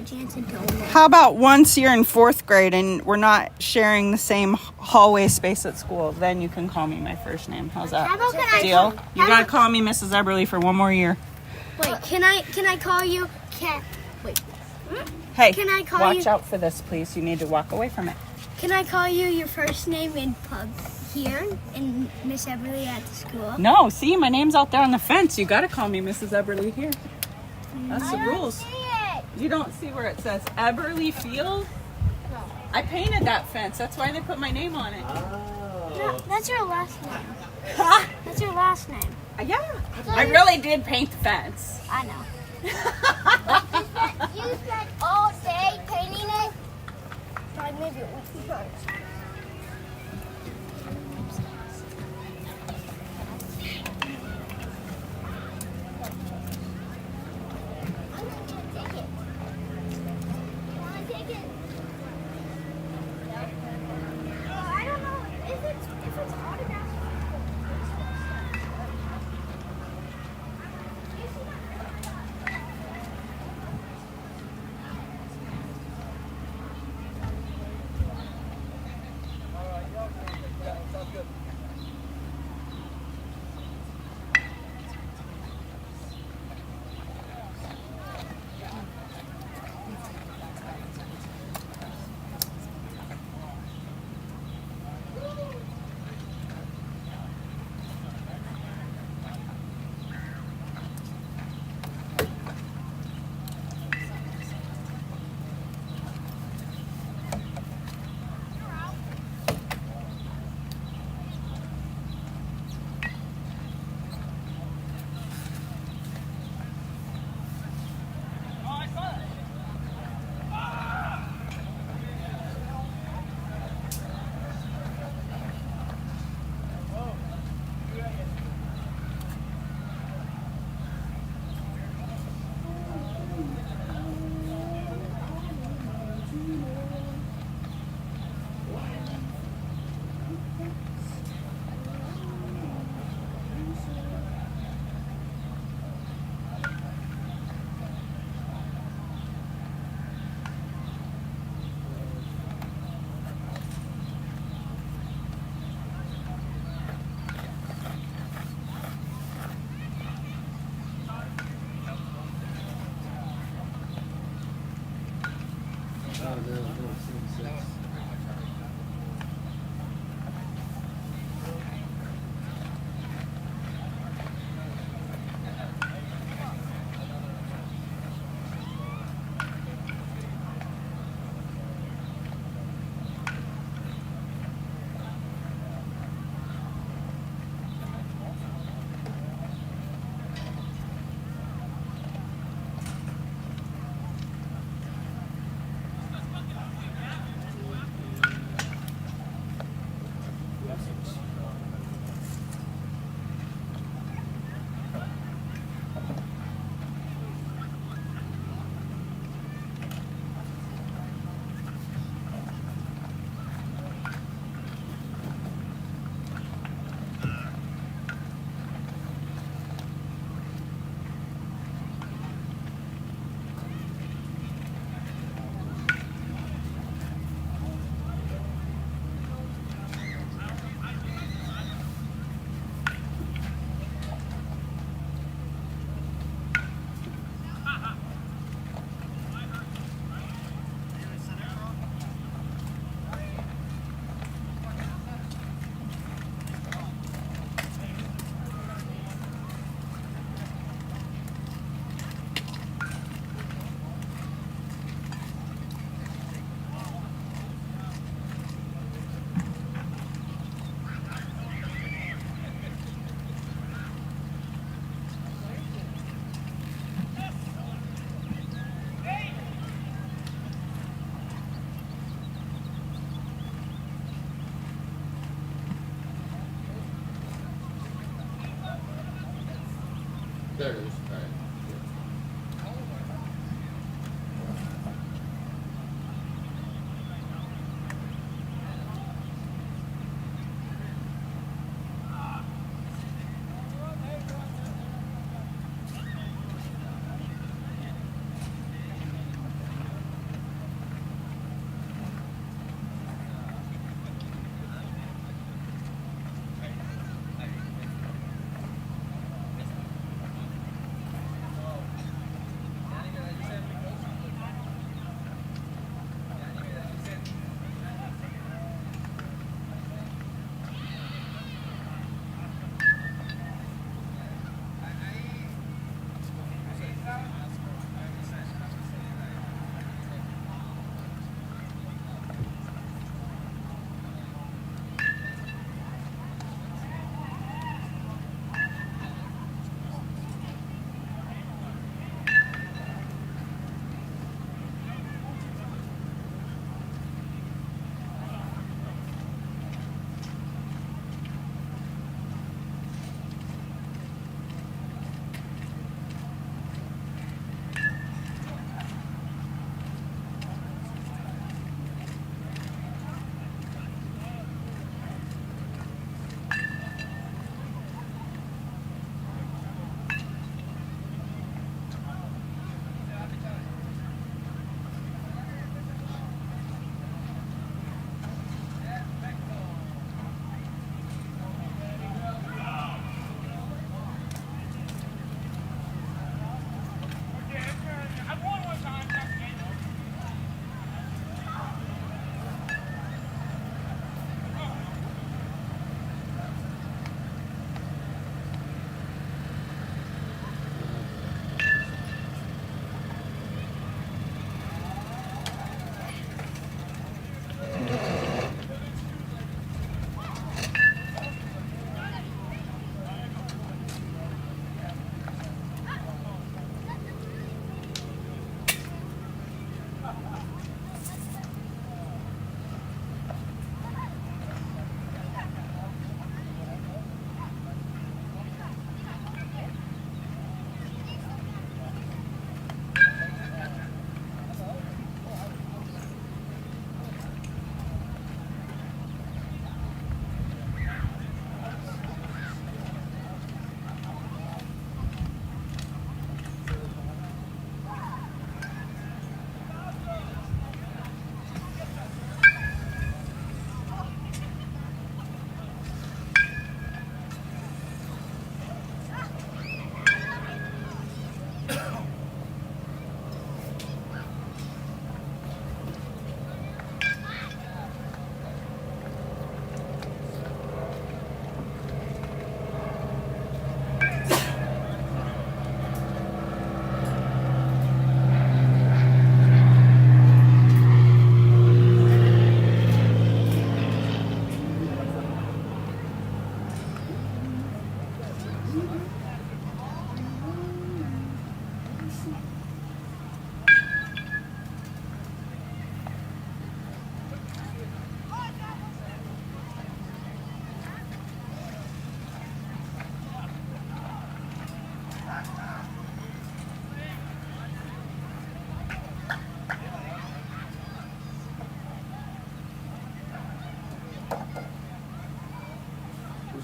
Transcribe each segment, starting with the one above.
veggie and a donut. How about once you're in 4th grade and we're not sharing the same hallway space at school, then you can call me my first name. How's that? How about can Deal? I You gotta call me Mrs. Eberly for one more year. Wait, can I call you Cat? Wait. Hey, Can I call watch you- out for this, please. You need to walk away from it. Can I call you your first name in pub here in Miss Everly at the school? No, see, my name's out there on the fence. You gotta call me Mrs. Eberly here. That's the rules. You don't see where it says Eberly Field? No. I painted that fence. That's why they put my name on it. No, that's your last name. That's your last name. Yeah, I really did paint the fence. I know. You spent all day painting it? Like maybe a week first. I don't know if it's autographed.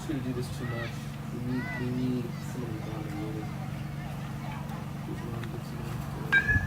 just gonna do this too much. We need somebody down the middle. Who's one gets enough?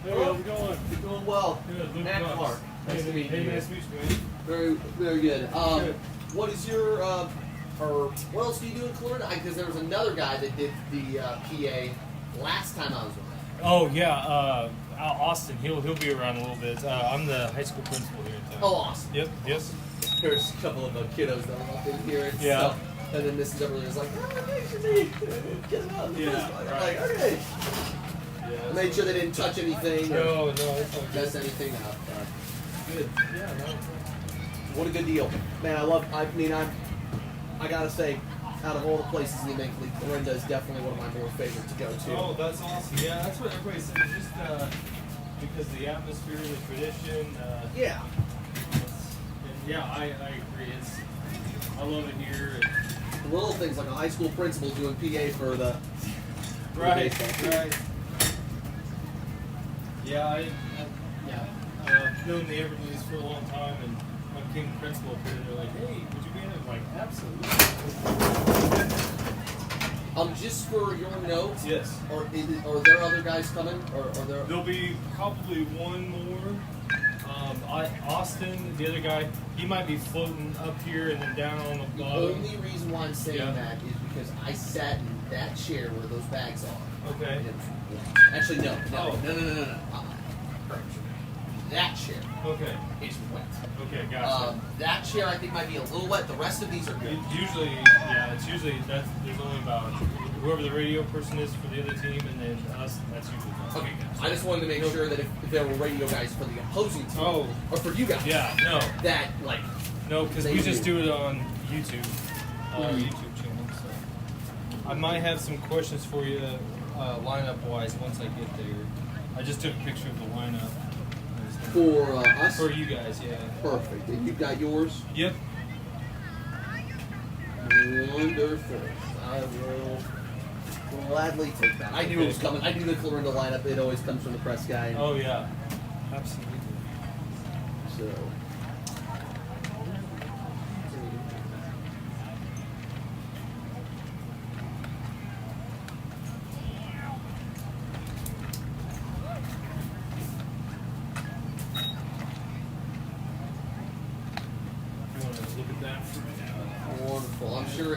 Hey, how's it going? You're doing well. Good. Luke Matt Knox. Clark. Nice to meet you. Nice to meet you, man. Very, very good. Good. What is your, or what else do you do in Florida? Because there was another guy that did the PA last time I was with. Oh yeah, Austin. He'll be around a little bit. I'm the high school principal here in town. Oh, awesome. Yep. There's a couple of kiddos that were up in here and Yeah. stuff. And then Mrs. Everly was like, oh, hey, Shazzy, get him out in the Yeah, first one. right. Like, okay. Yeah. Made sure they didn't touch anything or No, it's all good. mess anything up. Good. Yeah, no. What a good deal. Man, I gotta say, out of all the places in the Main League, Florinda is definitely one of my more favorite to go to. Oh, that's awesome. Yeah, that's what everybody says. Just because the atmosphere, the tradition. Yeah. Yeah, I agree. I love it here. The little things like a high school principal doing PA for the Right. baseball. Yeah, known the Everglades for a long time, and when I became principal up here, they're like, "Hey, would you be in it?" I'm like, absolutely. Just for your notes, Yes. are there other guys coming, or are there? There'll be probably one more. Austin, the other guy, he might be floating up here and then down on the The bottom. only reason why I'm saying Yeah. that is because I sat in that chair where those bags are. Okay. And actually, no. Oh. No. That chair Okay. is wet. Okay, gotcha. That chair I think might be a little wet. The rest of these are good. It's usually there's only about whoever the radio person is for the other team, and then us. That's usually fine. Okay, I just wanted to make sure that if there were radio guys for the opposing team, Oh. or for you guys, Yeah, no, that because They we just do. do it on YouTube, our Mhm. YouTube channel. So I might have some questions for you, lineup wise, once I get there. I just took a picture of the lineup. for us. For you guys, yeah. Perfect. And you've got yours. Yep. Wonderful. I will gladly take that. I knew it was coming. I knew the Florinda lineup. It always comes from the press guy. And Oh yeah. Absolutely. so. You want to look at that for me now? Wonderful.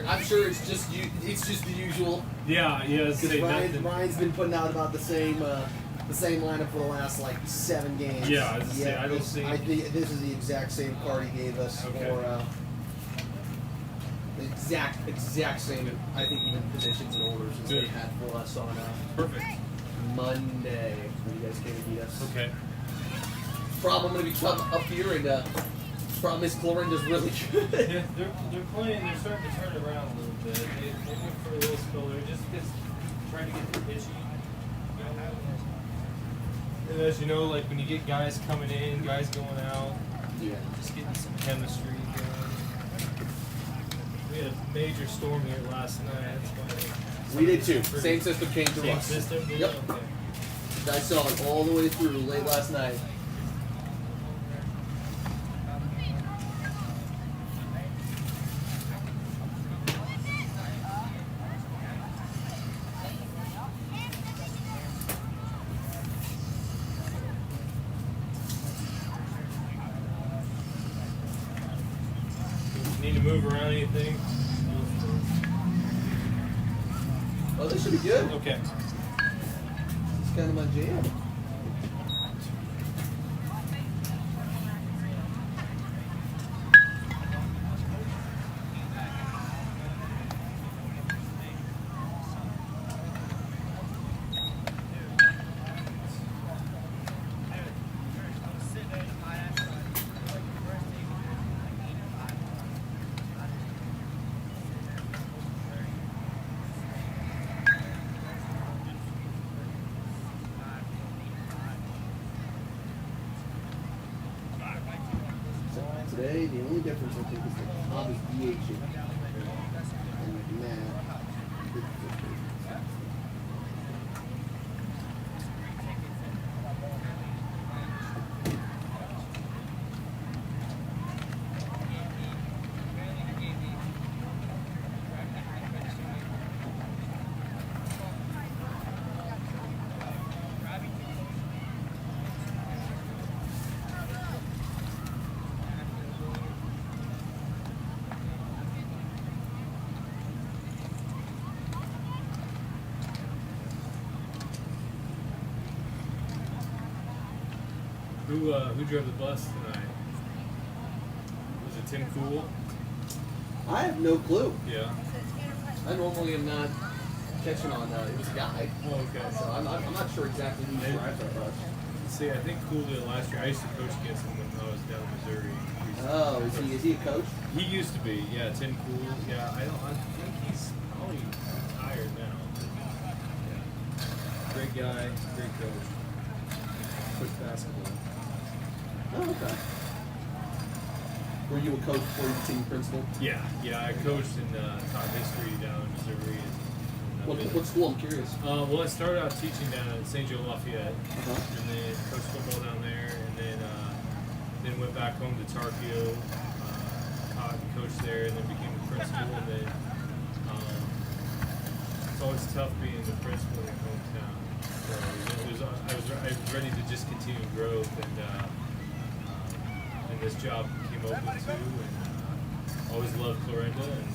I'm sure it's just you. It's just the usual. Yeah. Because Say nothing. Ryan's been putting out about the same lineup for the last like 7 games. Yeah, I was gonna say, I don't see- I think this is the exact same card he gave us Okay. for the exact same. I think even positions and orders as they Good. had for us on Perfect. Monday when you guys came to beat us. Okay. Problem when we come up here and problem is Florinda's really good. Yeah, they're playing. They're starting to turn it around a little bit. They went for a little spill there, just because trying to get their pitching. And as you know, like when you get guys coming in, guys going out, Yeah. just getting some chemistry going. We had a major storm here last night. That's why We did too. Same system came to Same us. system. did Yep. it? Okay. I saw it all the way through late last night. Need to move around anything? Oh, this should be good. Okay. It's kind of my jam. Today, the only difference I think is that Bob is DHing. And Matt. Who drove the bus tonight? Was it Tim Cool? I have no clue. Yeah. I normally am not catching on. It was a guy. Oh, okay. So I'm not sure exactly who drives that bus. See, I think Cool did it last year. I used to coach against him when I was down in Missouri. Oh, is he a coach? He used to be, yeah, Tim Cool. Yeah, I think he's probably retired now. Yeah. Great guy, great coach. Coach basketball. Oh, okay. Were you a coach before you team principal? Yeah, I coached and taught history down in Missouri. What school? I'm curious. Well, I started out teaching down at St. Joe Lafayette, Uh-huh. and then coached football down there, and then went back home to Tarkio, taught and coached there, and then became a principal. And then it's always tough being the principal in your hometown. So I was ready to just continue growth, and this job came open too, and always loved Clarinda, and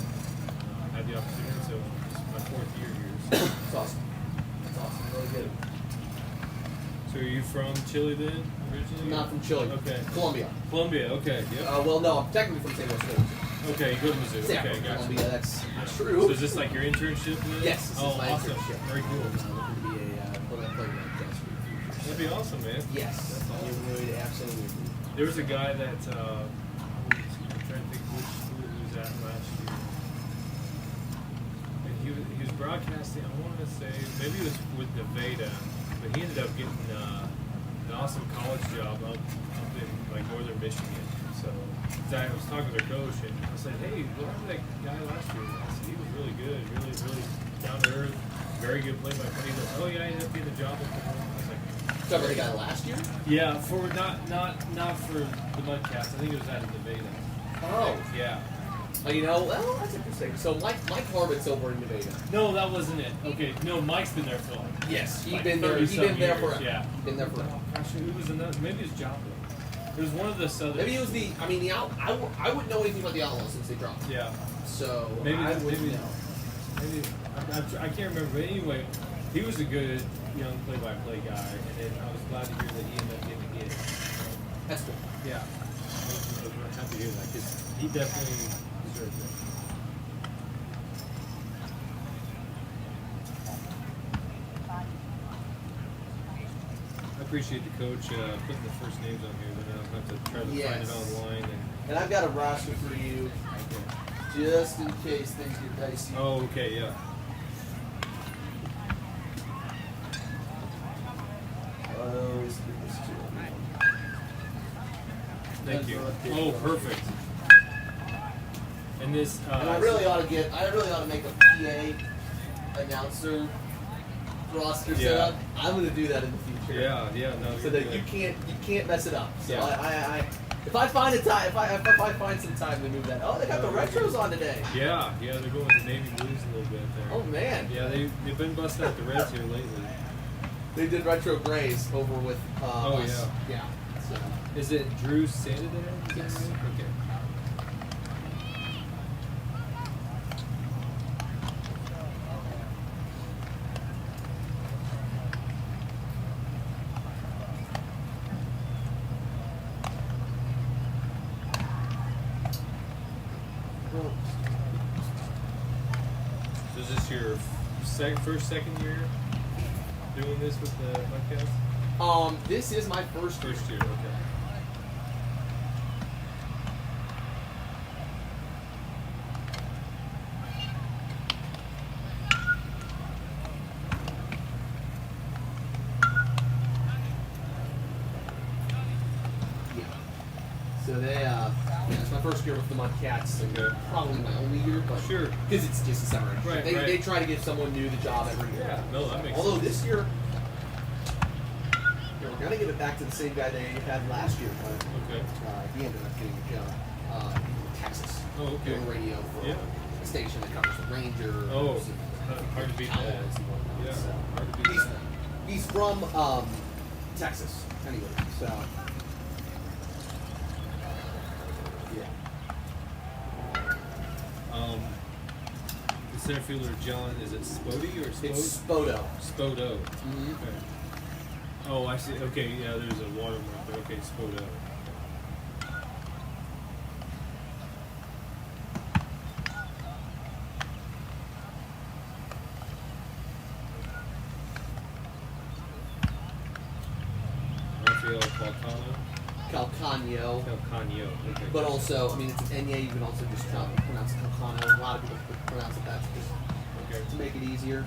had the opportunity. So it's my 4th year here. So. That's awesome. That's awesome. Really good. So are you from Chile then, originally? Not from Chile. Okay. Columbia. Columbia, okay, yep. Well, no, I'm technically from St. Louis. Okay, you go to Mizzou. Yeah, Okay, from gotcha. Columbia. That's true. So is this like your internship then? Yes, this Oh, is my awesome. internship. Very cool. I'm looking to be a playground coach for the future. That'd be awesome, man. Yes, absolutely, absolutely. There was a guy that, I'm trying to think which school he was at last year. And he was broadcasting, I want to say, maybe it was with Nevada, but he ended up getting an awesome college job up in like northern Michigan. So I was talking to their coach and I said, hey, what happened to that guy last year? I said, he was really good, really down to earth, very good play by play. He goes, oh yeah, I ended up getting a job with him. I was like, Cover the guy last year? yeah, for not for the Mudcast. I think it was out of Nevada. Oh. Yeah. You know, well, that's interesting. So Mike Harmon's over in Nevada. No, that wasn't it. Okay, no, Mike's been there for like. Yes, he's like been there. He's 30-some been there years, forever. Yeah. Been there forever. Gosh, who was another? Maybe it was Joppa. It was one of the southern. Maybe it was the. I mean, I wouldn't know anything about the Outlaws since they dropped. Yeah. So Maybe I wouldn't maybe know. I can't remember. But anyway, he was a good young play-by-play guy, and then I was glad to hear that he ended up getting a gig. That's cool. Yeah. I was happy to hear that because he definitely deserved it. I appreciate the coach putting the first names on here, then I don't have to try to find it online. And I've got a roster for you, just in case things get dicey. Oh, okay, yeah. Thank you. Oh, perfect. And this. And I really ought to make a PA announcer roster set up. I'm going to do that in the future. Yeah, no. So that you can't mess it up. So Yeah. I if I find a time, if I find some time to move that. Oh, they got the retros on today. Yeah, they're going with the Navy Blues a little bit there. Oh man. Yeah, they've been busting out the Reds here lately. They did retro grays over with. Oh, us. yeah. Yeah. So. Is it Drew Santander? Yes. Okay. So is this your second year doing this with the podcast? This is my first year. First year, okay. Yeah. So it's my first year with the Mudcats. And Okay. probably my only year, but Sure. because it's just a summer. Right, they, right. they try to give someone new the job every year. Yeah, no, that makes Although sense. this year, we're gonna give it back to the same guy they had last year, but Okay. he ended up getting the job in Texas. Oh, okay. Doing radio for Yeah. a station that covers the Rangers. Oh, and hard to beat that. Cowboys and whatnot. Yeah, So hard to beat that. he's from Texas, anyway. So yeah. The center fielder, John, is it Spody or Spode? It's Spodo. Spodo. Mhm. Okay. Oh, I see. Okay, yeah, there's a watermark there. Okay, Spodo. Rafael Calcano. Calcano. Calcano. Okay. But also, I mean, it's an Enya. You can also just pronounce it Calcano. A lot of people pronounce it that just Okay. to make it easier.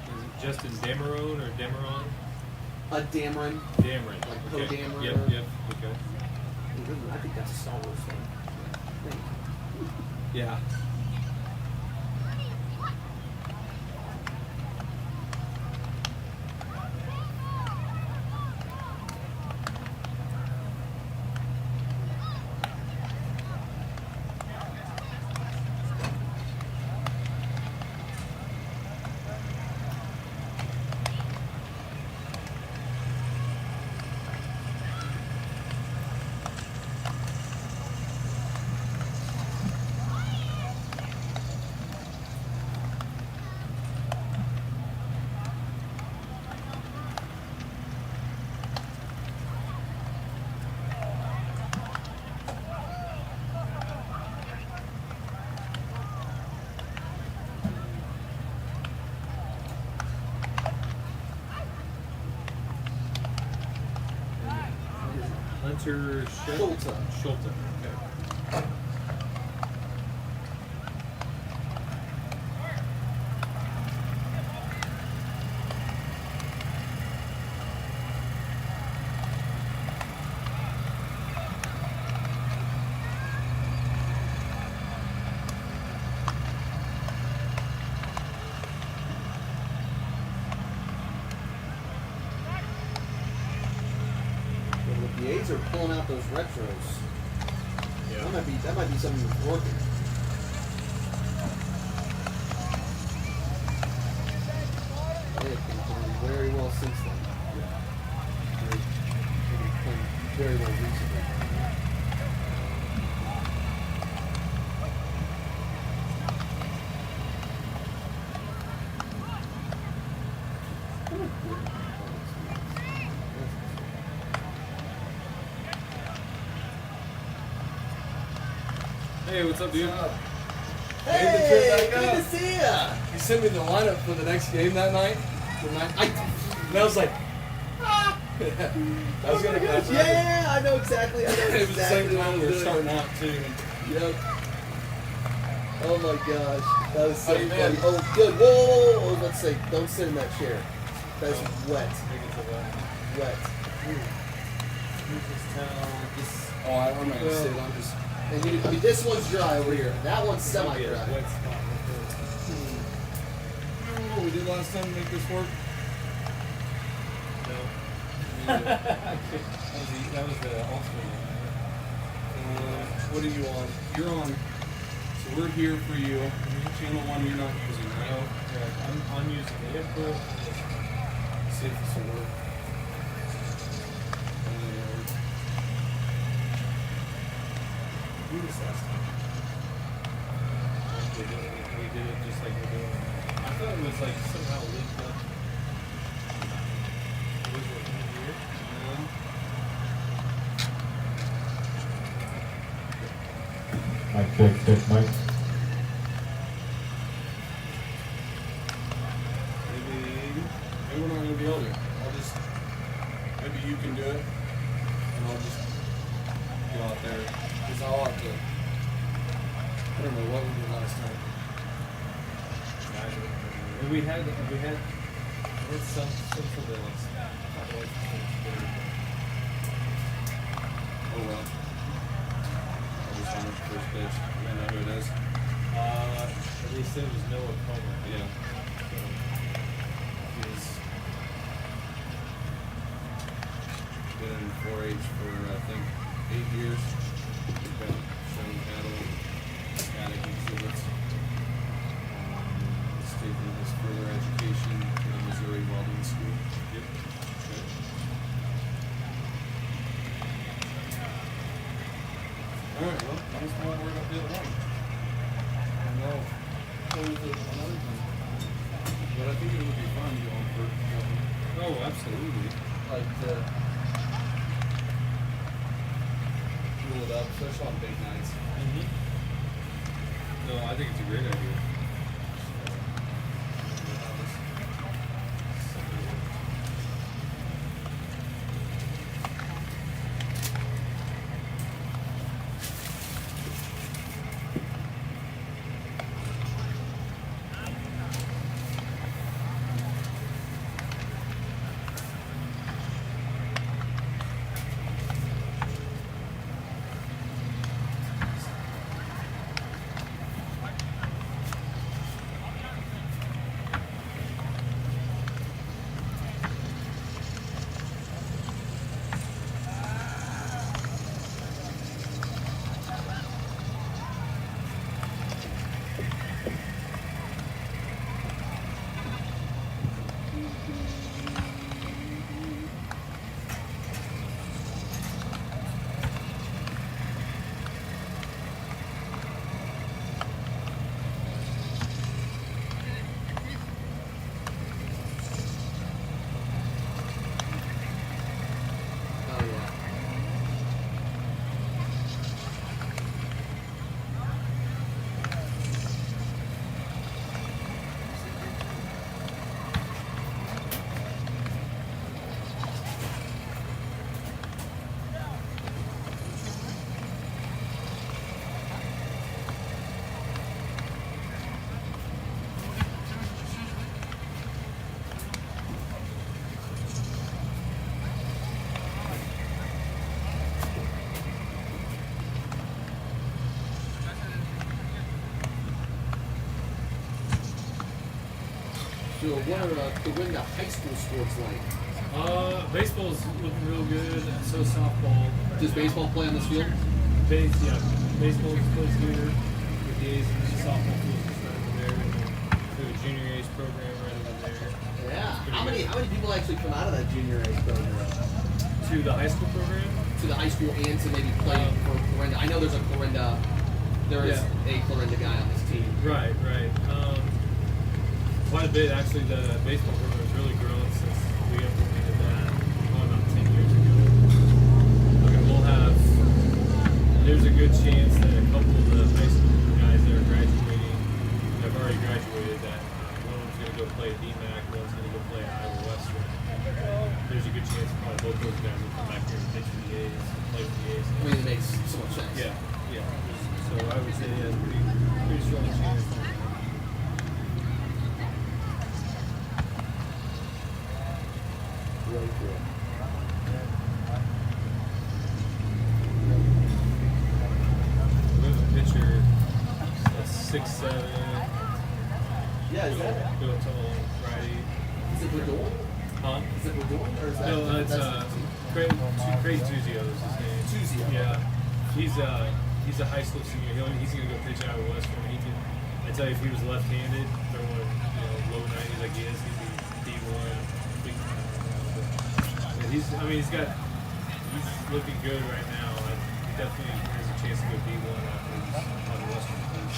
Is it Justin Dameron or Dameron? Dameron. Dameron. Like Poe Okay. Dameron Yep, or- yep. Okay. I think that's a Star Wars thing. Yeah. Hunter Schulte. Schulte. Okay. Well, if the A's are pulling out those retros, Yeah. that might be something that's working. They have been playing very well since then. They've been playing very well recently. Hey, what's up, dude? Hey, good to see ya. He sent me the lineup for the next game that night. And I was like, ah. I was gonna catch it. Yeah, I know exactly. I know It was the same exactly what time I'm we were doing. starting out too. Yep. Oh my gosh. That was so How you funny. been? Oh, good. Whoa, whoa, whoa, whoa. Let's say, don't sit in that chair. That's wet. Wet. Oh, I'm not gonna sit. I'm just. And you, I mean, this one's dry over here. That one's semi-dry. Wet spot right Remember what we did last time to make this work? there. Yeah. No. That was the ultimate one, What are you on? You're on. So we're here for you. Channel 1 you're not using, right? right? No, correct. I'm using the input. See if this will work. Do this last time. We did it just like we're doing. I thought it was like somehow leaked up. Was it in here? Mic check, check, mic. Maybe we're not gonna be able to. Maybe you can do it, and I'll just go out there. Cause I'll have to. I don't know what we did last time. And we had some surveillance. Oh well. I'll just find the first pitch. I know who it is. At least it was Noah Comer. Yeah. So, He's been in 4-H for I think 8 years. He's been showing cattle, attic exhibits. He's taking his further education in the Missouri Welding School. yep. Okay. Alright, well, I just won't worry about the other one. And I'll go with another thing. But I think it would be fun going for Oh, absolutely. like to rule it up, especially on big nights. Mm-hmm. No, I think it's a great idea. Oh, yeah. So what are the high school sports like? Baseball's looking real good. So softball. Does baseball play on this field? Baseball plays here with the A's and the softball field is right over there. And the junior A's program right over there. Yeah. How many people actually come out of that junior A program? To the high school program. To the high school and to maybe play for Clarinda? I know there's a Clarinda. There is a Clarinda guy on this team. Right. Quite a bit actually. The baseball program has really grown since we implemented that about 10 years ago. Okay, we'll have. There's a good chance that a couple of the high school guys that are graduating, that have already graduated, that one of them's going to go play at DMAC, one's going to go play at Iowa Western. There's a good chance probably both those guys will come back here and pitch for the A's, play for the A's. I mean, it makes so much sense. Yeah. So So I would say he has a pretty strong chance. Really cool. We have a pitcher that's 6'7". Yeah, is that Built tall, righty. is it Brador? Huh? Is it Brador or is that No, it's Craig Tuzio is his name. Tuzio. Yeah, he's a high school senior. He's gonna go pitch out of Western. He can. I tell you, if he was left-handed, throwing low 90s like he is, he'd be D1, big time. But he's looking good right now. He definitely has a chance to go D1 after he's on the Western team.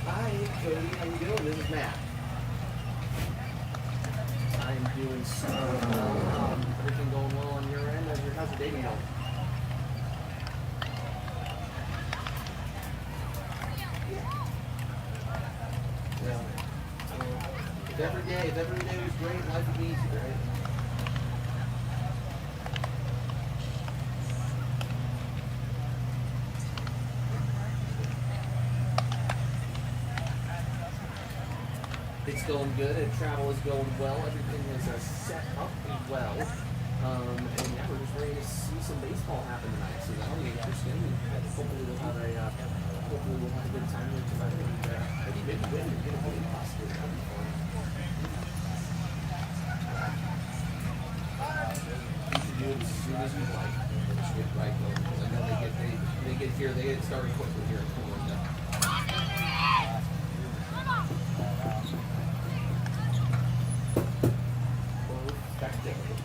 Hi, Cody. How you doing? This is Matt. I'm doing so well. Everything going well on your end? How's your day going? Yeah. If every day was great, life would be easy, right? It's going good, and travel is going well. Everything is set up well. And yeah, we're just ready to see some baseball happen tonight. So that'll be interesting. And hopefully we'll have a good time here tonight. And maybe win and get a win possibly. That'd be fun. You should do it as soon as you like. Just get right going. Because I know they get here, they get started quickly here in Florida. Perfecto.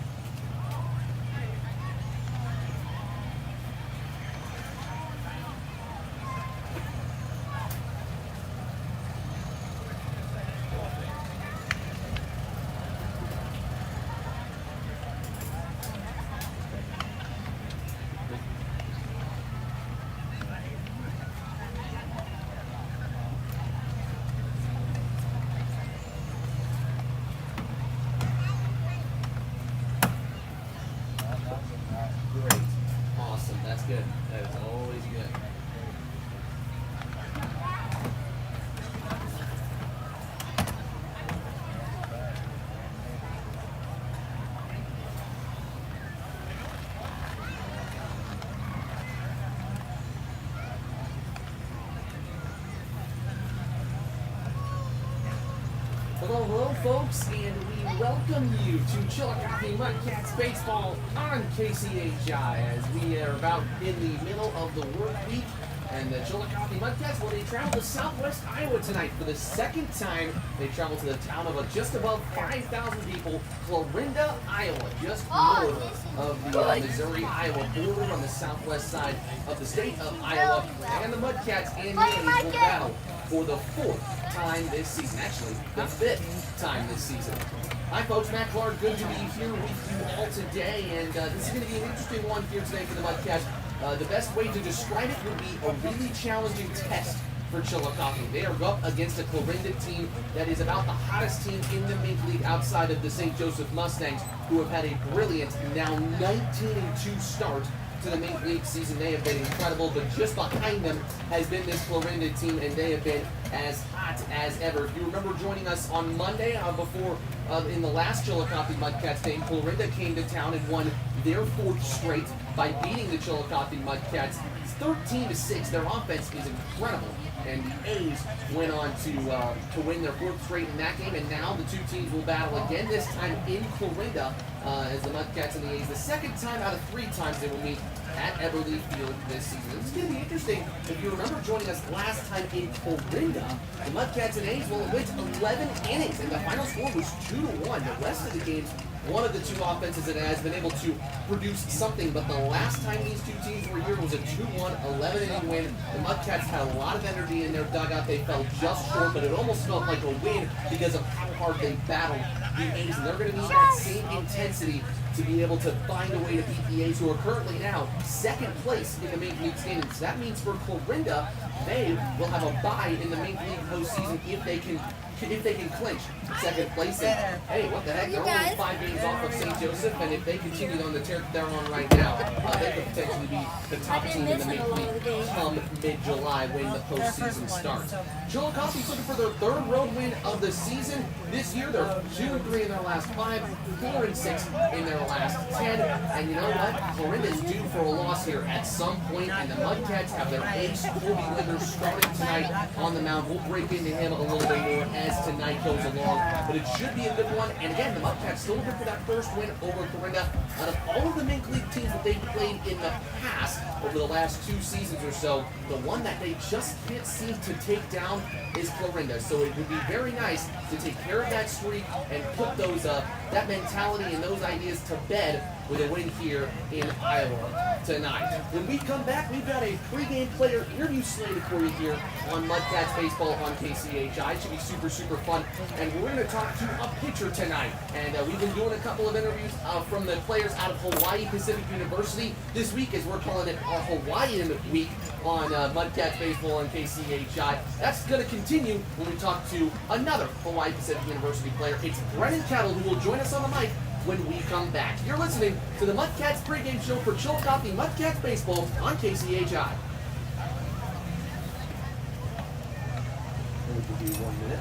Great. Awesome. That's good. That is always good. Hello, folks, and we welcome you to Chillicothe Mudcats Baseball on KCHI as we are about in the middle of the work week. And the Chillicothe Mudcats, well, they travel to southwest Iowa tonight for the second time. They travel to the town of just above 5,000 people, Clarinda, Iowa, just north of the Missouri-Iowa border on the southwest side of the state of Iowa. And the Mudcats and Yankees will battle for the fourth time this season. Actually, the fifth time this season. Hi, folks. Matt Clark. Good to be here with you all today. And this is going to be an interesting one here today for the Mudcats. The best way to describe it would be a really challenging test for Chillicothe. They are up against a Clarinda team that is about the hottest team in the Mink League outside of the St. Joseph Mustangs, who have had a brilliant, now 19-2 start to the Mink League season. They have been incredible, but just behind them has been this Clarinda team, and they have been as hot as ever. If you remember joining us on Monday before in the last Chillicothe Mudcats game, Clarinda came to town and won their 4th straight by beating the Chillicothe Mudcats 13-6. Their offense is incredible, and the A's went on to win their 4th straight in that game, and now the two teams will battle again, this time in Clarinda, as the Mudcats and the A's. The second time out of 3 times they will meet at Everly Field this season. It's going to be interesting. If you remember joining us last time in Clarinda, the Mudcats and A's, well, it went 11 innings, and the final score was 2-1. The rest of the games, one of the two offenses that has been able to produce something, but the last time these two teams were here was a 2-1, 11-inning win. The Mudcats had a lot of energy in their dugout. They fell just short, but it almost felt like a win because of how hard they battled the A's, and they're going to need that same intensity to be able to find a way to beat the A's, who are currently now 2nd place in the Mink League standings. That means for Clarinda, they will have a bye in the Mink League postseason if they can clinch 2nd place. And hey, what the heck? They're only 5 games off of St. Joseph, and if they continue on the tear that they're on right now, they could potentially be the top team in the Mink League come mid-July when the postseason starts. Chillicothe's looking for their 3rd road win of the season. This year, they're 2-3 in their last 5, 4-6 in their last 10. And you know what? Clarinda's due for a loss here at some point, and the Mudcats have their ace, Colby Withers, starting tonight on the mound. We'll break into him a little bit more as tonight goes along, but it should be a good one. And again, the Mudcats still looking for that 1st win over Clarinda. Out of all of the Mink League teams that they've played in the past, over the last 2 seasons or so, the one that they just can't seem to take down is Clarinda. So it would be very nice to take care of that streak and put those that mentality and those ideas to bed with a win here in Iowa tonight. When we come back, we've got a pregame player interview slated for you here on Mudcats Baseball on KCHI. It should be super, super fun. And we're going to talk to a pitcher tonight. And we've been doing a couple of interviews from the players out of Hawaii Pacific University this week, as we're calling it our Hawaiian Week on Mudcats Baseball on KCHI. That's going to continue when we talk to another Hawaii Pacific University player. It's Brennan Kettle, who will join us on the mic when we come back. You're listening to the Mudcats pregame show for Chillicothe Mudcats Baseball on KCHI. We'll give you 1 minute.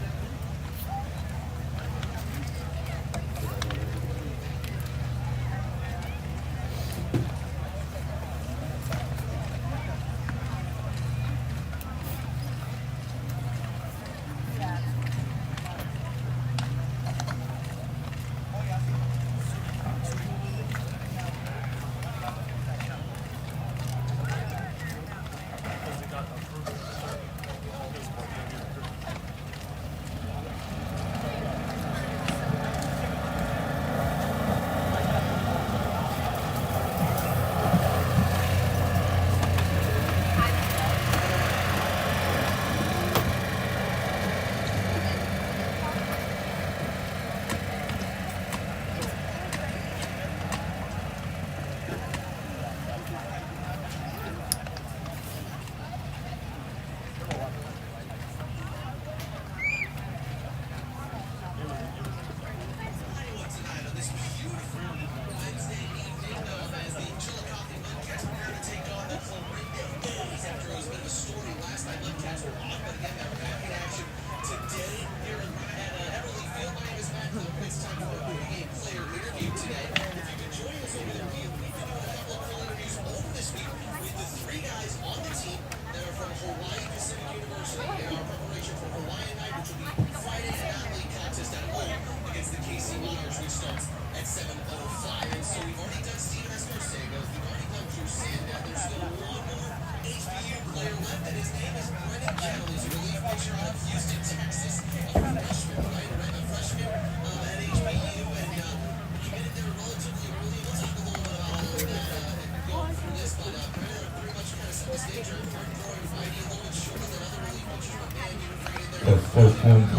Test 1, 2.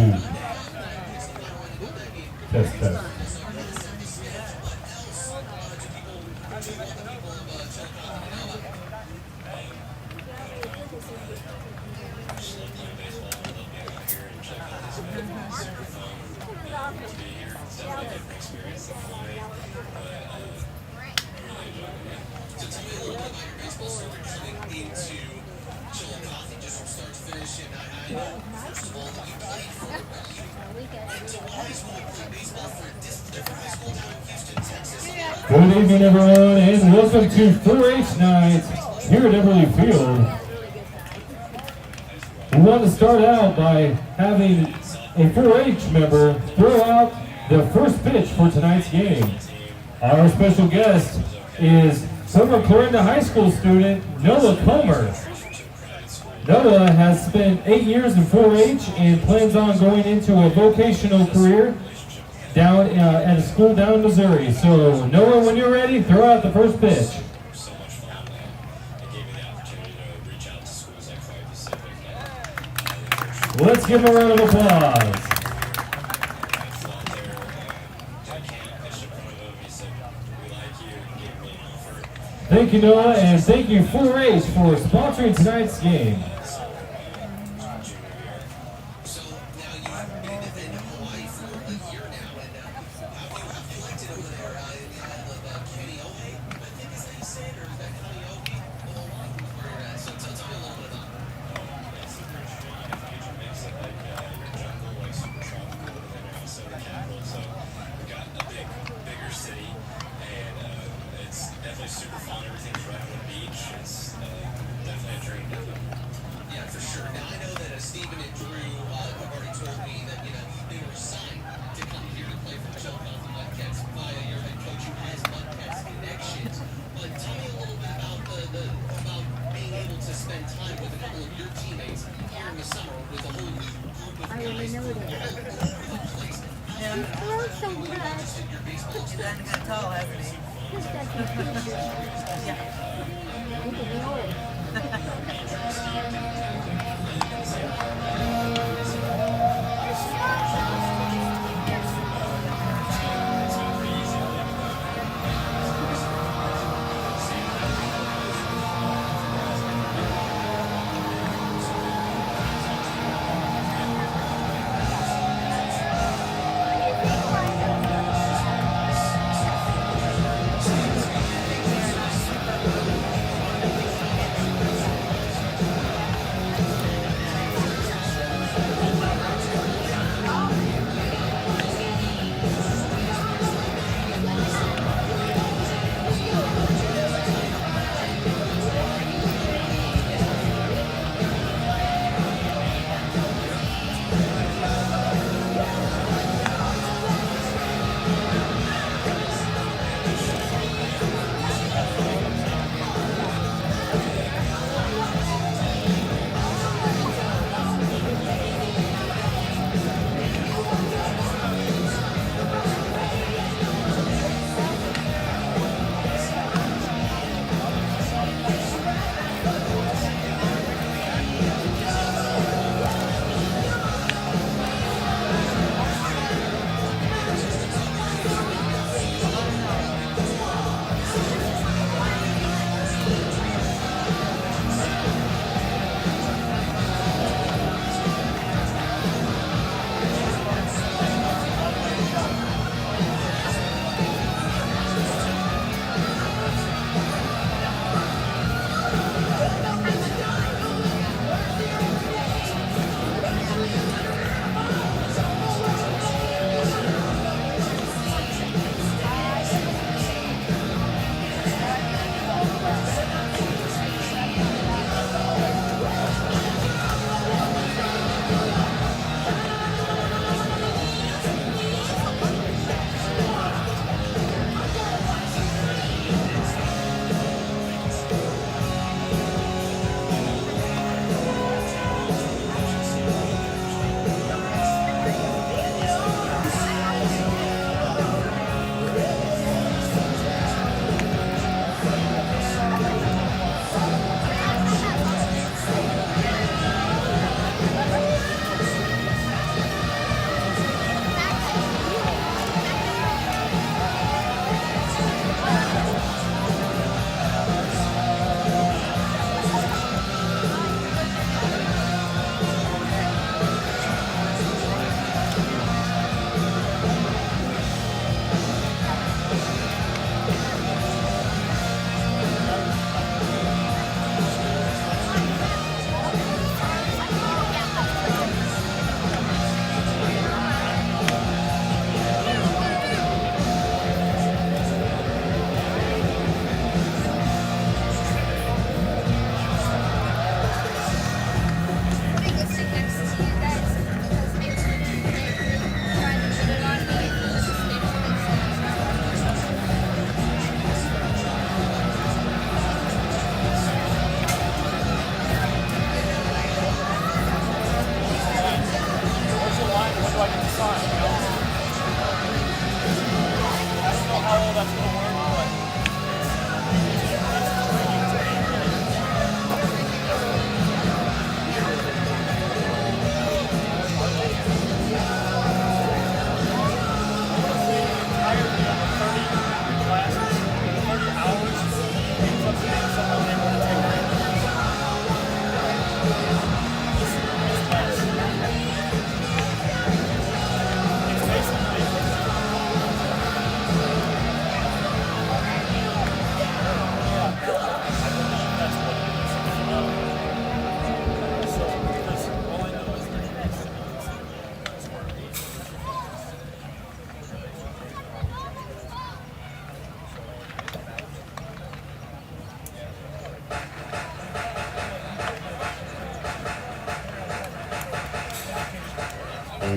Test. Good evening, everyone, and welcome to 4-H night here at Everly Field. We want to start out by having a 4-H member throw out the first pitch for tonight's game. Our special guest is former Clarinda High School student Noah Comer. Noah has spent 8 years in 4-H and plans on going into a vocational career down at a school down in Missouri. So Noah, when you're ready, throw out the first pitch. Let's give him a round of applause. Thank you, Noah, and thank you 4-H for sponsoring tonight's game.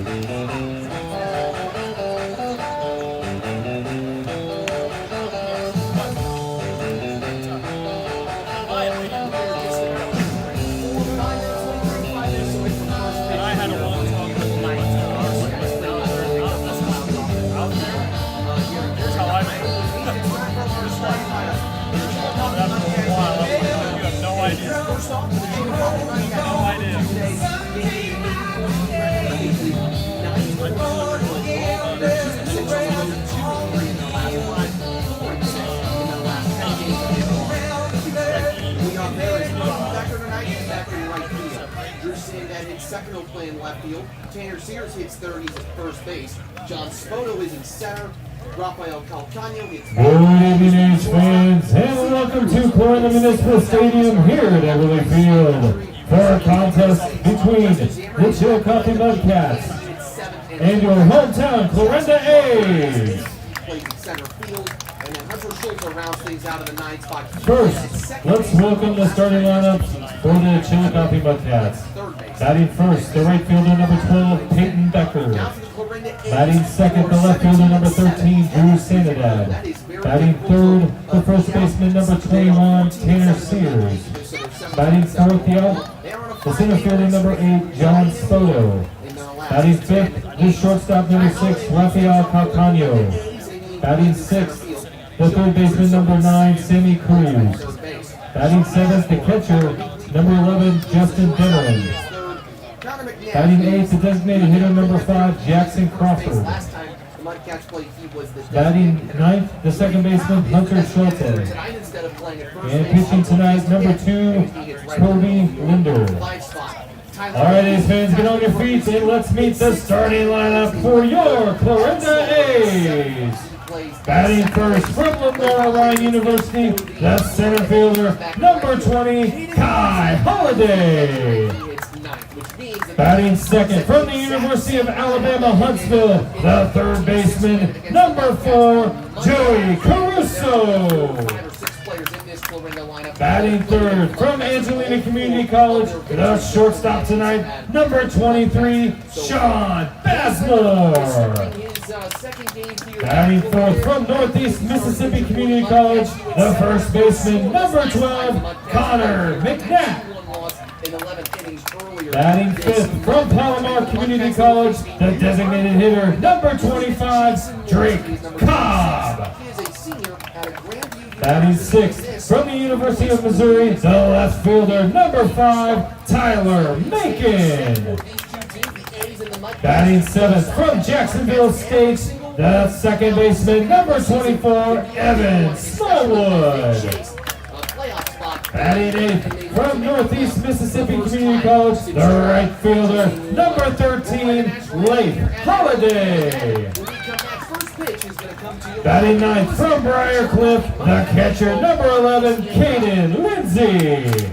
I had a long talk with my here's how I make it. After a while, you have no idea. No idea. Drew that hits second, will play in left field. Tanner Sears hits third, he's at first base. John Spoto is in center. Rafael Calcano hits Good evening, A's fans, and welcome to Clorinda Municipal Stadium here at Everly Field for a contest between the Chillicothe Mudcats and your hometown Clorinda A's. plays in center field, and then Hunter Schultz rounds things out of the 9 spot. First, let's welcome the starting lineups for the Chillicothe Mudcats. Batting first, the right fielder number 12, Peyton Becker. Batting second, the left fielder number 13, Drew Sanadad. Batting third, the first baseman number 21, Tanner Sears. Batting fourth, the center fielder number 8, John Spoto. Batting fifth, the shortstop number 6, Rafael Calcano. Batting sixth, the third baseman number 9, Sammy Cruz. Batting seventh, the catcher number 11, Justin Demery. Batting eighth, the designated hitter number 5, Jackson Crawford. Batting ninth, the second baseman, Hunter Schultz. And pitching tonight, number 2, Toby Linder. Alright, A's fans, get on your feet and let's meet the starting lineup for your Clorinda A's. Batting first from Lamar Ryan University, the center fielder, number 20, Kai Holiday. Batting second from the University of Alabama, Huntsville, the third baseman, number 4, Joey Caruso. Batting third from Angelina Community College, the shortstop tonight, number 23, Sean Basmore. Batting fourth from Northeast Mississippi Community College, the first baseman, number 12, Connor McNabb. Batting fifth from Palomar Community College, the designated hitter, number 25, Drake Cobb. Batting sixth from the University of Missouri, the left fielder, number 5, Tyler Macon. Batting seventh from Jacksonville State, the second baseman, number 24, Evan Smallwood. Batting eighth from Northeast Mississippi Community College, the right fielder, number 13, Leif Holiday. Batting ninth from Briarcliff, the catcher, number 11, Caden Lindsay.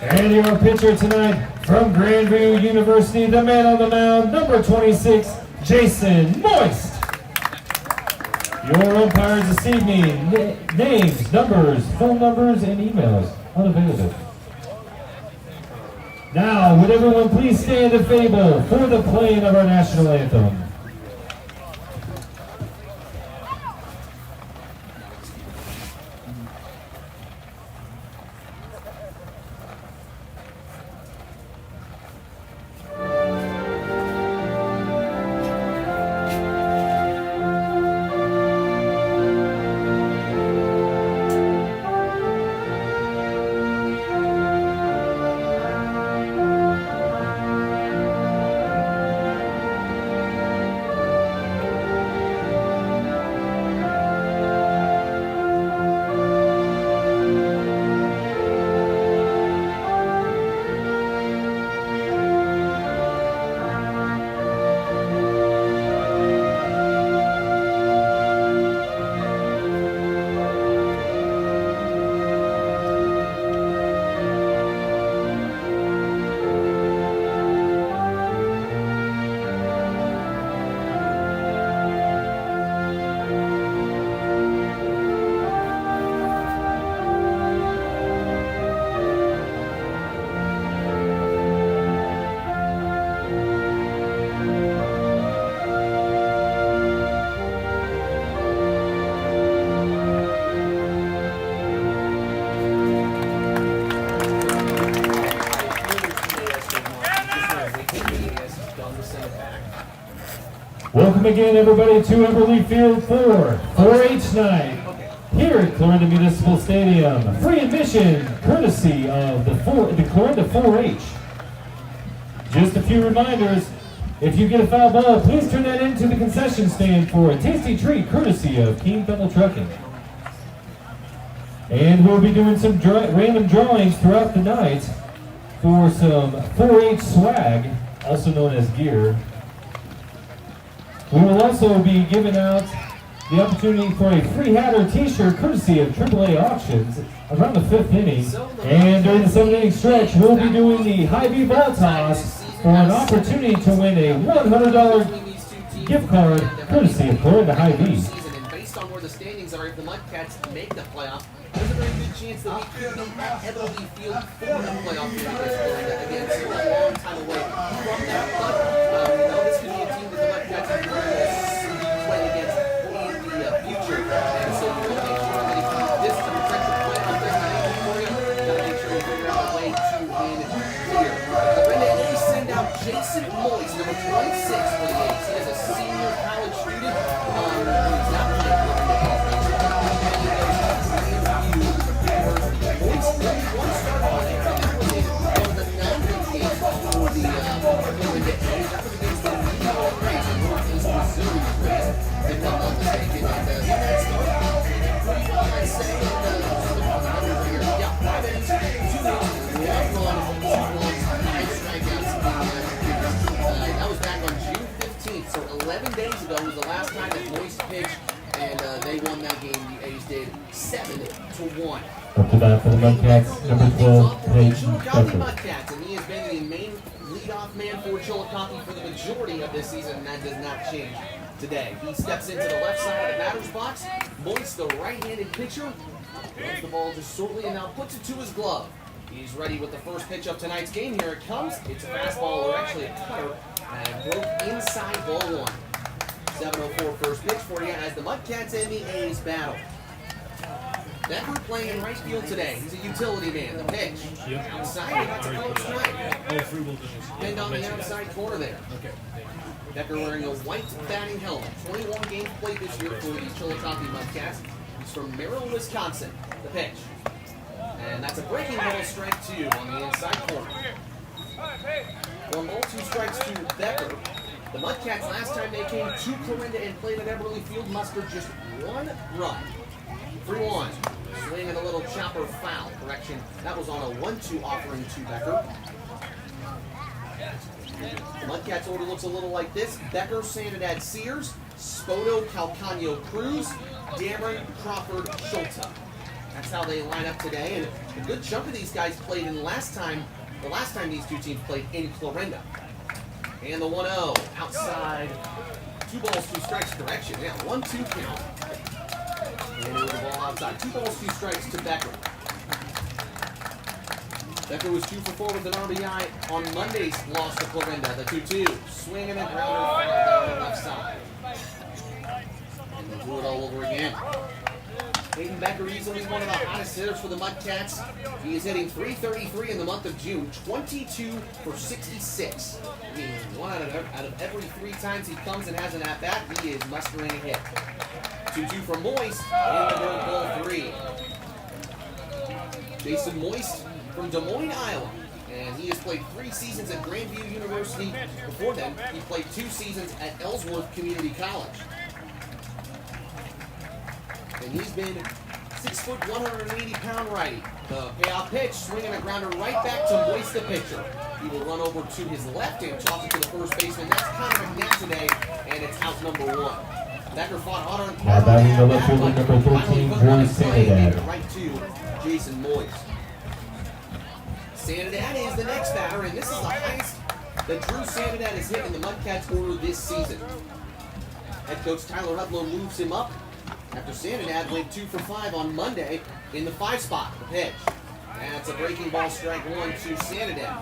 And your pitcher tonight from Grandview University, the man on the mound, number 26, Jason Moist. Your umpires this evening, names, numbers, phone numbers, and emails unavailable. Now, would everyone please stand and fable for the playing of our national anthem? Welcome again, everybody, to Everly Field for 4-H night here at Clarinda Municipal Stadium. Free admission, courtesy of the Clarinda 4-H. Just a few reminders. If you get a foul ball, please turn that into the concession stand for a tasty treat, courtesy of Keene Fennel Trucking. And we'll be doing some random drawings throughout the night for some 4-H swag, also known as gear. We will also be giving out the opportunity for a free hat or t-shirt courtesy of AAA Auctions around the 5th inning. And during the 7th inning stretch, we'll be doing the high V ball toss for an opportunity to win a $100 gift card courtesy of Clarinda High V. And based on where the standings are, if the Mudcats make the playoff, there's a very good chance that we could be at Everly Field for the playoff game against Clarinda. Again, still a long time away from that, but we know this could be a team that the Mudcats are going to play against in the future. And so we want to make sure that if this is a potential playoff destination for you, got to make sure you figure out a way to win here. Clarinda A's send out Jason Moyes, number 26 for the A's. He is a senior college student. He's not playing for the A's. That was back on June 15th, so 11 days ago was the last time that Moist pitched, and they won that game. The A's did 7-1. Up to bat for the Mudcats, number 12, Peyton Chillicothe Becker. Mudcats, and he has been the main leadoff man for Chillicothe for the majority of this season, and that does not change today. He steps into the left side of the batter's box. Moist, the right-handed pitcher, throws the ball just shortly and now puts it to his glove. He's ready with the first pitch of tonight's game. Here it comes. It's a fastball, or actually a cutter, and broke inside ball one. 7:04 first pitch for you as the Mudcats and the A's battle. Becker playing in right field today. He's a utility man. The pitch. Outside, that's a close strike. Pinned on the outside corner there. Becker wearing a white batting helmet. 21 games played this year for the Chillicothe Mudcats. He's from Merrill, Wisconsin. The pitch. And that's a breaking ball, strike two on the inside corner. 1 ball, 2 strikes to Becker. The Mudcats, last time they came to Clarinda and played at Everly Field, mustered just 1 run. 3-1. Swing and a little chopper foul. Correction, that was on a 1-2 offering to Becker. The Mudcats order looks a little like this. Becker, Sanidad, Sears, Spoto, Calcano, Cruz, Dameron, Crawford, Schulta. That's how they line up today, and a good chunk of these guys played in the last time these two teams played in Clarinda. And the 1-0 outside. 2 balls, 2 strikes. Correction. Yeah, 1-2 count. And the ball outside. 2 balls, 2 strikes to Becker. Becker was 2 for 4 with an RBI on Monday's loss to Clarinda. The 2-2. Swing and a grounder foul down the left side. And they do it all over again. Hayden Becker easily one of the hottest hitters for the Mudcats. He is hitting .333 in the month of June, 22 for 66. I mean, 1 out of every 3 times he comes and has an at-bat, he is mustering a hit. 2-2 from Moist, and the dirt ball 3. Jason Moist from Des Moines, Iowa. And he has played 3 seasons at Grandview University. Before then, he played 2 seasons at Ellsworth Community College. And he's been 6 foot, 180-pound righty. The payoff pitch, swinging a grounder right back to Moist, the pitcher. He will run over to his left and toss it to the first baseman. That's kind of a net today, and it's out number 1. Becker fought hard on batting the left fielder, number 13, Drew Sanidad. Right to Jason Moist. Sanidad is the next batter, and this is the highest that Drew Sanidad has hit in the Mudcats order this season. Head coach Tyler Hudlow moves him up after Sanidad went 2 for 5 on Monday in the 5 spot. The pitch. That's a breaking ball, strike 1 to Sanidad.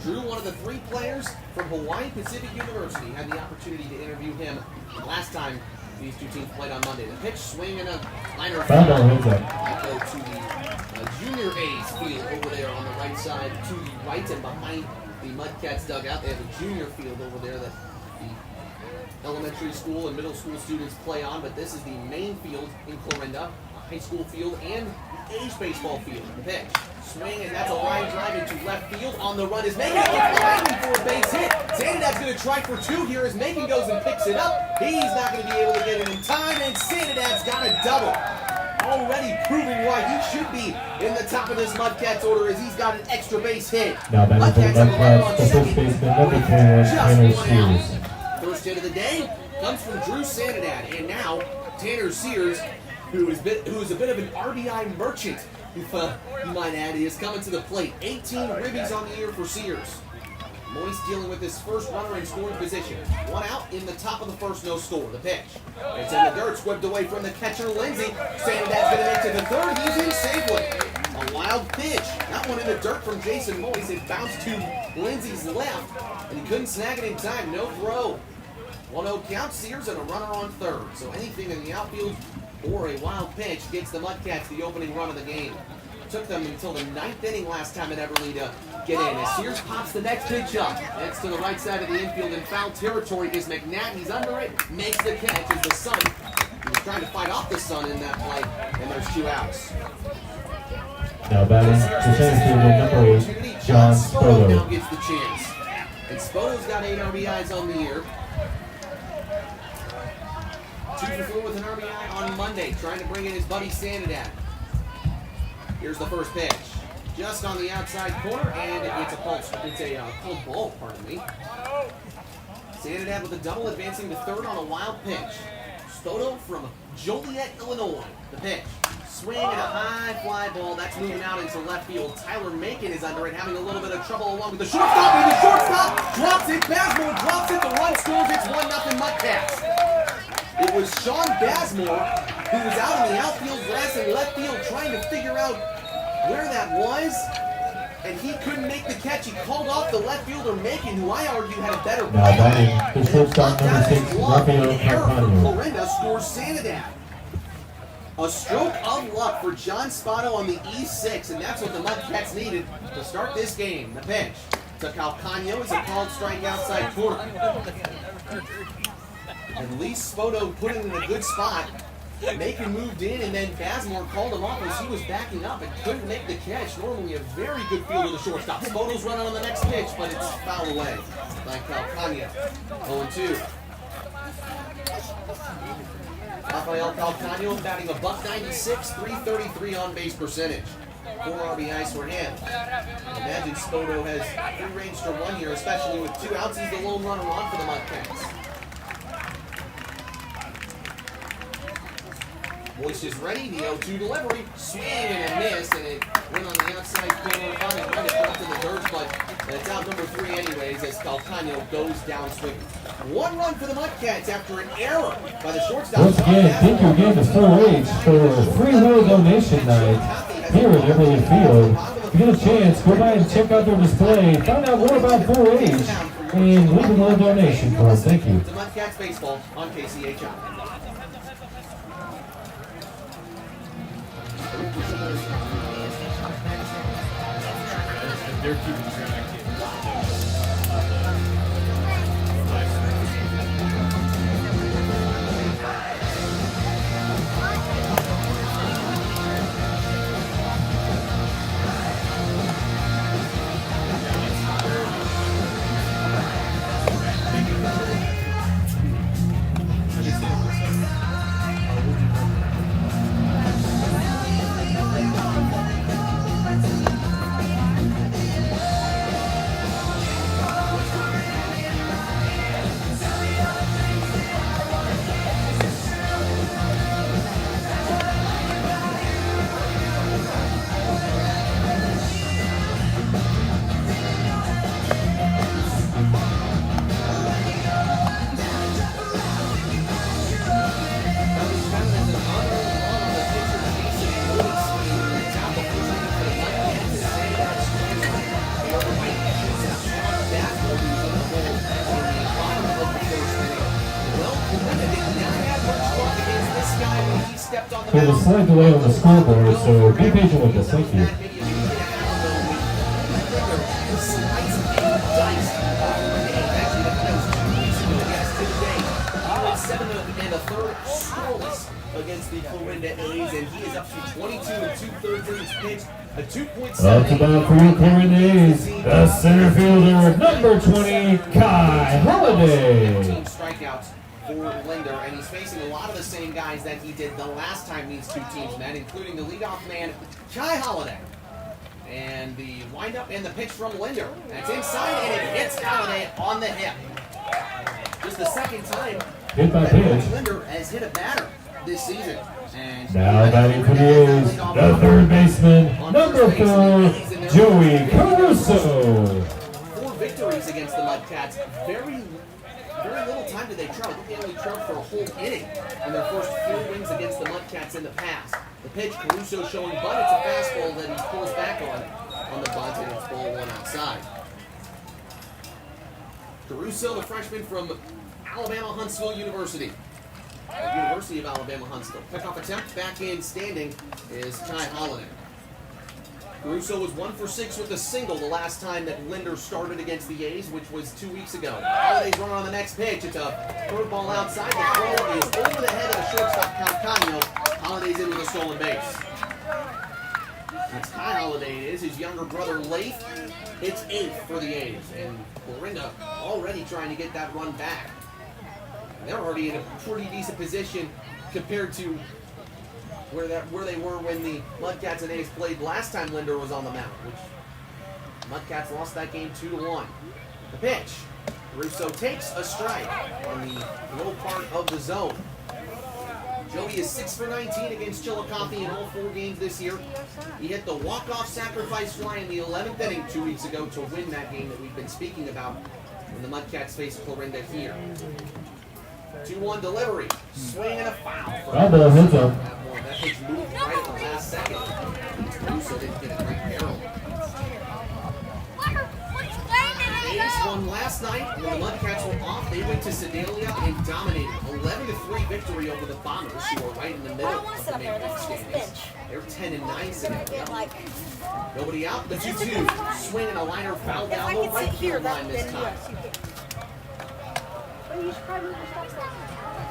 Drew, one of the 3 players from Hawaii Pacific University, had the opportunity to interview him last time these two teams played on Monday. The pitch, swing, and a liner foul. Go to the junior A's field over there on the right side, to the right and behind the Mudcats dugout. They have a junior field over there that the elementary school and middle school students play on, but this is the main field in Clarinda, a high school field and age baseball field. The pitch, swing, and that's a line drive into left field. On the run is Macon, looking for a base hit. Sanidad's going to try for two here as Macon goes and picks it up. He's not going to be able to get it in time, and Sanidad's got a double. Already proving why he should be in the top of this Mudcats order as he's got an extra base hit. Now batting for the Mudcats, the first baseman, number 21, Tanner Sears. First hit of the day comes from Drew Sanidad, and now Tanner Sears, who is a bit of an RBI merchant, if you might add, is coming to the plate. 18 ribbies on the year for Sears. Moise dealing with his first runner in scoring position. One out in the top of the first, no score. The pitch. It's in the dirt, swept away from the catcher, Lindsay. Sanidad's going to make to the third. He's in safely. A wild pitch. That one in the dirt from Jason Moise. It bounced to Lindsay's left, and he couldn't snag it in time. No throw. 1-0 count. Sears and a runner on third. So anything in the outfield or a wild pitch gets the Mudcats the opening run of the game. Took them until the ninth inning last time at Everly to get in. As Sears pops the next pitch up, heads to the right side of the infield in foul territory is McNatt. He's under it, makes the catch as the Sun. He was trying to fight off the Sun in that play, and there's two outs. Now batting for center field, number 8, John Spoto now Spoto. gets the chance. And Spoto's got 8 RBIs on the year. 2 for 4 with an RBI on Monday, trying to bring in his buddy Sanidad. Here's the first pitch. Just on the outside corner, and it's a pulse. It's a pulled ball, pardon me. Sanidad with a double, advancing to third on a wild pitch. Spoto from Joliet, Illinois. The pitch. Swing and a high fly ball. That's moving out into left field. Tyler Macon is under it, having a little bit of trouble along with the shortstop, and the shortstop drops it. Basmore drops it. The run scores. It's 1-0 Mudcats. It was Sean Basmore who was out in the outfield grass in left field trying to figure out where that was, and he couldn't make the catch. He called off the left fielder Macon, who I argue had a better Now play. batting the shortstop, number 6, Rafael Error for Carpano. Clarinda scores Sanidad. A stroke of luck for John Spoto on the E6, and that's what the Mudcats needed to start this game. The pitch to Calcano is a called strike outside corner. At least Spoto put it in a good spot. Macon moved in, and then Basmore called him off as he was backing up and couldn't make the catch. Normally a very good field of the shortstop. Spoto's running on the next pitch, but it's fouled away by Calcano. 0-2. Rafael Calcano batting a .96, 333 on base percentage. 4 RBIs for him. Imagine Spoto has free range to run here, especially with 2 outs. He's the lone runner on for the Mudcats. Moise is ready, the 0-2 delivery, swing and a miss, and it went on the outside corner, finally trying to drop in the dirt, but it's out number 3 anyways as Calcano goes down swinging. 1 run for the Mudcats after an error by the shortstop. Once again, thank you again to 4-H for free will donation night here at Everly Field. If you get a chance, go by and check out their display, find out more about 4-H, and leave a little donation for us. Thank you. To Mudcats Baseball on KCHI. They're keeping track. There's a slight delay on the scoreboard, so be patient with us. Thank you. third scoreless against the Clarinda A's, and he is up to 22 2/3 innings pitched, a 2.7. That's about for your Clarinda A's. The center fielder, number 20, Kai Holiday. 15 strikeouts for Linder, and he's facing a lot of the same guys that he did the last time these two teams met, including the leadoff man, Kai Holiday. And the windup and the pitch from Linder. That's inside, and it hits Holiday on the hip. Just the second time Hit by that pitch. Linder has hit a batter this season. And Now batting for the A's, the third baseman, number 4, Joey Caruso. 4 victories against the Mudcats. Very little time did they trail. I think they only trailed for a whole inning in their first 4 wins against the Mudcats in the past. The pitch, Caruso showing bunt. It's a fastball that he pulls back on the bunt, and it's ball 1 outside. Caruso, the freshman from Alabama Huntsville University. University of Alabama Huntsville. Pickoff attempt, back in standing is Kai Holiday. Caruso was 1 for 6 with a single the last time that Linder started against the A's, which was 2 weeks ago. Holiday's running on the next pitch. It's a curveball outside. The throw is over the head of the shortstop, Calcano. Holiday's in with a stolen base. That's Kai Holiday. It is his younger brother, Leif. It's 8th for the A's, and Clarinda already trying to get that run back. And they're already in a pretty decent position compared to where they were when the Mudcats and A's played last time Linder was on the mound, which Mudcats lost that game 2-1. The pitch. Caruso takes a strike on the low part of the zone. Joey is 6 for 19 against Chillicothe in all 4 games this year. He hit the walk-off sacrifice fly in the 11th inning 2 weeks ago to win that game that we've been speaking about when the Mudcats faced Clarinda here. 2-1 delivery. Swing and a foul. That pitch moved right at the last second. Caruso didn't get a great barrel. The A's won last night. When the Mudcats were off, they went to Sedalia and dominated. 11-3 victory over the Bombers, who are right in the middle of the Big League standings. They're 10-9 Sedalia. Nobody out. The 2-2. Swing and a liner foul down the right field line this time.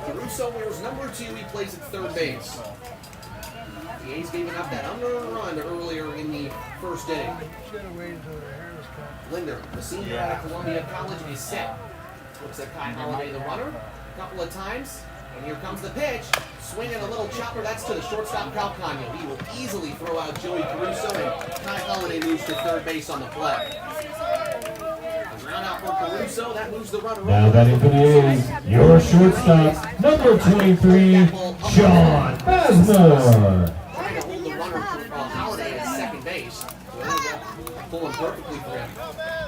Caruso wears number 2. He plays at third base. The A's gave up that unearned run earlier in the first inning. Linder, the senior out of Columbia College, is set. Looks at Kai Holiday, the runner, a couple of times. And here comes the pitch. Swinging a little chopper. That's to the shortstop, Calcano. He will easily throw out Joey Caruso, and Kai Holiday moves to third base on the play. Ground out for Caruso. That moves the runner. Now batting for the A's, your shortstop, number 23, Sean Bazemore. Trying to hold the runner for Holiday at second base. Pulling perfectly for him.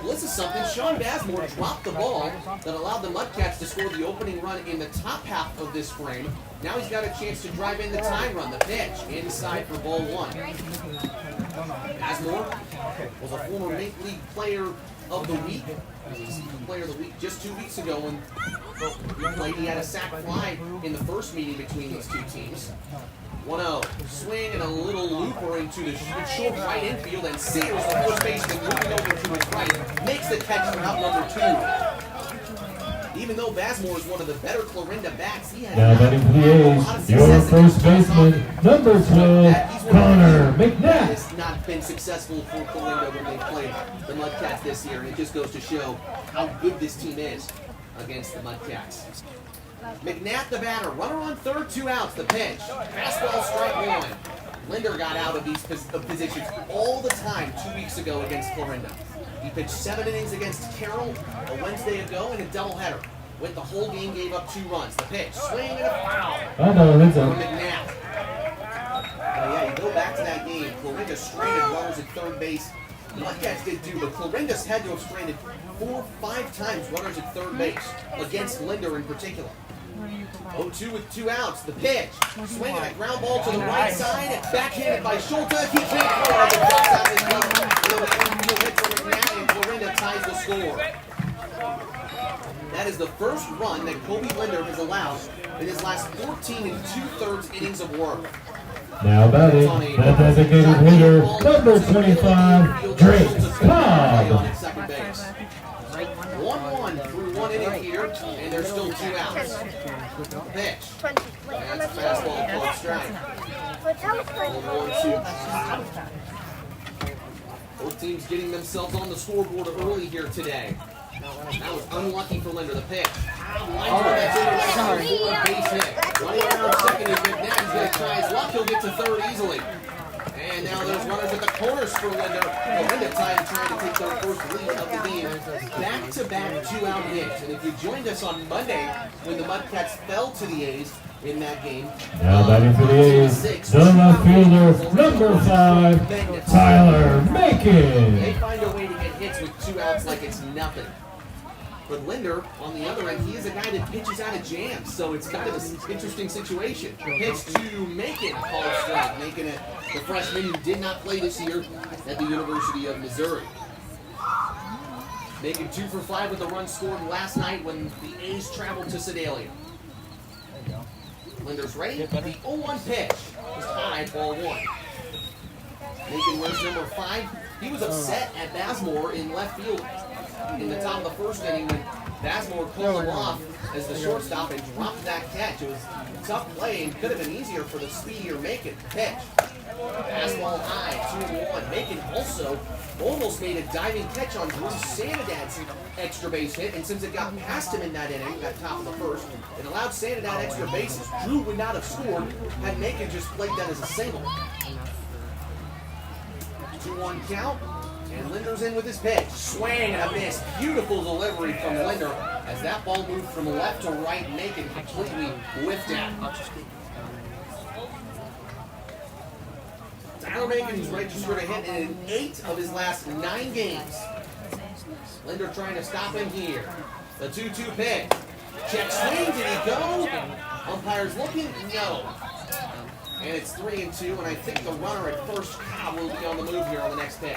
Well, this is something. Sean Bazemore dropped the ball that allowed the Mudcats to score the opening run in the top half of this frame. Now he's got a chance to drive in the tying run. The pitch inside for ball 1. Bazemore was a former Major League Player of the Week. He was Player of the Week just 2 weeks ago when he played. He had a sac fly in the first meeting between these two teams. 1-0. Swing and a little looper into the short right infield, and Sears, the first baseman, moving over to his right, makes the catch for out number 2. Even though Bazemore is one of the better Clarinda bats, he had now batting for the A's, your first baseman, number 12, Connor McNabb. Has not been successful for Clarinda when they played the Mudcats this year, and it just goes to show how good this team is against the Mudcats. McNabb the batter, runner on third, 2 outs. The pitch, fastball, strike 1. Linder got out of these positions all the time 2 weeks ago against Clarinda. He pitched 7 innings against Carroll a Wednesday ago in a doubleheader. Went the whole game, gave up 2 runs. The pitch, swing and a foul for McNabb. Yeah, you go back to that game. Clarinda stranded runners at third base. The Mudcats did too, but Clarinda's had to have stranded 4 or 5 times runners at third base against Linder in particular. 0-2 with 2 outs. The pitch. Swinging a ground ball to the right side. Backhanded by Chillicothe. He can't throw it. It drops out his glove. With an infield hit from McNabb, and Clarinda ties the score. That is the first run that Kobe Linder has allowed in his last 14 2/3 innings of work. Now batting, the designated hitter, number 25, Drake Cobb. Second base. 1-1 through 1 inning here, and there's still 2 outs. Pitch. 20. Wait, how That's much? fastball called strike. But that was 20. 1-2. Both teams getting themselves on the scoreboard early here today. That was unlucky for Linder. The pitch. That's in the right for a base hit. Running around second is McNabb. He's going to try his luck. He'll get to third easily. And now there's runners at the corners for Linder. Linder time trying to take their first lead of the game. Back-to-back 2-out hits. And if you joined us on Monday when the Mudcats fell to the A's in that game. Now batting for the A's, the left fielder, number 5, Tyler Macon. They find a way to get hits with 2 outs like it's nothing. But Linder, on the other end, he is a guy that pitches out of jams, so it's kind of an interesting situation. Pitch to Macon, called strike. Macon, the freshman who did not play this year at the University of Missouri. Macon 2 for 5 with a run scored last night when the A's traveled to Sedalia. Linder's ready. The 0-1 pitch is high, ball 1. Macon wears number 5. He was upset at Basmore in left field in the top of the first inning when Basmore called him off as the shortstop and dropped that catch. It was a tough play and could have been easier for the speedier Macon. Pitch. Fastball high, 2-1. Macon also almost made a diving catch on Drew Sanidad's extra base hit, and since it got past him in that inning, that top of the first, it allowed Sanidad extra bases. Drew would not have scored had Macon just played that as a single. 2-1 count, and Linder's in with his pitch. Swing and a miss. Beautiful delivery from Linder as that ball moved from left to right. Macon completely whiffed at. Tyler Macon is registered a hit in 8 of his last 9 games. Linder trying to stop him here. The 2-2 pitch. Check swing. Did he go? Umpires looking? No. And it's 3-2, and I think the runner at first will be on the move here on the next pitch.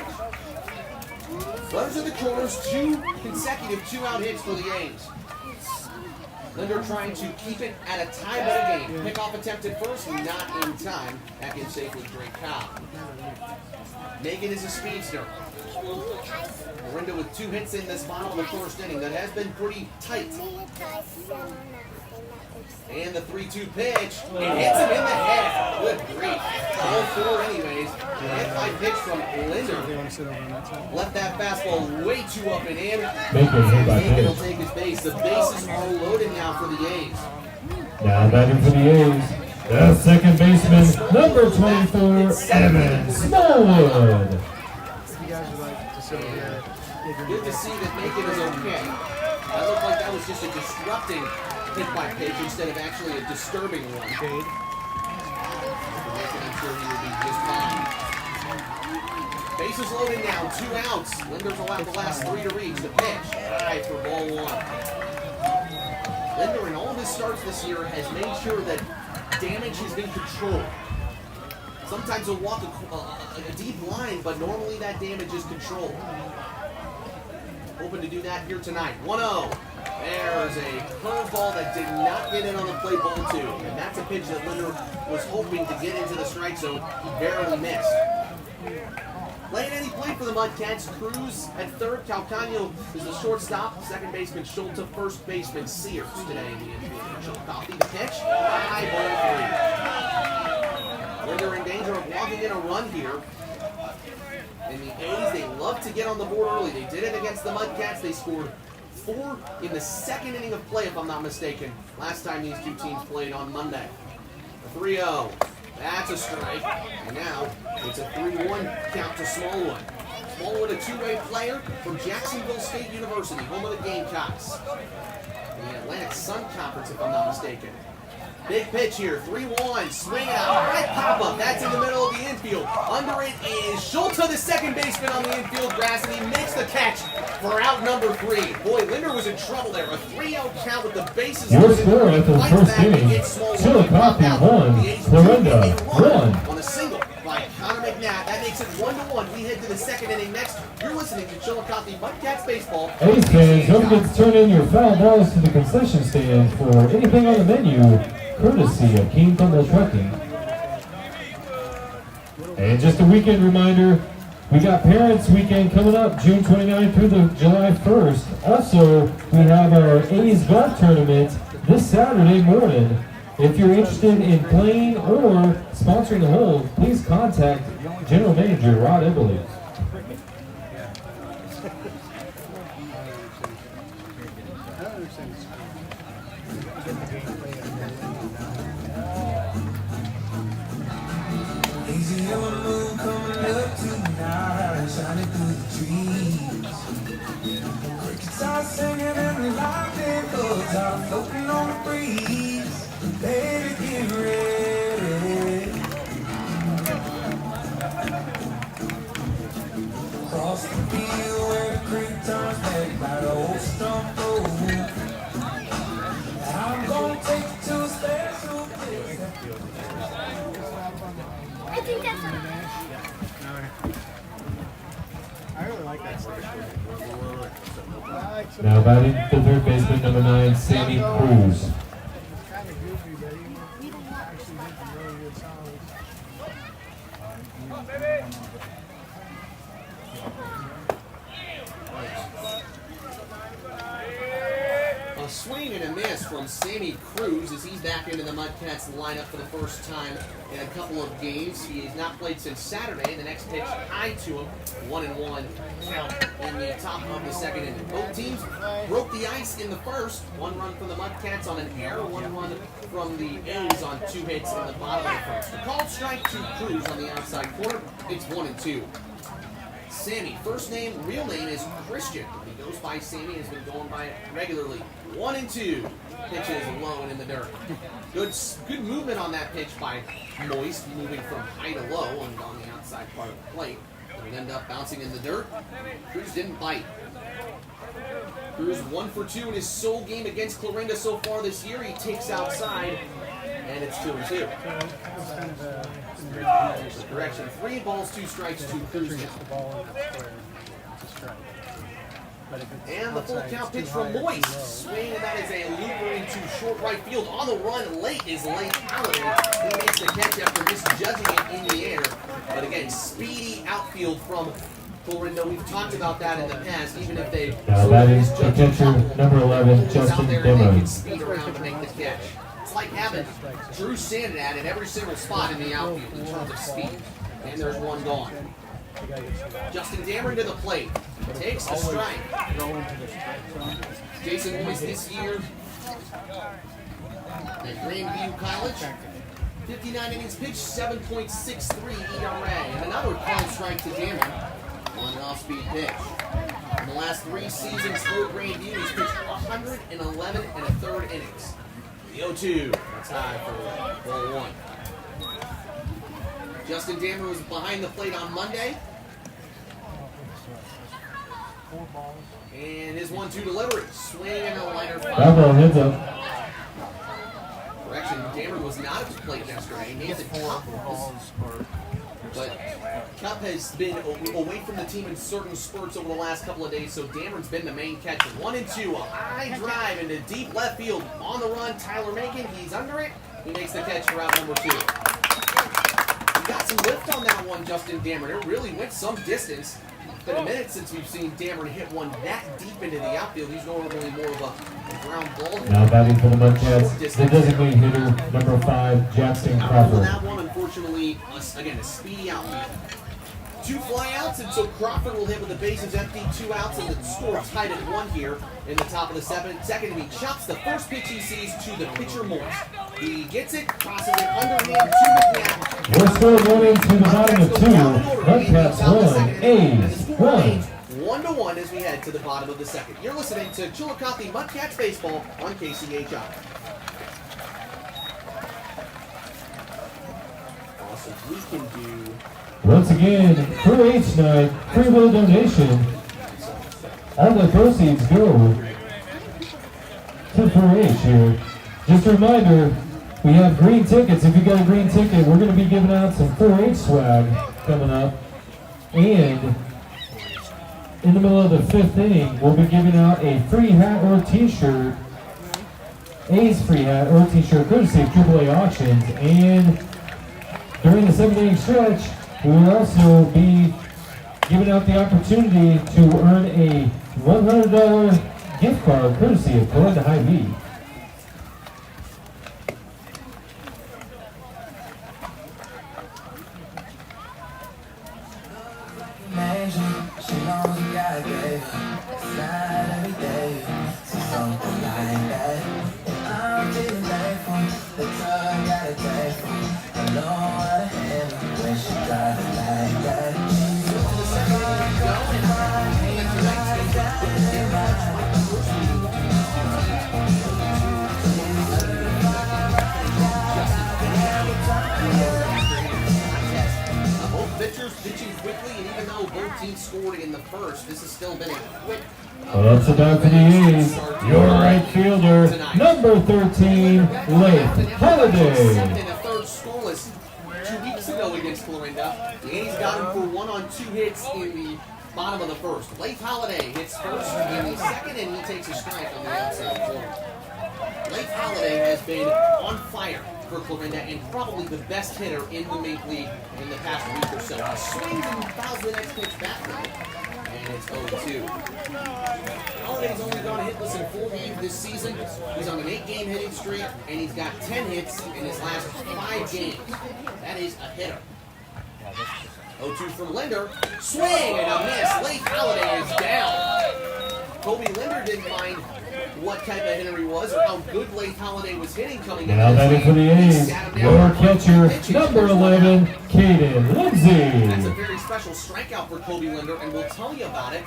Runners in the corners, 2 consecutive 2-out hits for the A's. Linder trying to keep it at a tie-ball game. Pickoff attempted first, not in time. Back in safely, Drake Cobb. Macon is a speedster. Miranda with 2 hits in this bottom of the first inning. That has been pretty tight. And the 3-2 pitch. It hits him in the head. Good grief. All 4 anyways. The hit-by pitch from Linder. Left that fastball way too up and in. Macon will take his base. The bases are loaded now for the A's. Now batting for the A's, the second baseman, number 24, Evan Smallwood. Good to see that Macon is okay. That looked like that was just a disrupting hit by pitch instead of actually a disturbing one. I'm sure he will be just fine. Bases loaded now, 2 outs. Linder's allowed the last 3 to reach. The pitch, high for ball 1. Linder in all of his starts this year has made sure that damage has been controlled. Sometimes he'll walk a deep line, but normally that damage is controlled. Hoping to do that here tonight. 1-0. There's a curveball that did not get in on the play, ball 2. And that's a pitch that Linder was hoping to get into the strike zone. He barely missed. Laying any play for the Mudcats. Cruz at third. Calcano is the shortstop. Second baseman Schulte. First baseman Sears today in the infield. Chillicothe the pitch. High ball 3. Linder in danger of walking in a run here. And the A's, they love to get on the board early. They did it against the Mudcats. They scored 4 in the second inning of play, if I'm not mistaken. Last time these 2 teams played on Monday. A 3-0. That's a strike. And now it's a 3-1 count to Smallwood. Smallwood, a 2-way player from Jacksonville State University, home of the Gamecocks. In the Atlantic Sun Conference, if I'm not mistaken. Big pitch here, 3-1, swing out, right pop-up, that's in the middle of the infield. Under it is Schulte, the second baseman on the infield grass, and he makes the catch for out number 3. Boy, Linder was in trouble there. A 3-0 count with the bases Your loaded. score after the first inning, Chillicothe 1, Florinda 1. On a single by Connor McNabb. That makes it 1-1. We head to the second inning next. You're listening to Chillicothe Mudcats Baseball. A's fans, don't forget to turn in your foul balls to the concession stand for anything on the menu, courtesy of King Thunder Trucking. And just a weekend reminder, We got Parents Weekend coming up June 29th through the July 1st. Also, we have our A's Golf Tournament this Saturday morning. If you're interested in playing or sponsoring the hole, please contact General Manager Rod Eberle. Easy on the moon coming up tonight, shining through the trees. Crickets are singing and the lightning bugs are floating on the breeze. Baby, get ready. Across the field where the creek turns back by the old stump road. I'm gonna take you to a special place. I think that's all. I really like that station. Now batting the third baseman, number 9, Sammy Cruz. It's kind of goofy, but he actually did some really good songs. A swing and a miss from Sammy Cruz as he's back into the Mudcats lineup for the first time in a couple of games. He has not played since Saturday. The next pitch high to him, 1-1 count in the top of the second inning. Both teams broke the ice in the first. 1 run from the Mudcats on an error, 1 run from the A's on 2 hits in the bottom of the first. The called strike to Cruz on the outside corner. It's 1-2. Sammy, first name, real name is Christian. He goes by Sammy, has been going by it regularly. 1-2. Pitches low and in the dirt. Good movement on that pitch by Moist, moving from high to low and on the outside part of the plate. It would end up bouncing in the dirt. Cruz didn't bite. Cruz 1 for 2 in his sole game against Clarinda so far this year. He takes outside, and it's 2-2. Correction, 3 balls, 2 strikes to Cruz now. And the full count pitch from Moist. Swing, and that is a looper into short right field. On the run, late is late out. He makes the catch after misjudging it in the air. But again, speedy outfield from Clarinda. We've talked about that in the past, even if they Now batting the pitcher, number 11, Justin Dimmer. Dimmer. Speed around to make the catch. It's like having Drew Sandin at every single spot in the outfield in terms of speed. And there's one gone. Justin Dameron to the plate. Takes the strike. Jason Moist this year at Grandview College. 59 innings pitched, 7.63 ERA. And another called strike to Dameron on an off-speed pitch. In the last 3 seasons for Grandview, he's pitched 111 1/3 innings. The 0-2. That's high for ball 1. Justin Dameron was behind the plate on Monday. And his 1-2 delivery. Swing and a liner That foul. ball heads up. Correction, Dameron was not at the plate yesterday. Nathan Cup was. But Cup has been away from the team in certain spurts over the last couple of days, so Dameron's been the main catcher. 1-2, a high drive into deep left field. On the run, Tyler Macon. He's under it. He makes the catch for out number 2. He got some lift on that one, Justin Dameron. It really went some distance. It's been a minute since we've seen Dameron hit one that deep into the outfield. He's normally more of a ground ball. Now batting for the Mudcats, the designated hitter, number 5, Jackson On Crawford. that one, unfortunately, again, a speedy outfield. 2 flyouts, and so Crawford will hit with the bases empty, 2 outs, and the score tied at 1 here in the top of the second. And he chops the first pitch he sees to the pitcher Moist. He gets it, crosses it underhand to McNabb. We're still going to the bottom of 2. Mudcats 1, A's 1. 1-1 as we head to the bottom of the second. You're listening to Chillicothe Mudcats Baseball on KCHI. Awesome. We can do... Once again, for H night, free will donation. All the proceeds go to 4-H here. Just a reminder, we have green tickets. If you got a green ticket, we're going to be giving out some 4-H swag coming up. And in the middle of the 5th inning, we'll be giving out a free hat or t-shirt. A's free hat or t-shirt courtesy of AAA Auctions. And during the 7th inning stretch, we will also be giving out the opportunity to earn a $100 gift card courtesy of Chillicothe High V. She knows you gotta give slide every day. See something like that. I'm feeling thankful. The time gotta take. I know how to handle when she drives it like that. Both pitchers pitching quickly, and even though both teams scored in the first, this has still been a quick. Well, that's about for the A's. Your right fielder, number 13, Leif Holiday. Second and a third scoreless 2 weeks ago against Florinda. The A's got him for 1 on 2 hits in the bottom of the first. Leif Holiday hits first in the second, and he takes a strike on the outside corner. Leif Holiday has been on fire for Florinda and probably the best hitter in the Maple League in the past week or so. He swings and fouls the next pitch back though, and it's 0-2. Holiday's only gone hitless in 4 games this season. He's on an 8-game hitting streak, and he's got 10 hits in his last 5 games. That is a hitter. 0-2 from Linder. Swing and a miss. Leif Holiday is down. Kobe Linder didn't mind what type of hitter he was or how good Leif Holiday was hitting coming in. Now batting for the A's, your catcher, number 11, Caden Lindsay. That's a very special strikeout for Kobe Linder, and we'll tell you about it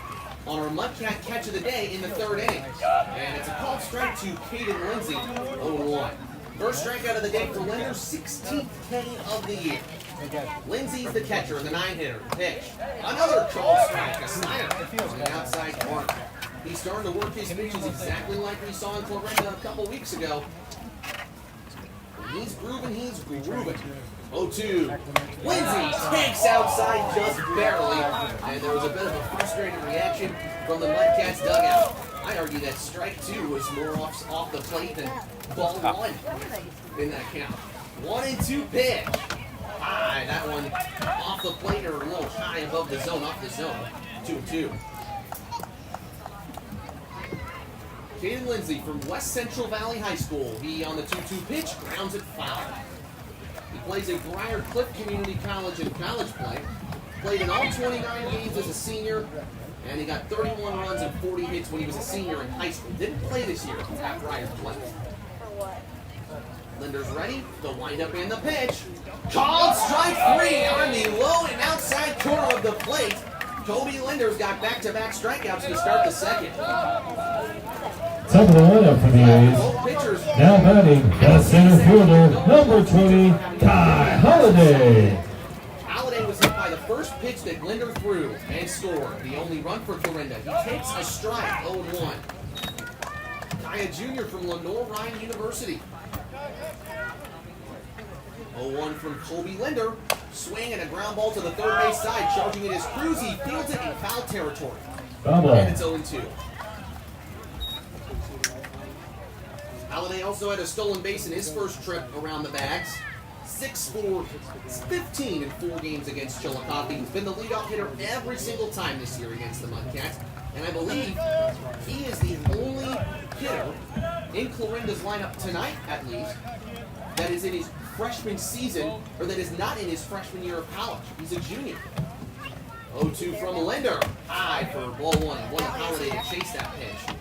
on our Mudcat Catch of the Day in the 3rd inning. And it's a called strike to Caden Lindsay, 0-1. First strikeout of the day for Linder, 16th K of the year. Lindsay's the catcher, the 9-hitter. Pitch. Another called strike, a slider on the outside corner. He's starting to work his pitches exactly like we saw in Florinda a couple weeks ago. He's grooving, he's grooving. 0-2. Lindsay takes outside just barely, and there was a bit of a frustrated reaction from the Mudcats dugout. I argue that strike 2 was more off the plate than ball 1 in that count. 1-2 pitch. High, that one off the plate or a little high above the zone, off the zone. 2-2. Caden Lindsay from West Central Valley High School. He on the 2-2 pitch, grounds it foul. He plays at Briar Cliff Community College in college play. Played in all 29 games as a senior, and he got 31 runs and 40 hits when he was a senior in high school. Didn't play this year at Briar Cliff. Linder's ready, the windup and the pitch. Called strike 3 on the low and outside corner of the plate. Kobe Linder's got back-to-back strikeouts to start the second. Top of the lineup for the A's. Now batting, the center fielder, number 20, Kai Holiday. Holiday was hit by the first pitch that Linder threw and scored. The only run for Florinda. He takes a strike, 0-1. Kai, Jr. from Lenore Ryan University. 0-1 from Kobe Linder. Swing and a ground ball to the third base side. Charging it is Cruz. He fields it in foul territory. And it's 0-2. Holiday also had a stolen base in his first trip around the bags. 6 for 15 in 4 games against Chillicothe. He's been the leadoff hitter every single time this year against the Mudcats. And I believe he is the only hitter in Florinda's lineup tonight, at least, that is in his freshman season, or that is not in his freshman year of college. He's a junior. 0-2 from Linder. High for ball 1. One Holiday to chase that pitch.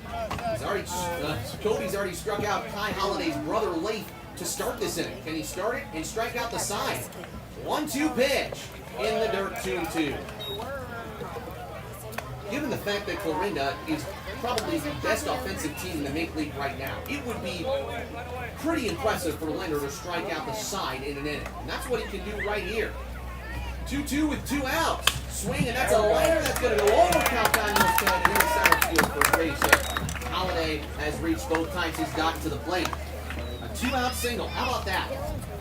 Kobe's already struck out Kai Holiday's brother Leif to start this inning. Can he start it and strike out the side? 1-2 pitch in the dirt, 2-2. Given the fact that Florinda is probably the best offensive team in the Maple League right now, it would be pretty impressive for Linder to strike out the side in an inning. And that's what he can do right here. 2-2 with 2 outs. Swing, and that's a liner that's going to go over Calcagno's head in the center field for a base hit. Holiday has reached both times he's gotten to the plate. A 2-out single. How about that?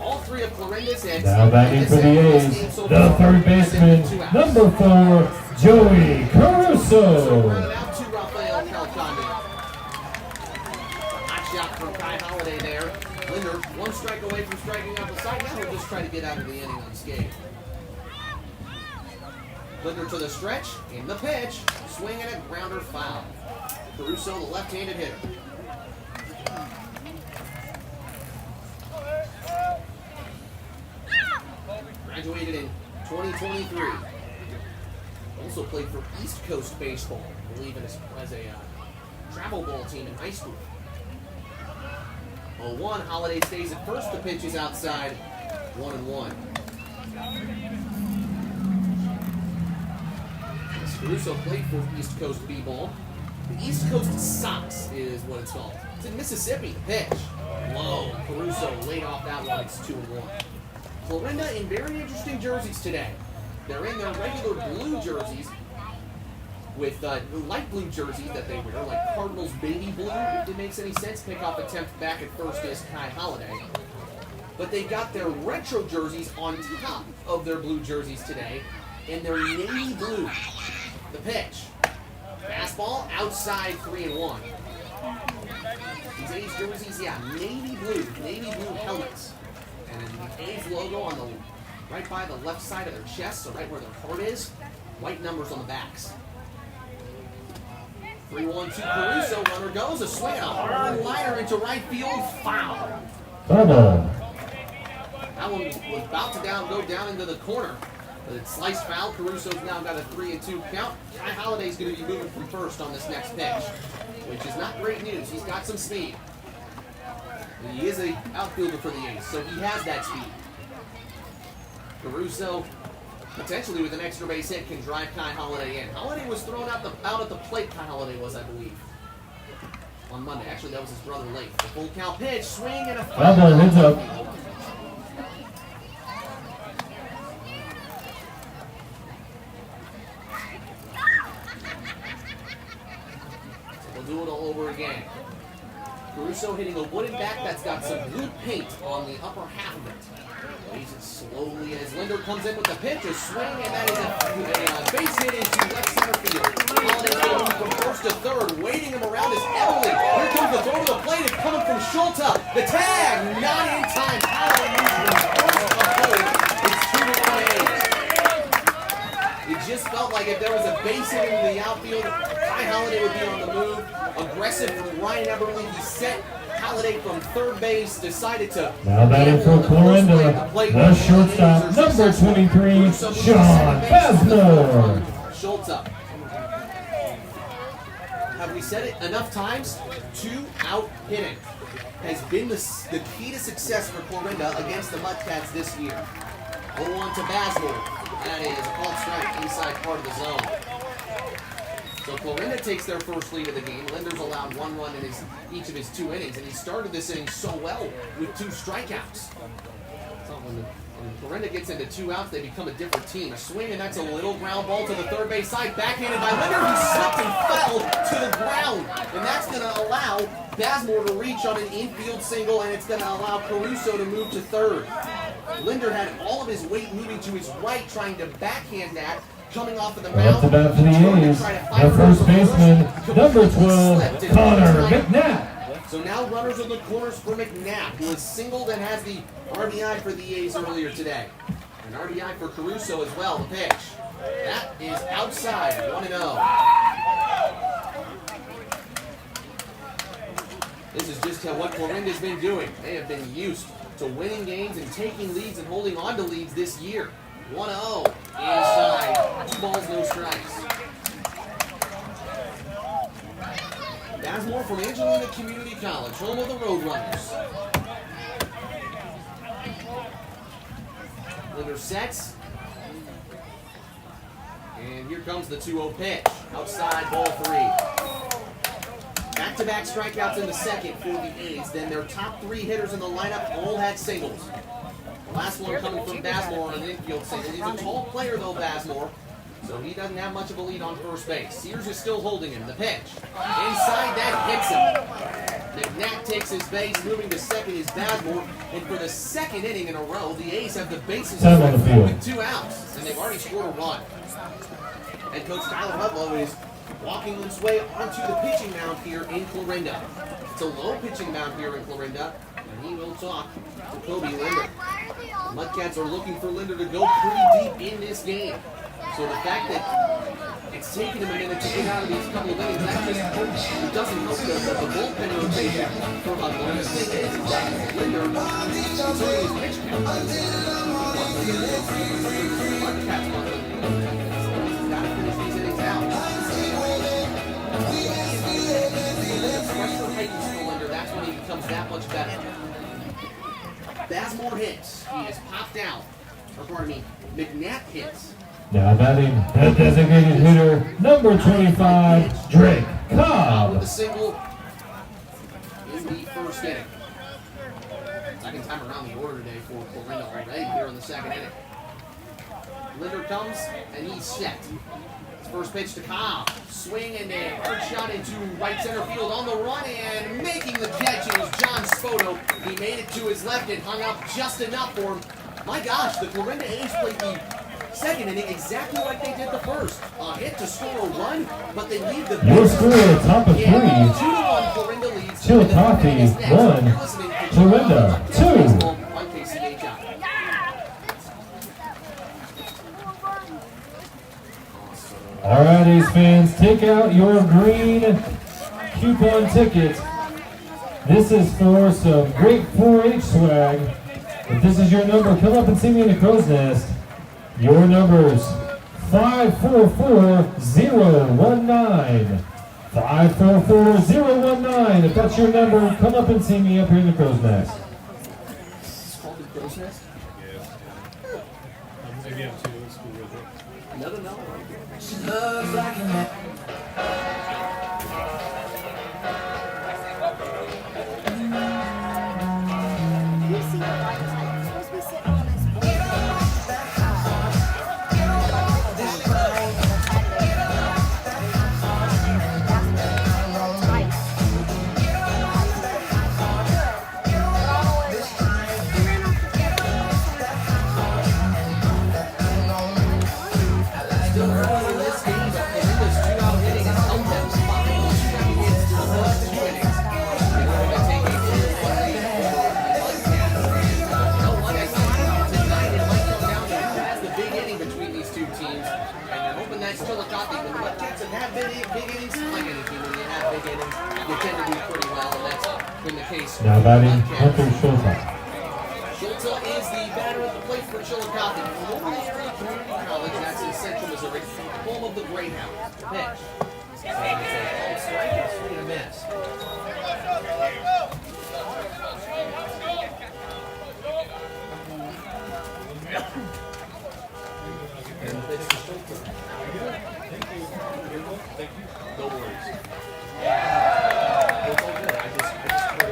All 3 of Florinda's hits. Now batting for the A's, the third baseman, number 4, Joey Caruso. Out to Rafael Calcagno. Hot shot from Kai Holiday there. Linder, 1 strike away from striking out the side. Now he'll just try to get out of the inning unscathed. Linder to the stretch, in the pitch, swing and a grounder foul. Caruso, the left-handed hitter. Graduated in 2023. Also played for East Coast Baseball, I believe, as a travel ball team in high school. 0-1, Holiday stays at first. The pitch is outside, 1-1. Caruso played for East Coast B-ball. The East Coast Sox is what it's called. It's in Mississippi. The pitch, low. Caruso laid off that one. It's 2-1. Florinda in very interesting jerseys today. They're in their regular blue jerseys with light blue jerseys that they wear, like Cardinals baby blue, if it makes any sense. Pickoff attempt back at first is Kai Holiday. But they got their retro jerseys on top of their blue jerseys today, and they're navy blue. The pitch. Fastball outside, 3-1. These A's jerseys, yeah, navy blue helmets. And then the A's logo on the right by the left side of their chest, so right where their heart is, white numbers on the backs. 3-1 to Caruso, runner goes, a swing, a hard liner into right field, foul. That one was about to go down into the corner, but it's sliced foul. Caruso's now got a 3-2 count. Kai Holiday's going to be moving from first on this next pitch, which is not great news. He's got some speed. He is an outfielder for the A's, so he has that speed. Caruso, potentially with an extra base hit, can drive Kai Holiday in. Holiday was thrown out at the plate, Kai Holiday was, I believe, on Monday. Actually, that was his brother late. The full count pitch, swing, and a foul. Heads up. So we'll do it all over again. Caruso hitting a wooden bat that's got some blue paint on the upper half of it. Lays it slowly as Linder comes in with the pitch, a swing, and that is a base hit into left center field. Holiday going from first to third, waiting him around is Everly. Here comes the throw to the plate, it's coming from Chillicothe. The tag, not in time. Holiday moves from first to third. It's 2-1 A's. It just felt like if there was a base hit into the outfield, Kai Holiday would be on the move. Aggressive from Ryan Everly. He set Holiday from third base, decided to... Now batting for Florinda, the shortstop, number 23, Sean Basmore. Chillicothe. Have we said it enough times? 2-out hitting has been the key to success for Florinda against the Mudcats this year. 0-1 to Basmore. That is a called strike inside part of the zone. So Florinda takes their first lead of the game. Linder's allowed 1 run in each of his 2 innings, and he started this inning so well with 2 strikeouts. So when Florinda gets into 2 outs, they become a different team. A swing, and that's a little ground ball to the third base side, backhanded by Linder, who slipped and fell to the ground. And that's going to allow Basmore to reach on an infield single, and it's going to allow Caruso to move to third. Linder had all of his weight moving to his right, trying to backhand that. Coming off of the mound, to bat for the A's, the first baseman, number 12, Connor McNabb. So now runners on the corners for McNabb, who has singled and has the RBI for the A's earlier today. An RBI for Caruso as well, the pitch. That is outside, 1-0. This is just what Florinda's been doing. They have been used to winning games and taking leads and holding on to leads this year. 1-0, inside, 2 balls, no strikes. Basmore from Angelina Community College, home of the Roadrunners. Linder sets. And here comes the 2-0 pitch. Outside, ball 3. Back-to-back strikeouts in the second for the A's. Then their top 3 hitters in the lineup all had singles. The last one coming from Basmore on an infield single. He's a tall player, though, Basmore, so he doesn't have much of a lead on first base. Sears is still holding him. The pitch. Inside, that hits him. McNabb takes his base. Moving to second is Basmore. And for the second inning in a row, the A's have the bases with 2 outs. And they've already scored a run. Head coach Tyler Hudlow is walking his way onto the pitching mound here in Florinda. It's a low pitching mound here in Florinda. And he will talk to Kobe Linder. The Mudcats are looking for Linder to go pretty deep in this game. So the fact that it's taken him a minute to get out of these couple of innings, that just it doesn't help the bullpen rotation for a long thing is that Linder is only his pitch count. He's got to finish these innings out. Pressure heightens for Linder, that's when he becomes that much better. Bazemore hits. He is popped out. Or pardon me, McNabb hits. Now batting the designated hitter, number 25, Drake With Cobb. a single in the first inning. Second time around the order today for Clarinda already here in the second inning. Linder comes and he's set. His first pitch to Cobb. Swing and a hard shot into right center field on the run and making the catch. It was John Spoto. He made it to his left and hung up just enough for him. My gosh, the Clarinda A's played the second inning exactly like they did the first. A hit to score a run, but they leave the Your score at top of 3. 2-1 Clarinda leads. Chillicothe 1, Clarinda 2. On KCHI. All right, Ace fans, take out your green coupon ticket. This is for some great 4-H swag. If this is your number, come up and see me in the Crow's Nest. Your numbers 544019. 544019. If that's your number, come up and see me up here in the Crow's Nest. It's called the Crow's Nest? Yes. Maybe I'm too old school with it. No. She loves like that. You see the light is like supposed to be sitting on this board. Still early in this game, but Clarinda's 2-out hitting has helped them find 2 hits to the first 2 innings. They're going to take a 2-1 lead over the Mudcats. You know what? I think tonight it might come down to who has the big inning between these two teams. And you're hoping that's Chillicothe. When the Mudcats have had big innings, like any team, when you have big innings, you tend to do pretty well, and that's been the case. Now batting Mudcats. Hunter Schultz. Schultz is the batter at the plate for Chillicothe. From Memorial Street Community College, that's in Central Missouri, home of the Greyhounds. Pitch. And it's a called strike and a swing and a miss. And the pitch to Schultz. No worries. It's all good. I just heard it.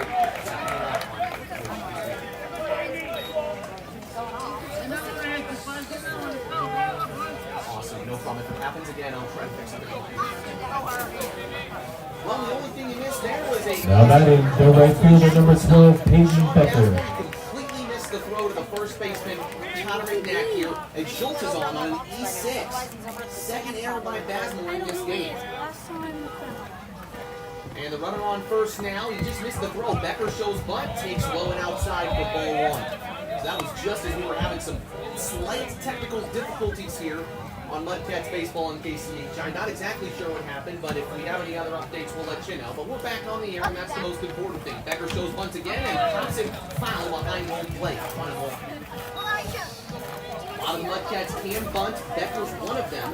Awesome, no problem. If it happens again, I'll try to fix it. Well, the only thing you missed there was a... Now batting the right fielder, number 12, Peyton Becker. Completely missed the throw to the first baseman, Connor McNabb here, and Schultz is on an E6. Second error by Bazemore in this game. And the runner on first now, he just missed the throw. Becker shows bunt, takes low and outside for ball 1. So that was just as we were having some slight technical difficulties here on Mudcats Baseball and KCHI. Not exactly sure what happened, but if we have any other updates, we'll let you know. But we're back on the air, and that's the most important thing. Becker shows bunt again, and Thompson foul behind home plate. A lot of Mudcats can bunt. Becker's one of them.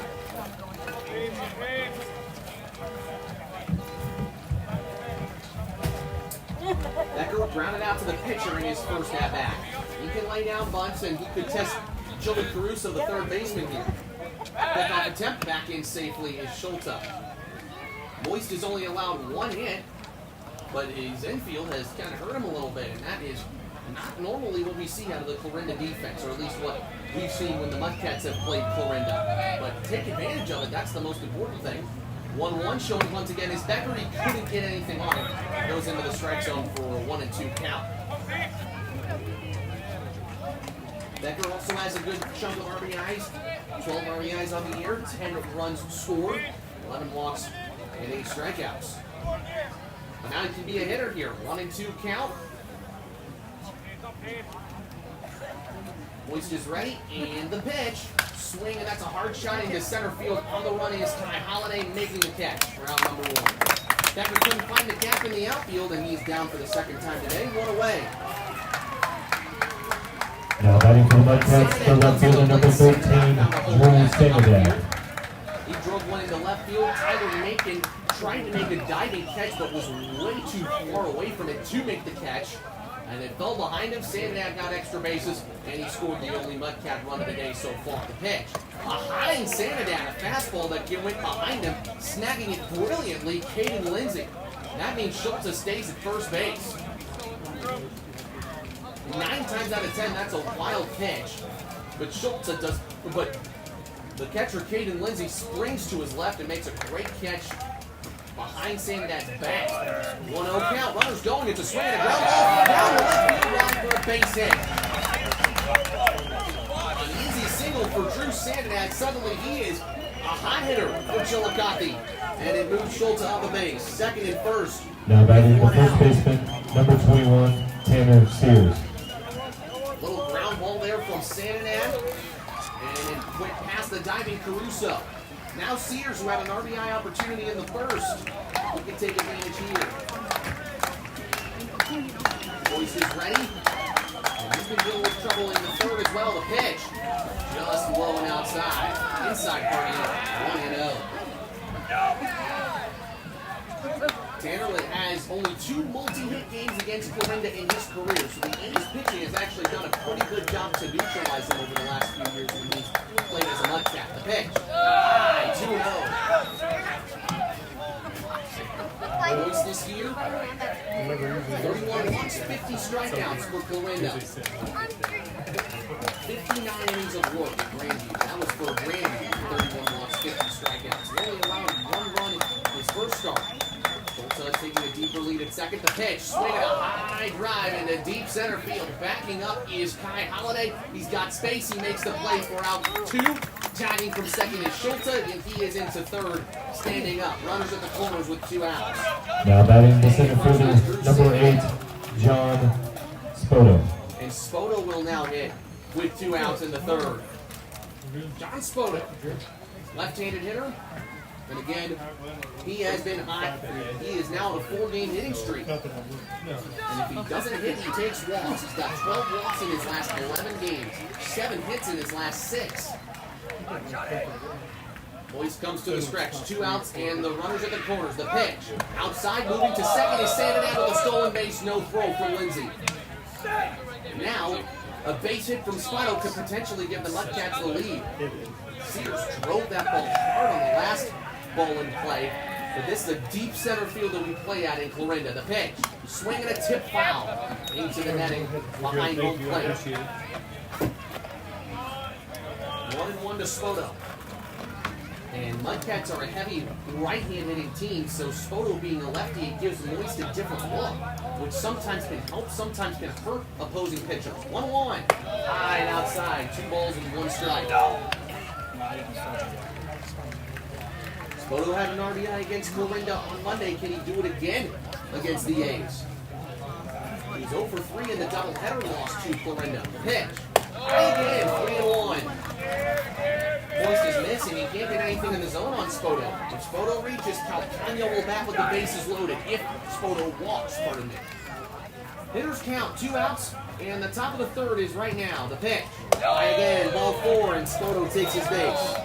Becker grounded out to the pitcher in his first at-bat. He can lay down bunts, and he could test Joey Caruso, the third baseman here. Pick off attempt back in safely is Schultz. Moist has only allowed 1 hit, but his infield has kind of hurt him a little bit, and that is not normally what we see out of the Clarinda defense, or at least what we've seen when the Mudcats have played Clarinda. But take advantage of it, that's the most important thing. 1-1 showing once again is Becker. He couldn't get anything on it. Goes into the strike zone for a 1-2 count. Becker also has a good chunk of RBIs. 12 RBIs on the year, 10 runs scored, 11 walks, and 8 strikeouts. But now he can be a hitter here. 1-2 count. Moist is ready, and the pitch. Swing, and that's a hard shot into center field. On the run is Ty Holiday making the catch for out number 1. Decker couldn't find the gap in the outfield, and he's down for the second time today. 1 away. Now batting for the Mudcats, the left fielder number 13, Drew Sanadad. He drove one into left field. Tyler Macon tried to make a diving catch, but was way too far away from it to make the catch. And it fell behind him. Sanadad got extra bases, and he scored the only Mudcat run of the day so far. The pitch. Behind Sanadad, a fastball that went behind him, snagging it brilliantly, Caden Lindsay. That means Schultz stays at first base. 9 times out of 10, that's a wild pitch. But Schultz does, but the catcher, Caden Lindsay, springs to his left and makes a great catch behind Sanadad's back. 1-0 count. Runners going. It's a swing and a ground ball down the left field line for a base hit. An easy single for Drew Sanadad. Suddenly he is a hot hitter for Chillicothe. And it moves Schultz out of the base. Second and first. Now batting the first baseman, number 21, Tanner Sears. Little ground ball there from Sanadad. And it went past the diving Caruso. Now Sears, who had an RBI opportunity in the first, he can take advantage here. Boyce is ready. And he's been dealing with trouble in the third as well. The pitch, just low and outside. Inside party, 1-0. Tanner has only 2 multi-hit games against Clarinda in his career, so the A's pitching has actually done a pretty good job to neutralize him over the last few years when he's played as a Mudcat. The pitch, high, 2-0. Boyce this year, 31 walks, 50 strikeouts for Clarinda. 59 innings of work at Grandview. That was for Grandview, 31 walks, 50 strikeouts. He only allowed 1 run in his first start. Schultz taking a deeper lead at second. The pitch, swinging a high drive into deep center field. Backing up is Kai Holiday. He's got space. He makes the play for out 2. Tagging from second is Schultz, and he is into third, standing up. Runners at the corners with 2 outs. Now batting the center fielder, number 8, John Spoto. And Spoto will now hit with 2 outs in the third. John Spoto, left-handed hitter. And again, he has been hot. He is now on a 4-game hitting streak. And if he doesn't hit, he takes walks. He's got 12 walks in his last 11 games, 7 hits in his last 6. Boyce comes to the stretch, 2 outs, and the runners at the corners. The pitch, outside, moving to second is Sanadad with a stolen base, no throw for Lindsay. Now, a base hit from Spotto could potentially give the Mudcats the lead. Sears drove that ball hard on the last ball in play, but this is a deep center field that we play at in Clarinda. The pitch, swinging a tip foul into the netting behind home plate. 1-1 to Spoto. And Mudcats are a heavy right-hand hitting team, so Spoto being a lefty, it gives Moist a different look, which sometimes can help, sometimes can hurt opposing pitchers. 1-1, high and outside, 2 balls and 1 strike. Spoto had an RBI against Clarinda on Monday. Can he do it again against the A's? He's 0 for 3 in the doubleheader loss to Clarinda. Pitch, high again, 3-1. Moist is missing. He can't get anything in the zone on Spoto. If Spoto reaches, Calcano will bat with the bases loaded. If Spoto walks, pardon me. Hitters count, 2 outs, and the top of the third is right now. The pitch. High again, ball 4, and Spoto takes his base.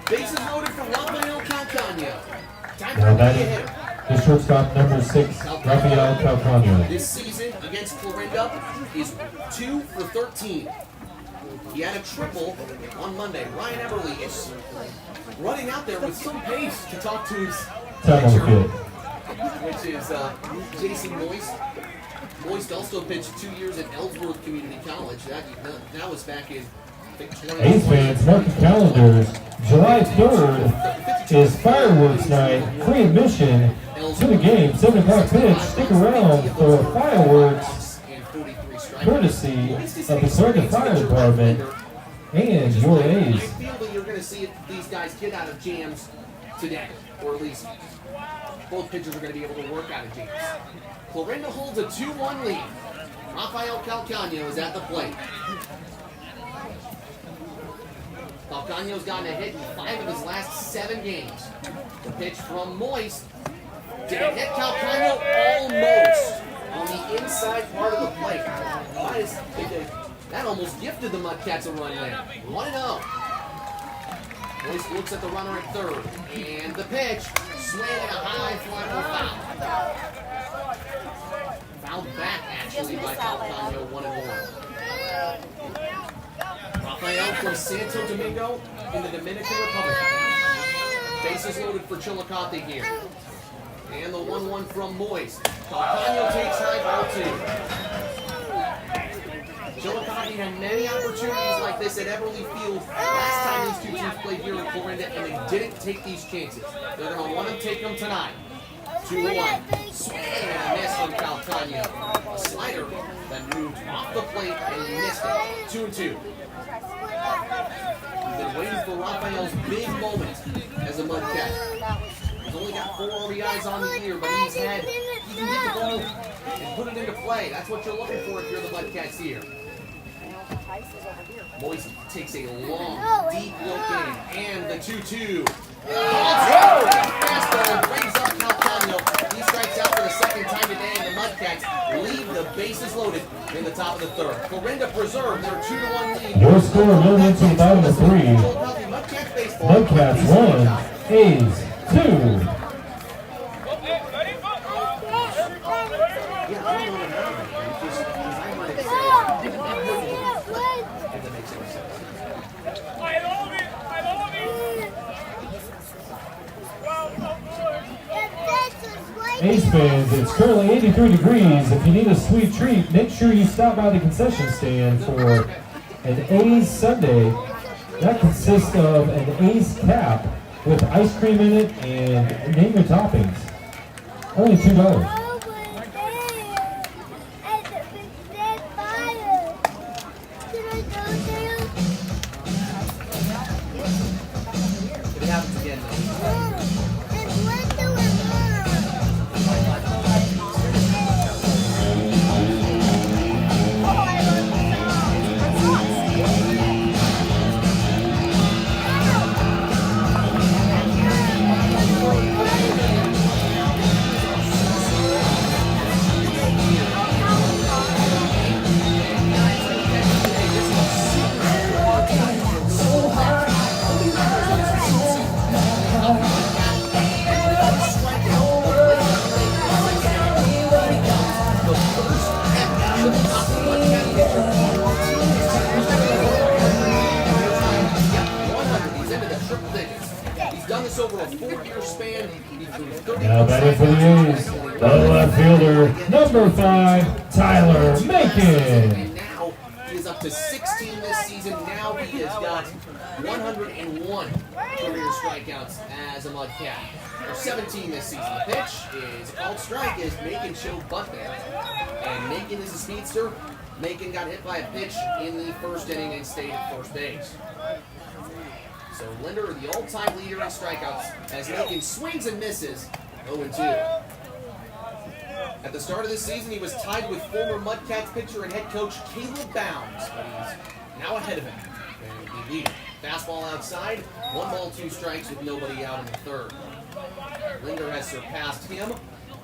Bases loaded for Rafael Calcano. Time for him to be a hitter. The shortstop, number 6, Rafael Calcano. This season against Clarinda is 2 for 13. He had a triple on Monday. Ryan Eberly is running out there with some pace to talk to his pitcher, which is Jason Moist. Moist also pitched 2 years at Ellsworth Community College. That was back in, I think, 2020. A's fans, mark your calendars. July 3rd is fireworks night. Free admission to the game. 7 o'clock pitch. Stick around for fireworks. Courtesy of the Sargent Fire Department and your A's. I feel that you're going to see these guys get out of jams today, or at least both pitchers are going to be able to work out of jams. Clarinda holds a 2-1 lead. Rafael Calcano is at the plate. Calcano's gotten a hit in 5 of his last 7 games. The pitch from Moist. Did it hit Calcano? Almost. On the inside part of the plate. That almost gifted the Mudcats a run there. 1-0. Moist looks at the runner at third. And the pitch. Swing and a high fly ball foul. Fouled back, actually, by Calcano, 1-1. Rafael from Santo Domingo in the Dominican Republic. Bases loaded for Chillicothe here. And the 1-1 from Moist. Calcano takes high ball 2. Chillicothe had many opportunities like this at Everly Field last time these two teams played here in Florinda, and they didn't take these chances. They're going to want to take them tonight. 2-1. Swing and a miss from Calcano. A slider that moved off the plate and he missed it. 2-2. He's been waiting for Rafael's big moment as a Mudcat. He's only got 4 RBIs on the year, but he can get the ball and put it into play. That's what you're looking for if you're the Mudcats here. Moist takes a long, deep look in, and the 2-2. Fastball brings up Calcano. He strikes out for the second time today, and the Mudcats leave the bases loaded in the top of the third. Florinda preserve their 2-1 lead. Your score moving into the bottom of 3. Mudcats 1, A's 2. A's fans, it's currently 83 degrees. If you need a sweet treat, make sure you stop by the concession stand for an A's Sundae. That consists of an A's cap with ice cream in it and name your toppings. Only $2. It happens again, though. Now batting for the A's, the left fielder, number 5, Tyler Macon. And now he is up to 16 this season. Now he has got 101 career strikeouts as a Mudcat. Or 17 this season. The pitch is called strike as Macon showed butt there. And Macon is a speedster. Macon got hit by a pitch in the first inning and stayed at first base. So Linder, the all-time leader in strikeouts, as Macon swings and misses 0-2. At the start of this season, he was tied with former Mudcats pitcher and head coach Caleb Bounds, but he's now ahead of him. And he leads. Fastball outside, 1 ball, 2 strikes with nobody out in the third. Linder has surpassed him.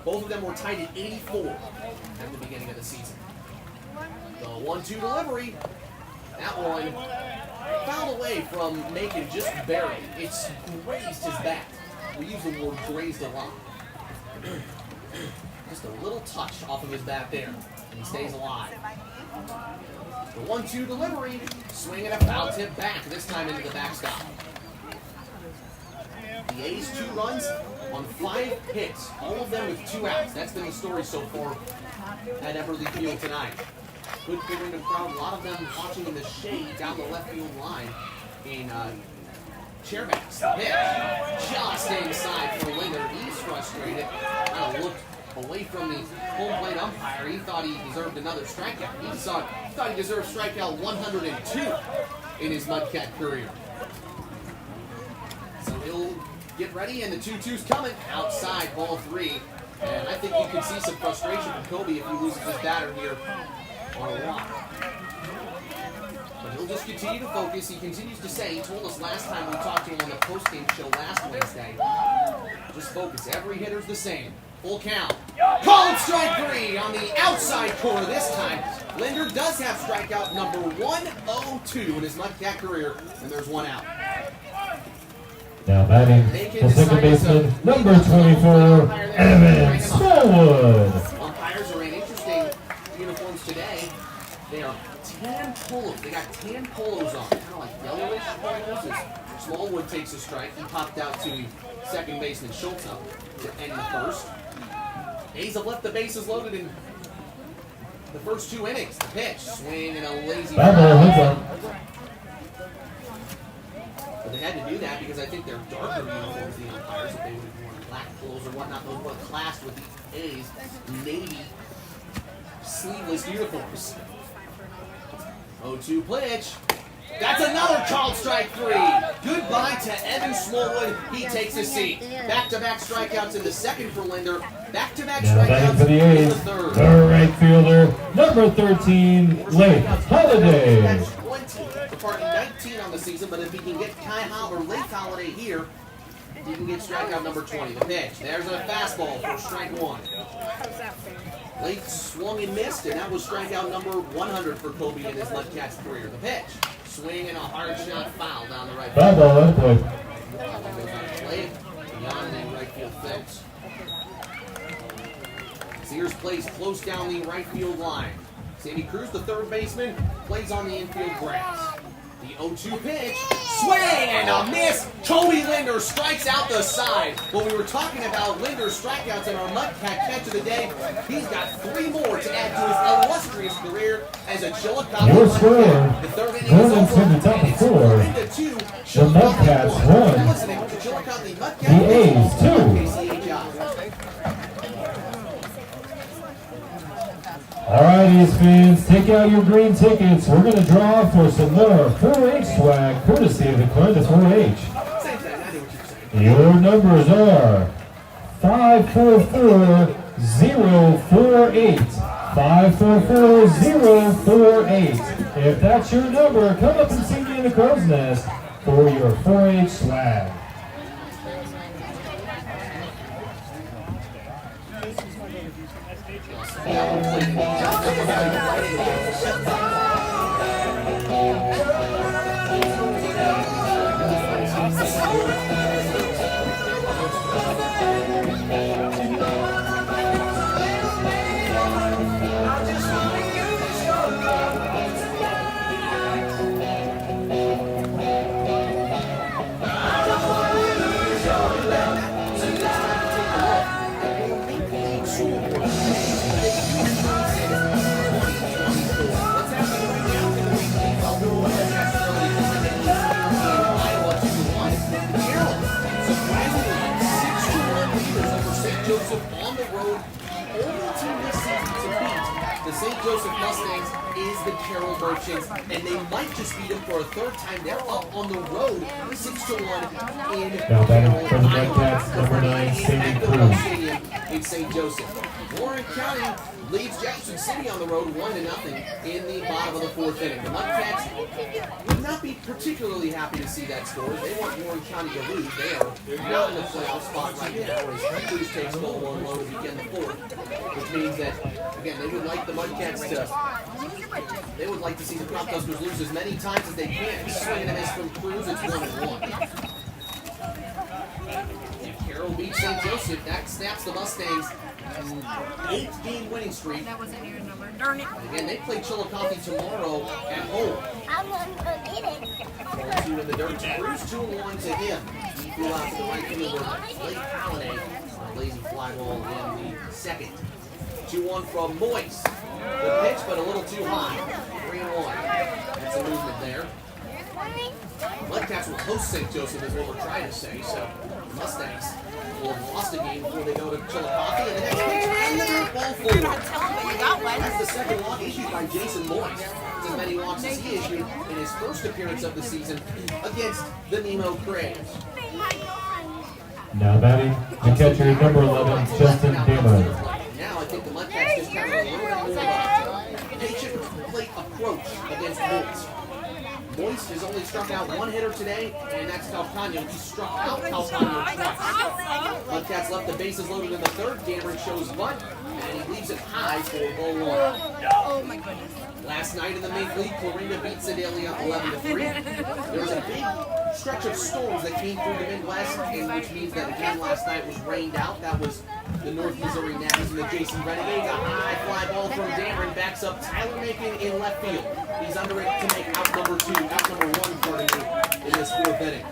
Both of them were tied at 84 at the beginning of the season. The 1-2 delivery. That one fouled away from Macon just barely. It's grazed his bat. We use the word grazed a lot. Just a little touch off of his bat there, and he stays alive. The 1-2 delivery, swing and a foul tip back, this time into the backstop. The A's 2 runs on 5 hits, all of them with 2 outs. That's been the story so far at Everly Field tonight. Good Florinda crowd, a lot of them watching in the shade down the left field line in chairbacks. The pitch just inside for Linder. He's frustrated. Kind of looked away from the home plate umpire. He thought he deserved another strikeout. He thought he deserved strikeout 102 in his Mudcat career. So he'll get ready, and the 2-2's coming. Outside, ball 3. And I think you could see some frustration from Kobe if he loses his batter here on a walk. But he'll just continue to focus. He continues to say, he told us last time we talked to him on the postgame show last Wednesday, just focus. Every hitter's the same. Full count. Called strike 3 on the outside corner this time. Linder does have strikeout number 102 in his Mudcat career, and there's one out. Now batting the second baseman, number 24, Evan Smallwood. Umpires are in interesting uniforms today. They are tan polos. They got tan polos on, kind of like yellowish polos. As Smallwood takes a strike, he popped out to second baseman Schultz up to end the first. A's have left the bases loaded in the first 2 innings. The pitch, swing and a lazy ball. But they had to do that because I think they're darker uniforms, the umpires. If they would have worn black polos or whatnot, those would have clashed with the A's navy sleeveless uniforms. 0-2 pitch. That's another called strike 3. Goodbye to Evan Smallwood. He takes his seat. Back-to-back strikeouts in the second for Linder. Back-to-back strikeouts for the in A's, the third. the right fielder, number 13, Lake Holiday. That's 19 on the season, but if he can get Kai Hobb or Lake Holiday here, he can get strikeout number 20. The pitch. There's a fastball for strike 1. Lake swung and missed, and that was strikeout number 100 for Kobe in his Mudcats career. The pitch. Swing and a hard shot foul down the right field. Foul ball, that play. Goes on to play it beyond the right field fence. Sears plays close down the right field line. Sandy Cruz, the third baseman, plays on the infield grass. The 0-2 pitch, swing and a miss. Kobe Linder strikes out the side. When we were talking about Linder's strikeouts in our Mudcat catch of the day, he's got 3 more to add to his illustrious career as a Chillicothe Your Mudcat. score, The third inning going is over, to the top and it's of 4. 4-2. The Mudcats won. You're listening to Chillicothe Mudcat The A's Baseball on 2. KCHI. All right, A's fans, take out your green tickets. We're going to draw for some more 4H swag, courtesy of the Columbus 4H. Your numbers are 544048. 544048. If that's your number, come up and see me in the crow's nest for your 4H swag. On the road, the only team this season to beat the St. Joseph Mustangs is the Carroll Merchants, and they might just beat them for a third time. They're up on the road, 6-1 in Now batting for the Carroll, Mudcats, number 9, Sandy at the Cruz. Stadium in St. Joseph. Warren County leads Jefferson City on the road 1-0 in the bottom of the 4th inning. The Mudcats would not be particularly happy to see that score. They want Warren County to lose. They are not in the playoff spot right now as Cruz takes ball 1 low to begin the 4th, which means that, again, they would like the Mudcats they would like to see the Cropduskers lose as many times as they can. Swing and a miss from Cruz, it's 1-1. If Carroll beats St. Joseph, that snaps the Mustangs' 8-game winning streak. That wasn't your number. Darn it. Again, they play Chillicothe tomorrow at home. I'm going to eat it. 4-2 in the dirt. Cruz 2-1 to him. He flew out to the right fielder, Lake Holiday, on a lazy fly ball in the second. 2-1 from Moise. Good pitch, but a little too high. 3-1. That's a movement there. Mudcats will host St. Joseph is what we're trying to say, so the Mustangs will have lost a game before they go to Chillicothe, and the next pitch and the dirt ball forward. That's the second walk issued by Jason Moise. It's as many walks as he issued in his first appearance of the season against the Nemo Cranes. Now batting the catcher, number 11, Justin Damon. Now I think the Mudcats just kind of a little bit more patient approach against Moist. Moist has only struck out one hitter today, and that's Calcano. He struck out Calcano twice. Mudcats left the bases loaded in the third. Dameron shows bunt, and he leaves it high for ball one. Oh my goodness. Last night in the Major League, Clarinda beat Sedalia 11-3. There was a big stretch of storms that came through the Midwest, and which means that again last night was rained out. That was the North Missouri Nats and the Jason Renegades. A high fly ball from Dameron backs up Tyler Macon in left field. He's under it to make out number one, pardon me, in this fourth inning.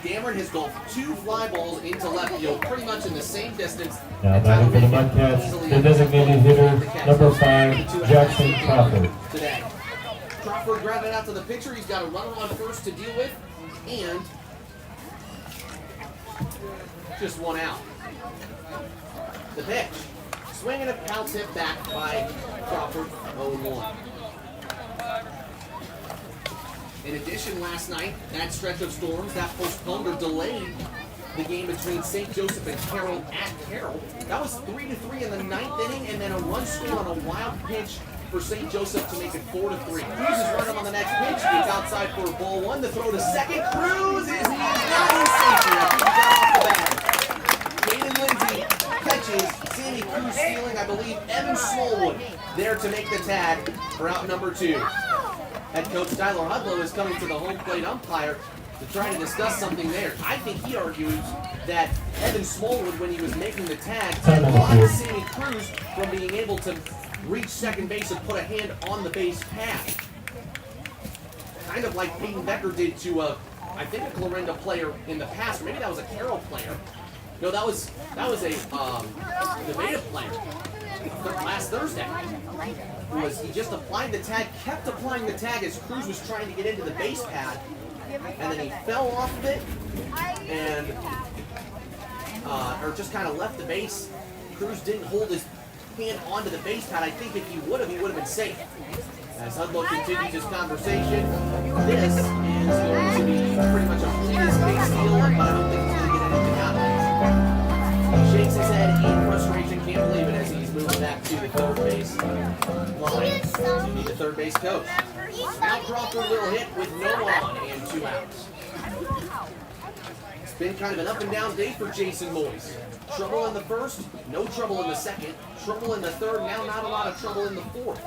Dameron has golfed 2 fly balls into left field, pretty much in the same distance. Now batting for the Mudcats, the designated hitter, number 5, Jackson Crawford. Today. Crawford grounded out to the pitcher. He's got a runner on first to deal with, and just one out. The pitch. Swing and a pounce hit back by Crawford, 0-1. In addition, last night, that stretch of storms that postponed or delayed the game between St. Joseph and Carroll at Carroll. That was 3-3 in the 9th inning, and then a run scored on a wild pitch for St. Joseph to make it 4-3. Cruz is running on the next pitch. It's outside for ball one. The throw to second. Cruz is not in safety. I think he got off the bat. Caden Lindsay catches Sammy Cruz stealing, I believe, Evan Smallwood there to make the tag for out number 2. Head coach Tyler Hudlow is coming to the home plate umpire to try to discuss something there. I think he argues that Evan Smallwood, when he was making the tag, blocked Sammy Cruz from being able to reach second base and put a hand on the base pad. Kind of like Peyton Becker did to I think a Clarinda player in the past, or maybe that was a Carroll player. No, that was a Nevada player last Thursday. He just applied the tag, kept applying the tag as Cruz was trying to get into the base pad, and then he fell off of it, and or just kind of left the base. Cruz didn't hold his hand onto the base pad. I think if he would have been safe. As Hudlow continues his conversation, this is going to be pretty much a previous base deal, but I don't think he's going to get anything out of it. He shakes his head in frustration, can't believe it, as he's moving back to the third base line to meet the third base coach. Now Crawford will hit with no on and 2 outs. It's been kind of an up and down day for Jason Moyes. Trouble in the first, no trouble in the second, trouble in the third, now not a lot of trouble in the fourth.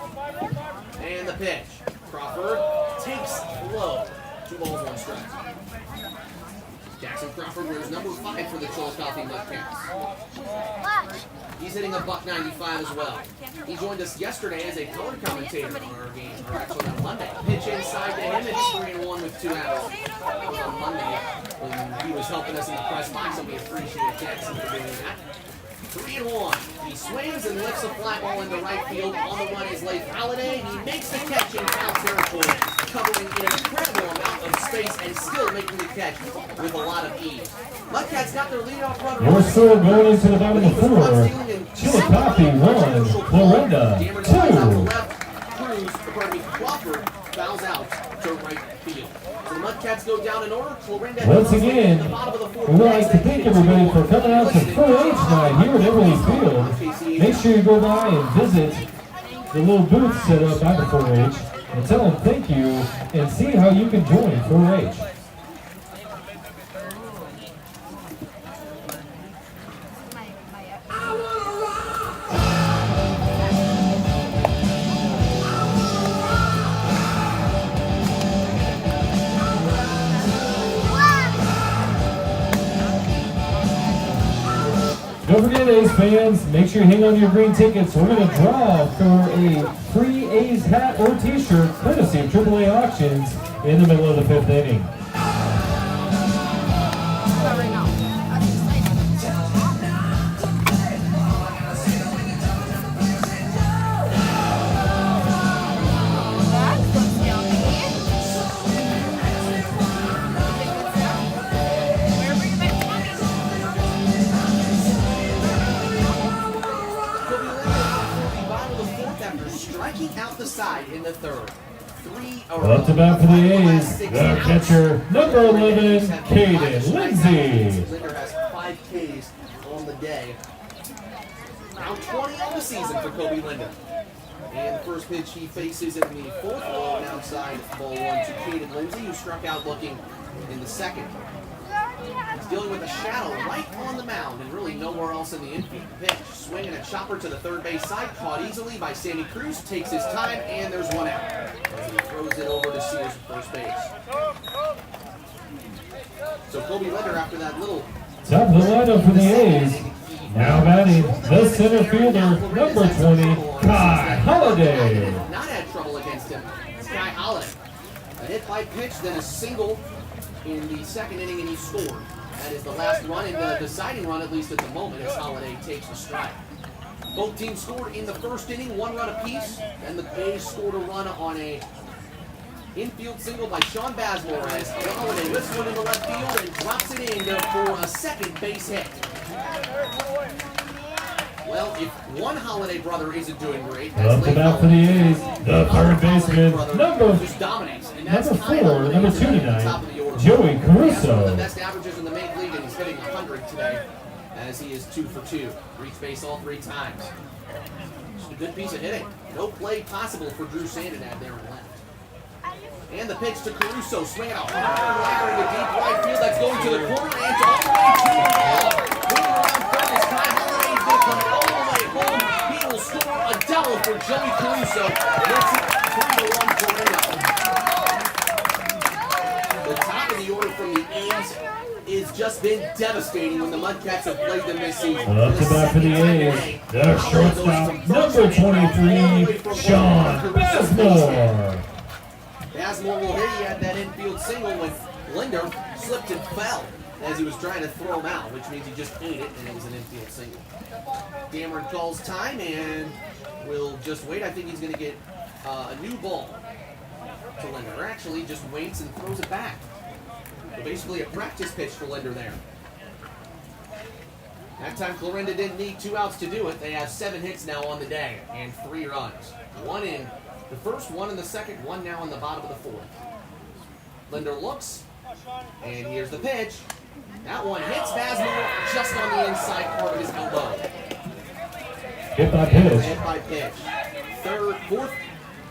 And the pitch. Crawford takes low. 2 balls, 1 strike. Jackson Crawford wears number 5 for the Chillicothe Mudcats. He's hitting a $195 as well. He joined us yesterday as a color commentator on our game, or actually on Monday. Pitch inside to him, it's 3-1 with 2 outs. On Monday, when he was helping us in the press box, and we appreciate Jackson for doing that. 3-1. He swings and lifts a fly ball into right field. On the run is Leif Halliday. He makes the catch in foul territory, covering an incredible amount of space and still making the catch with a lot of ease. Mudcats got their leadoff runner. We're still going into the bottom of the 4th. Chillicothe 1, Clarinda 2. Crawford fouls out to right field. So the Mudcats go down in order. Clarinda Once again, we'd like to thank everybody for coming out to 4-H night here at Everly Field. Make sure you go by and visit the little booth set up by the 4-H and tell them thank you and see how you can join 4-H. Don't forget, A's fans, make sure you hang on to your green tickets. We're going to draw for a free A's hat or t-shirt courtesy of AAA Auctions in the middle of the 5th inning. Side in the third. Up to bat for the A's, the catcher, number 11, Caden Lindsay. Linder has 5 Ks on the day. Round 20 of the season for Kobe Linder. And the first pitch he faces in the fourth, low and outside ball one to Caden Lindsay, who struck out looking in the second. He's dealing with a shadow right on the mound and really nowhere else in the infield. Pitch, swinging a chopper to the third base side, caught easily by Sammy Cruz, takes his time, and there's one out. As he throws it over to Sears at first base. So Kobe Linder, after that little Top of the lineup for the A's. Now batting the center fielder, number 20, Kai Holiday. Not had trouble against him. Sky Holiday. A hit by pitch, then a single in the second inning, and he scored. That is the last run, and the deciding run, at least at the moment, as Holiday takes the strike. Both teams scored in the first inning, 1 run apiece. Then the A's scored a run on a infield single by Sean Bazemore as Holiday lifts one into left field and drops it in for a second base hit. Well, if one Holiday brother isn't doing great, that's Up and out for the A's, the third baseman, number 4, number 2 tonight, Joey Caruso. One of the best averages in the Major League, and he's hitting 100 today, as he is 2 for 2. Reached base all 3 times. Just a good piece of hitting. No play possible for Drew Sandinad there in left. And the pitch to Caruso, swinging a hard liner into deep right field. That's going to the corner and all the way to the wall. Moving around third is Kai Holiday. He's going to come all the way home. He will score a double for Joey Caruso. Makes it 3-1 Torino. The top of the order from the A's has just been devastating when the Mudcats have played them this season. Up to bat for the A's, the shortstop, number 23, Sean Bazemore. Bazemore will hit. He had that infield single when Linder slipped and fell as he was trying to throw him out, which means he just ate it, and it was an infield single. Cameron calls time and will just wait. I think he's going to get a new ball to Linder. Or actually, just waits and throws it back. So basically a practice pitch for Linder there. That time Clarinda didn't need 2 outs to do it. They have 7 hits now on the day and 3 runs. 1 in the first, 1 in the second, 1 now in the bottom of the fourth. Linder looks, and here's the pitch. That one hits Bazemore just on the inside part of his elbow. Hit by pitch. Hit by pitch. Fourth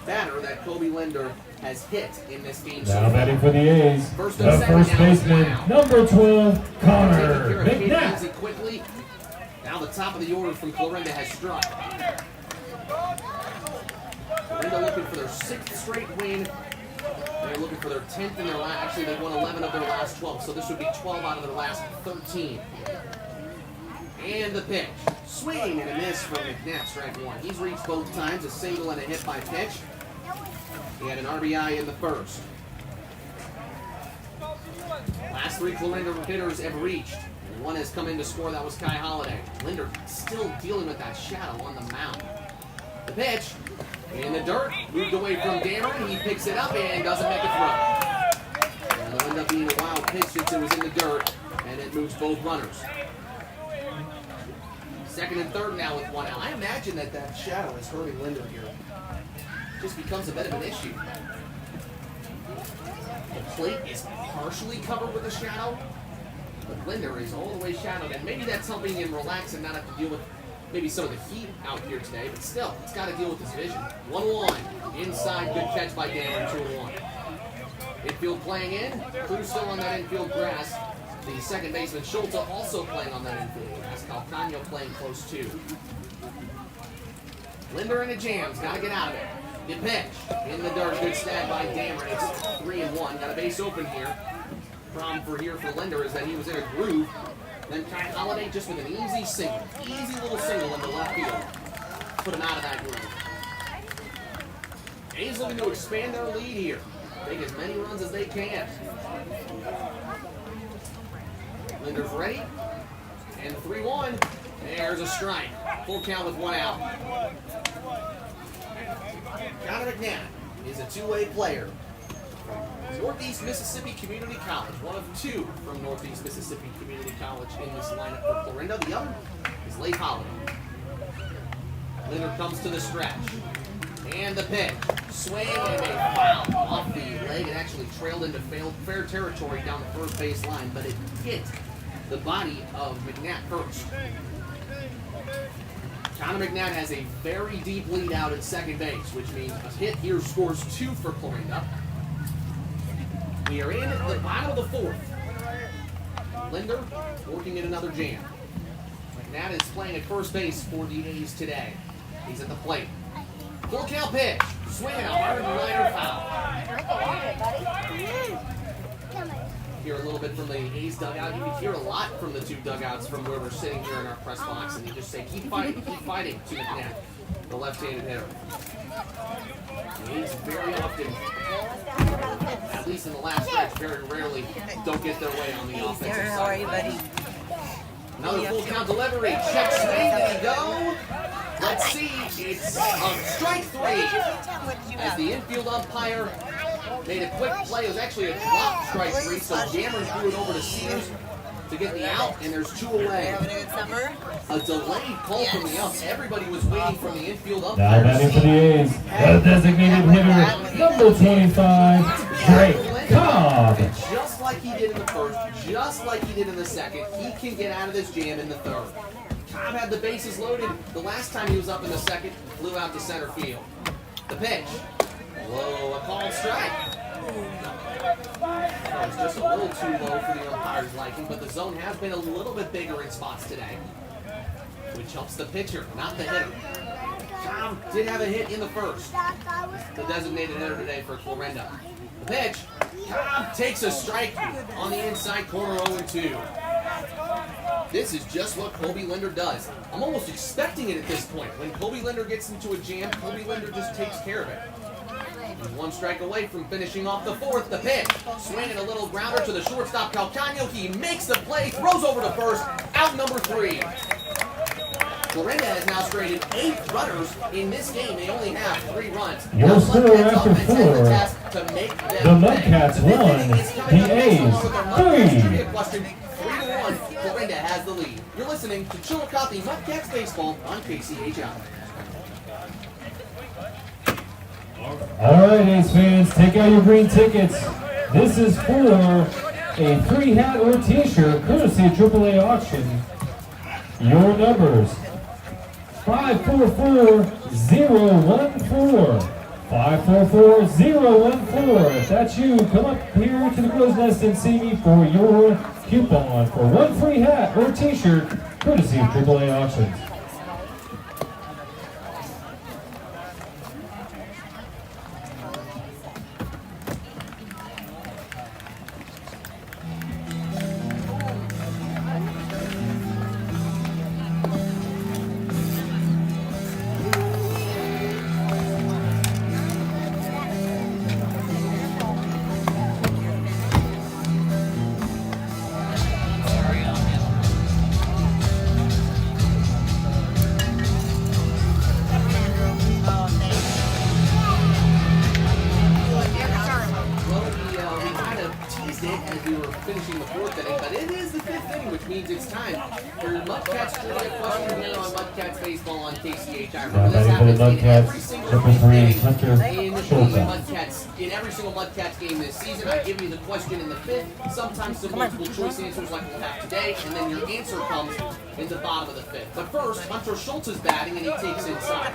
batter that Kobe Linder has hit in this game. Now batting for the A's, the First and first second, baseman, number 12, Connor Taking care of McNabb. Casey quickly. Now the top of the order from Clarinda has struck. Clarinda looking for their 6th straight win. They're looking for their 10th in their last. Actually, they won 11 of their last 12, so this would be 12 out of their last 13. And the pitch. Swing and a miss from McNabb, strike 1. He's reached both times, a single and a hit by pitch. He had an RBI in the first. Last 3 Clarinda hitters have reached. And 1 has come in to score. That was Kai Holiday. Linder still dealing with that shadow on the mound. The pitch. In the dirt, moved away from Dameron. He picks it up and doesn't make a throw. And it'll end up being a wild pitch since it was in the dirt, and it moves both runners. Second and third now with 1 out. I imagine that shadow is hurting Linder here. Just becomes a bit of an issue. The plate is partially covered with a shadow, but Linder is all the way shadowed, and maybe that's helping him relax and not have to deal with maybe some of the heat out here today, but still, it's got to deal with his vision. 1-1, inside, good catch by Dameron, 2-1. Infield playing in, Cruz still on that infield grass. The second baseman, Schulte, also playing on that infield grass. Calcano playing close too. Linder in a jam's, got to get out of it. Good pitch, in the dirt, good snag by Dameron. It's 3-1, got a base open here. Problem for Linder is that he was in a groove. Then Kai Holiday just with an easy single. Easy little single in the left field. Put him out of that groove. A's looking to expand their lead here. Take as many runs as they can. Linder's ready. And 3-1. There's a strike. Full count with 1 out. Connor McNabb is a 2-way player. Northeast Mississippi Community College, one of 2 from Northeast Mississippi Community College in this lineup for Clarinda. The other is Lake Holiday. Linder comes to the stretch. And the pitch. Swing and a foul off the leg. It actually trailed into fair territory down the first base line, but it hit the body of McNabb first. Connor McNabb has a very deep lead out at second base, which means a hit here scores 2 for Clarinda. We are in the bottom of the 4th. Linder working in another jam. McNabb is playing at first base for the A's today. He's at the plate. Full count pitch. Swing and a hard liner foul. Hear a little bit from the A's dugout. You can hear a lot from the 2 dugouts from where we're sitting here in our press box, and they just say, keep fighting to McNabb, the left-handed hitter. The A's very often, at least in the last stretch, very rarely don't get their way on the offensive side. How are you, buddy? Another full count delivery. Check swing. There you go. Let's see. It's strike 3. As the infield umpire made a quick play. It was actually a drop strike 3, so Jammer threw it over to Sears to get the out, and there's 2 away. A delayed call from the ump. Everybody was waiting for the infield Now umpire. batting for the A's, the designated hitter, number 25, Drake Cobb. Just like he did in the first, just like he did in the second, he can get out of this jam in the 3rd. Cobb had the bases loaded the last time he was up in the 2nd, flew out to center field. The pitch. Whoa, a called strike. That was just a little too low for the umpire's liking, but the zone has been a little bit bigger in spots today, which helps the pitcher, not the hitter. Cobb did have a hit in the 1st. The designated hitter today for Clarinda. The pitch. Cobb takes a strike on the inside corner 0-2. This is just what Kobe Linder does. I'm almost expecting it at this point. When Kobe Linder gets into a jam, Kobe Linder just takes care of it. He's 1 strike away from finishing off the 4th. The pitch. Swinging a little grounder to the shortstop, Calcano. He makes the play, throws over to first. Out number 3. Clarinda has now straighted 8 runners in this game. They only have 3 runs. Your score after 4, the Mudcats 1, the A's 3. 3-1, Clarinda has the lead. You're listening to Chillicothe Mudcats Baseball on KCHI. All right, A's fans, take out your green tickets. This is for a free hat or t-shirt, courtesy of AAA Auction. Your numbers, 544014. 544014. If that's you, come up here to the crow's nest and see me for your coupon for 1 free hat or t-shirt, courtesy of AAA Auctions. Finishing the 4th inning, but it is the 5th inning, which means it's time for Mudcats trivia question here on Mudcats Baseball on KCHI. Remember, this happens in every single in every single Mudcats game this season. I give you the question in the 5th, sometimes some multiple choice answers like we'll have today, and then your answer comes in the bottom of the 5th. But first, Hunter Schultz is batting, and he takes inside.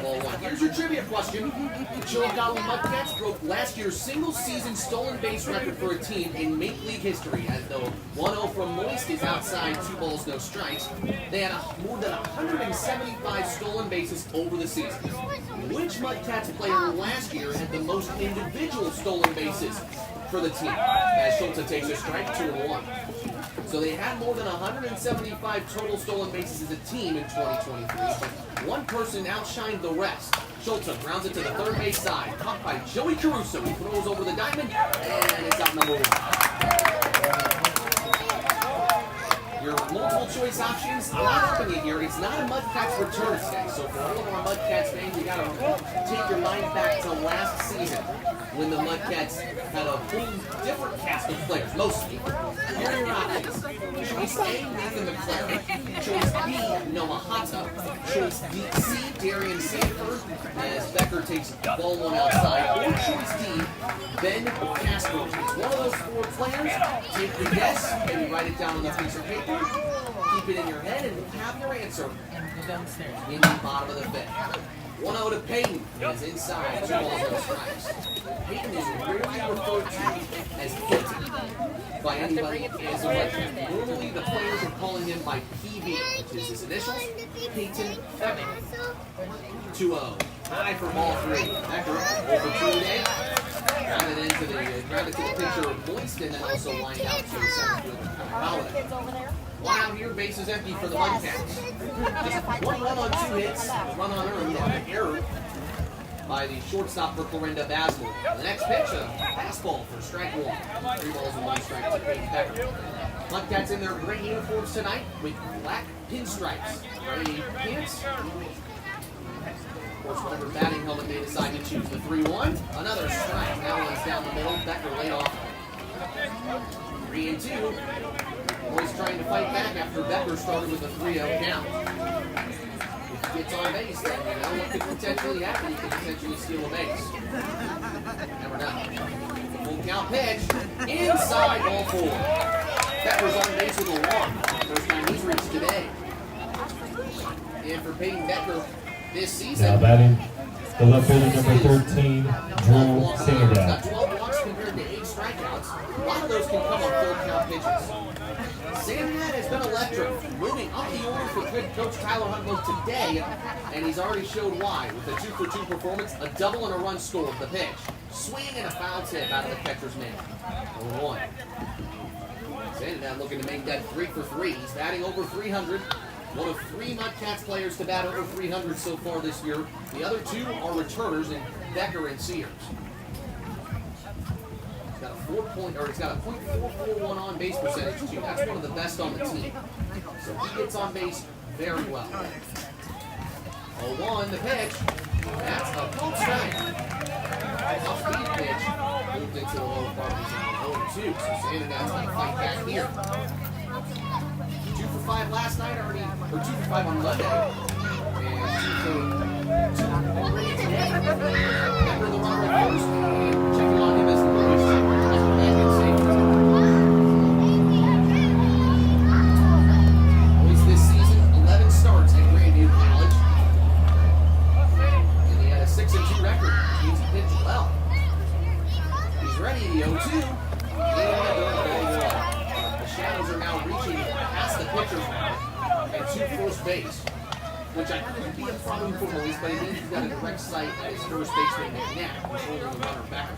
Ball 1. Here's your trivia question. The Chillicothe Mudcats broke last year's single-season stolen base record for a team in Major League history, as though 1-0 from Moist is outside, 2 balls, no strikes. They had more than 175 stolen bases over the season. Which Mudcats player last year had the most individual stolen bases for the team? As Schultz takes a strike, 2-1. So they had more than 175 total stolen bases as a team in 2023, but one person outshined the rest. Schultz grounds it to the 3rd base side, caught by Joey Caruso. He throws over the diamond, and it's out number 1. Your multiple choice options, I'm not helping you here. It's not a Mudcats return today, so for all of our Mudcats fans, you gotta take your mind back to last season when the Mudcats had a whole different cast of players, mostly. Here are your options. Choice A, Nathan McClary. Choice B, Noah Hatta. Choice C, Darian Sanford, as Becker takes ball 1 outside. Or choice D, Ben Casper. One of those 4 players, take the guess, maybe write it down on a piece of paper. Keep keep it in your head and have your answer. In the bottom of the fifth. 1-0 to Peyton. He is inside. 2 balls, no strikes. Peyton is rarely referred to as Peyton by anybody as a Mudcat. Normally, the players are calling him by PB, which is his initials, Peyton Becker. 2-0. High for ball 3. Becker over 2 today. Grounded to the pitcher of Moist, and then also lined out to the center fielder Holiday. One out here, base is empty for the Mudcats. Just 1 run on 2 hits, run on earned, or an error by the shortstop for Corinda Basil. The next pitch, a fastball for strike 1. 3 balls and 1 strike to Peyton Becker. Mudcats in their gray uniforms tonight with black pinstripes. Gray pants. Of course, whatever batting helmet they decide to choose. The 3-1, another strike. That one's down the middle. Becker laid off. 3-2. Boys trying to fight back after Becker started with a 3-0 count. If he gets on base, then you know what could potentially happen. He could potentially steal a base. Never know. Full count pitch. Inside, ball 4. Becker's on base with a 1. First time he's reached today. And for Peyton Becker this season. Now batting, the left fielder number 13, Drew Sandad. Got 12 walks compared to 8 strikeouts. A lot of those can come on full count pitches. Sandad has been electric, moving up the order for good coach Tyler Huntlow today, and he's already showed why with a 2-for-2 performance, a double and a run scored. The pitch, swing and a foul tip out of the catcher's mitt. 0-1. Sandad looking to make that 3-for-3. He's batting over 300. One of 3 Mudcats players to bat over 300 so far this year. The other 2 are returners in Becker and Sears. He's got a .441 on base percentage too. That's one of the best on the team. So he gets on base very well. 0-1, the pitch. That's a full strike. Off speed pitch. Moved into the low part of 0-2. So Sandad's going to fight back here. 2 for 5 last night already, or 2 for 5 on Monday. And 2 for 2 already today. Becker the runner at first. Checking on him as the Moist. Moist this season, 11 starts at Grandview College. And he had a 6-2 record. He's pitched well. He's ready, the 0-2. The Shadows are now reaching past the pitcher's mound and to first base, which I think would be a problem for Moist, but it means he's got a direct sight at his first baseman McNabb, who's holding the runner back.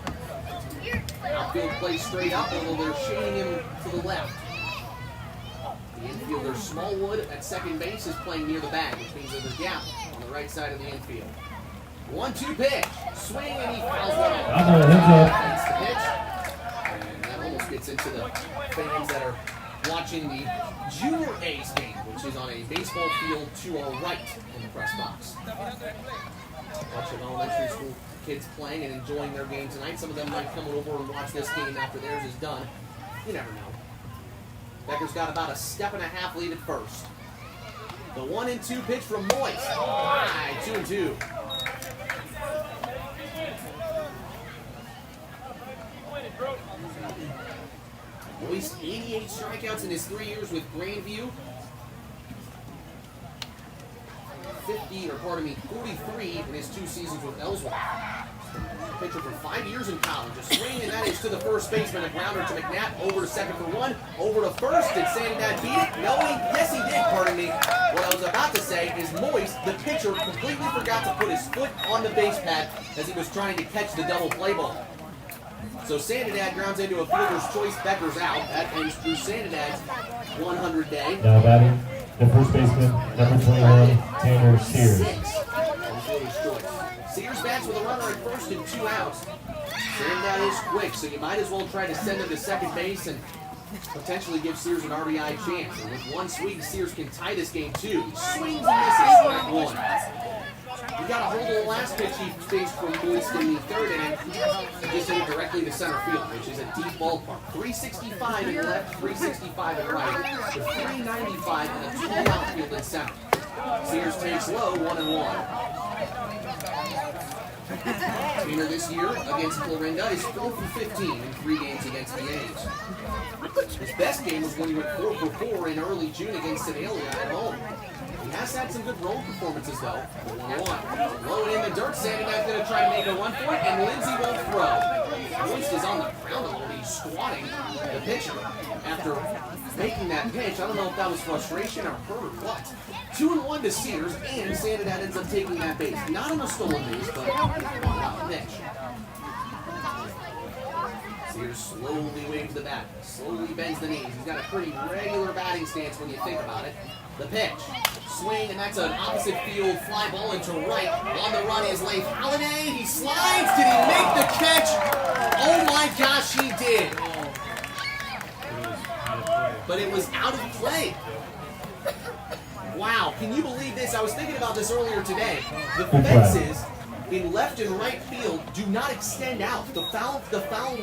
Outfield plays straight up, although they're shading him to the left. The infielder Smallwood at second base is playing near the bag, which means there's a gap on the right side of the infield. 1-2 pitch, swing, and he fouls one out. That's the pitch, and that almost gets into the fans that are watching the Junior A's game, which is on a baseball field to our right in the press box. Watching elementary school kids playing and enjoying their game tonight. Some of them might come over and watch this game after theirs is done. You never know. Becker's got about a 1.5 lead at first. The 1-2 pitch from Moist. High, 2-2. Moist 88 strikeouts in his 3 years with Grandview. 43 in his 2 seasons with Ellsworth. Pitcher for 5 years in college. A swing, and that is to the first baseman. A grounder to McNabb. Over to second for 1. Over to first. Did Sandad beat it? No, yes, he did, pardon me. What I was about to say is Moist, the pitcher, completely forgot to put his foot on the base pad as he was trying to catch the double play ball. So Sandad grounds into a fielder's choice. Becker's out. That ends Drew Sandad's 100 day. Now batting, the first baseman, number 21, Tanner Sears. Sears bats with a runner at first and 2 outs. Sandad is quick, so you might as well try to send him to second base and potentially give Sears an RBI chance. And with 1 swing, Sears can tie this game too. He swings and misses, strike 1. He got a hold of the last pitch he faced from Moist in the 3rd inning. He just hit it directly to center field, which is a deep ballpark. 365 in left, 365 in right, with 395 in a 2 outfield in center. Sears takes low, 1-1. Taylor this year against Florinda is 4 for 15 in 3 games against the A's. His best game was when he went 4 for 4 in early June against Sedalia at home. He has had some good road performances though. 1-1. Low in the dirt, Sandinet's going to try to make a run for it, and Lindsay won't throw. Moist is on the ground a little. He's squatting the pitcher after making that pitch. I don't know if that was frustration or hurt or what. 2-1 to Sears, and Sandinet ends up taking that base. Not on a stolen base, but wow, pitch. Sears slowly waves the bat, slowly bends the knees. He's got a pretty regular batting stance when you think about it. The pitch, swing, and that's an opposite field fly ball into right. On the run is Leif Halliday. He slides. Did he make the catch? Oh my gosh, he did. But it was out of play. Wow, can you believe this? I was thinking about this earlier today. The fences in left and right field do not extend out. The foul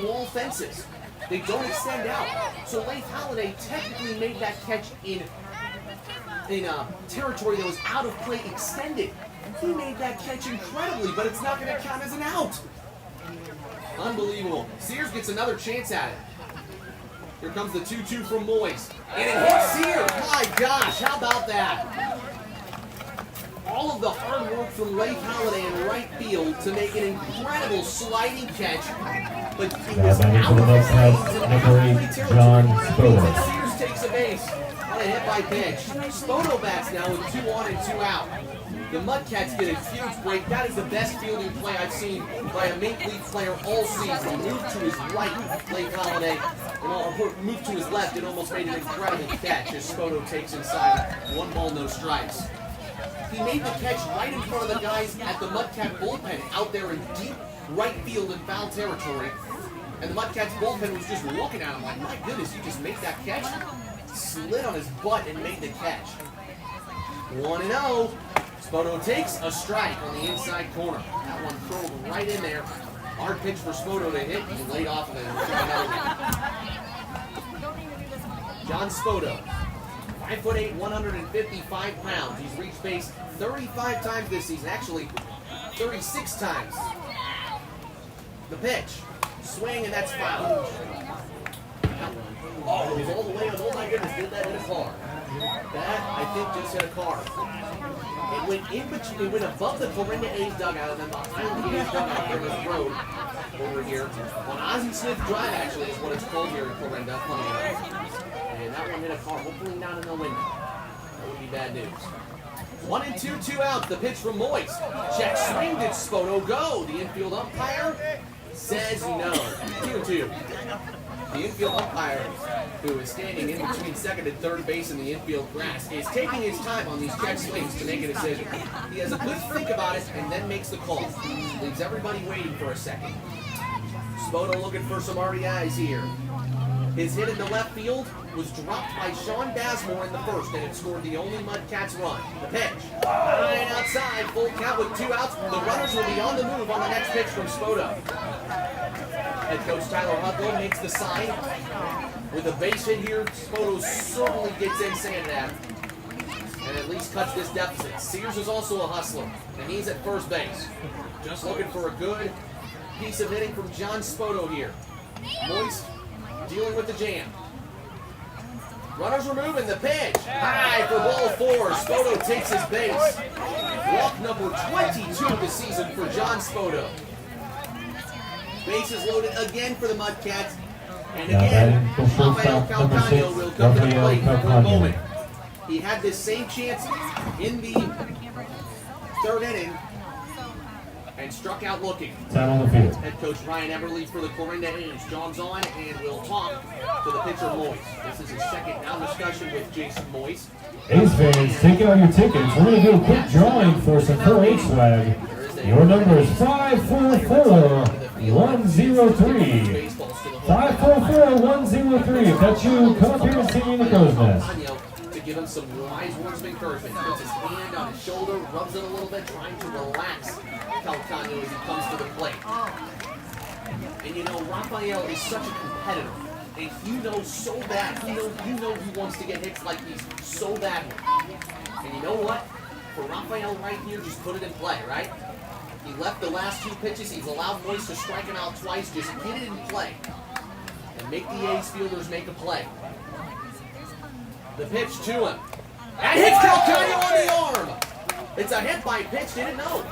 wall fences, they don't extend out. So Leif Halliday technically made that catch in a territory that was out of play extended. He made that catch incredibly, but it's not going to count as an out. Unbelievable. Sears gets another chance at it. Here comes the 2-2 from Moyes. And it hits Sears. My gosh, how about that? All of the hard work from Leif Halliday in right field to make an incredible sliding catch. But it was out of play. John Spoto. Sears takes a base. On a hit by pitch. Spoto bats now with 2 on and 2 out. The Mudcats get a huge break. That is the best fielding play I've seen by a Maple Leaf player all season. He moved to his right, Leif Halliday, and moved to his left and almost made an incredible catch as Spoto takes inside. 1 ball, no strikes. He made the catch right in front of the guys at the Mudcat bullpen out there in deep right field in foul territory. And the Mudcats bullpen was just looking at him like, my goodness, you just made that catch? Slid on his butt and made the catch. 1-0. Spoto takes a strike on the inside corner. That one curled right in there. Hard pitch for Spoto to hit. He laid off of it and took another one. John Spoto, 5'8", 155 pounds. He's reached base 35 times this season. Actually, 36 times. The pitch. Swing, and that's foul. Oh, it was all the way on. Oh my goodness, did that hit a car? That, I think, just hit a car. It went in between, it went above the Florinda A's dugout and then behind the A's dugout there was the road over here. On Ozzie Smith Drive, actually, is what it's called here in Florinda, funny enough. And that one hit a car, hopefully not in the window. That would be bad news. 1-2, 2 outs. The pitch from Moyes. Check swing. Did Spoto go? The infield umpire says no. 2-2. The infield umpire, who is standing in between second and third base in the infield grass, is taking his time on these check swings to make a decision. He has a good think about it and then makes the call. Leaves everybody waiting for a second. Spoto looking for some RBIs here. His hit into left field was dropped by Sean Bazemore in the first, and it scored the only Mudcats run. The pitch. Line outside, full count with 2 outs. The runners will be on the move on the next pitch from Spoto. Head coach Tyler Hudlow makes the sign. With a base hit here, Spoto certainly gets in Sandinet and at least cuts this deficit. Sears is also a hustler, and he's at first base. Just looking for a good piece of hitting from John Spoto here. Moist dealing with the jam. Runners are moving, the pitch. High for ball 4. Spoto takes his base. Walk number 22 of the season for John Spoto. Bases loaded again for the Mudcats. And again, Rafael Calcano will come to the plate for a moment. He had this same chance in the third inning and struck out looking. Down on the field. Head coach Ryan Eberle for the Florinda A's jogs on and will talk to the pitcher Moyes. This is his second down discussion with Jason Moyes. A's fans, take out your tickets. We're going to do a quick drawing for some 4-H swag. Your number is 544-103. 544-103. If that's you, come up here and sing in the crow's nest. To give him some wise words of encouragement. Puts his hand on his shoulder, rubs it a little bit, trying to relax Calcano as he comes to the plate. And you know, Rafael is such a competitor. And you know so bad, you know he wants to get hits like these so badly. And you know what? For Rafael right here, just put it in play, right? He left the last 2 pitches. He's allowed Moist to strike him out twice. Just get it in play. And make the A's fielders make a play. The pitch to him. That hits Calcano on the arm. It's a hit by pitch. Didn't know.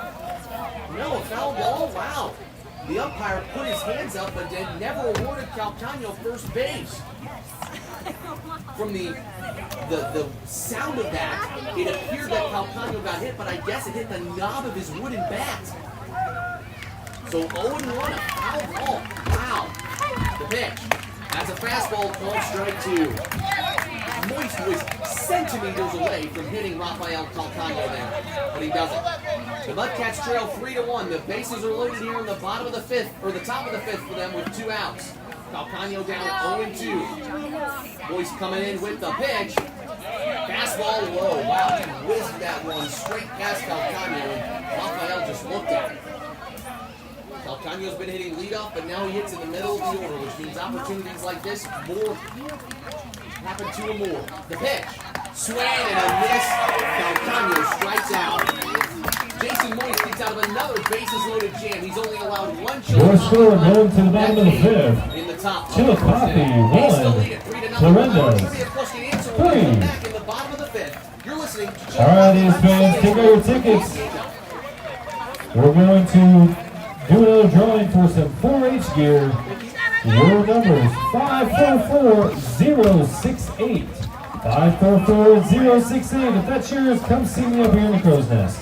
No, a foul ball. Wow. The umpire put his hands up, but then never awarded Calcano first base. From the sound of that, it appeared that Calcano got hit, but I guess it hit the knob of his wooden bat. So 0-1, a foul ball. Wow. The pitch. That's a fastball called strike 2. Moist was centimeters away from hitting Rafael Calcano there, but he doesn't. The Mudcats trail 3-1. The bases are loaded here in the bottom of the 5th, or the top of the 5th for them with 2 outs. Calcano down at 0-2. Moist coming in with the pitch. Fastball low. Wow, he whizzed that one straight past Calcano, and Rafael just looked at it. Calcano's been hitting leadoff, but now he hits in the middle of the order, which means opportunities like this more happen to him more. The pitch. Swing and a miss. Calcano strikes out. Jason Moist gets out of another bases-loaded jam. He's only allowed 1 Your score going to the bottom of the 5th. in the top. Chillicothe 1, Florenda's 3. Back in the bottom of the 5th. You're listening to All right, A's fans, take out your tickets. We're going to do another drawing for some 4-H gear. Your numbers 544-068. 544-068. If that's yours, come see me up here in the Crow's Nest.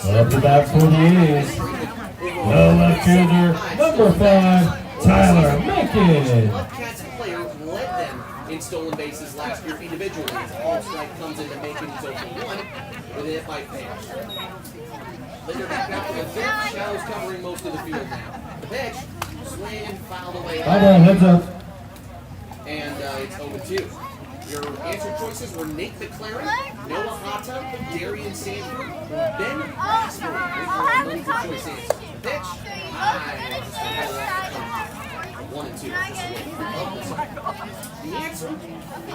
Up the bat for the A's. The left fielder, number 5, Tyler Macon. Mudcats player led them in stolen bases last year individually. Paul Strike comes into Macon. He's over 1 with a hit by pitch. Linder back out to the 5th. Shadow's covering most of the field now. The pitch, swing, fouled away. Heads up. And it's 0-2. Your answer choices were Nate McLaren, Noah Hata, Darian Sanford, Ben Asbury. Those were choice answers. The pitch, high. 1 and 2. The answer,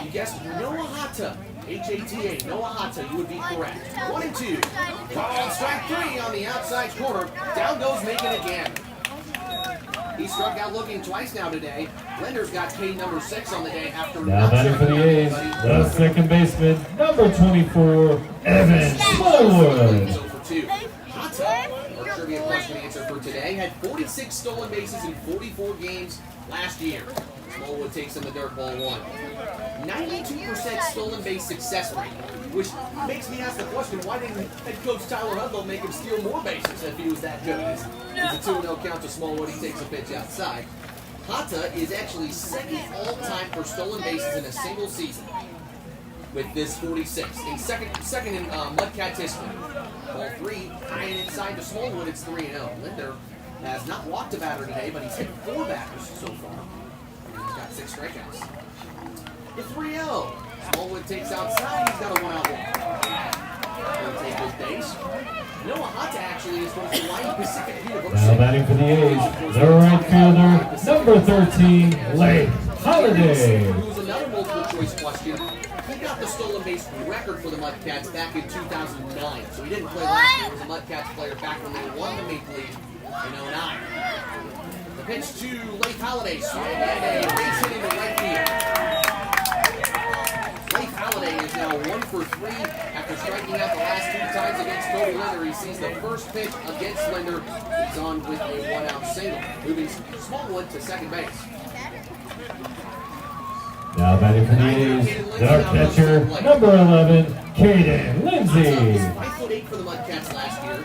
you guessed Noah Hata, H-A-T-A, Noah Hata, you would be correct. 1 and 2. Called strike 3 on the outside corner. Down goes Macon again. He struck out looking twice now today. Linder's got K number 6 on the day after. Now batting for the A's, the second baseman, number 24, Evan Smallwood. For 2. Hata, our trivia question answer for today, had 46 stolen bases in 44 games last year. Smallwood takes in the dirt ball 1. 92% stolen base success rate, which makes me ask the question, why didn't head coach Tyler Hudlow make him steal more bases if he was that good? It's a 2-0 count to Smallwood. He takes a pitch outside. Hata is actually second all-time for stolen bases in a single season with this 46. In second in Mudcats history. Ball 3, high and inside to Smallwood, it's 3-0. Linder has not walked a batter today, but he's hit 4 batters so far. He's got 6 strikeouts. The 3-0. Smallwood takes outside, he's got a 1-out walk. He'll take his base. Noah Hata actually is from Hawaii Pacific University. Now batting for the A's, the right fielder, number 13, Lake Holiday. Who was another multiple choice question. He got the stolen base record for the Mudcats back in 2009. So he didn't play last year. He was a Mudcats player back when they won the Maple League in 09. The pitch to Lake Holiday. Swing and a base hit into right field. Lake Holiday is now 1 for 3 after striking out the last 2 times against Cody Linder. He sees the first pitch against Linder. He's on with a 1-out single, moving Smallwood to second base. Now batting for the A's, their catcher, number 11, Caden Lindsay. 5'8" for the Mudcats last year.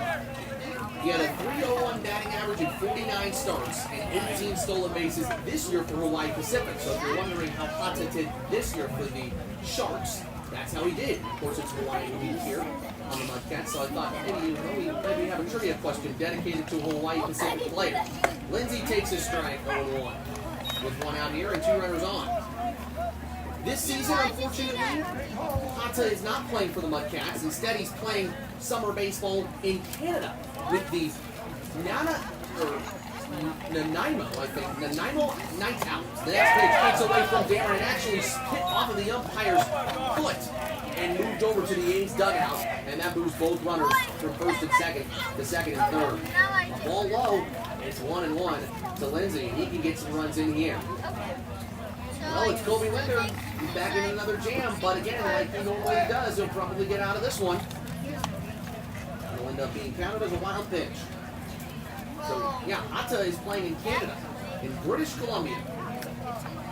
He had a .301 batting average in 49 starts and 18 stolen bases this year for Hawaii Pacific. So if you're wondering how Hata did this year for the Sharks, that's how he did. Of course, it's Hawaii week here on the Mudcats, so I thought maybe we have a trivia question dedicated to a Hawaii Pacific player. Lindsay takes his strike 0-1 with 1 out here and 2 runners on. This season, unfortunately, Hata is not playing for the Mudcats. Instead, he's playing summer baseball in Canada with the Nanaimo, I think. Nanaimo Night Owls. The next pitch gets away from Darren and actually hit off of the umpire's foot and moved over to the A's dugout, and that moves both runners from first and second to second and third. A ball low, it's 1-1 to Lindsay, and he can get some runs in here. Well, it's Kobe Linder. He's back in another jam, but again, like he normally does, he'll probably get out of this one. It'll end up being counted as a wild pitch. So, yeah, Hata is playing in Canada, in British Columbia.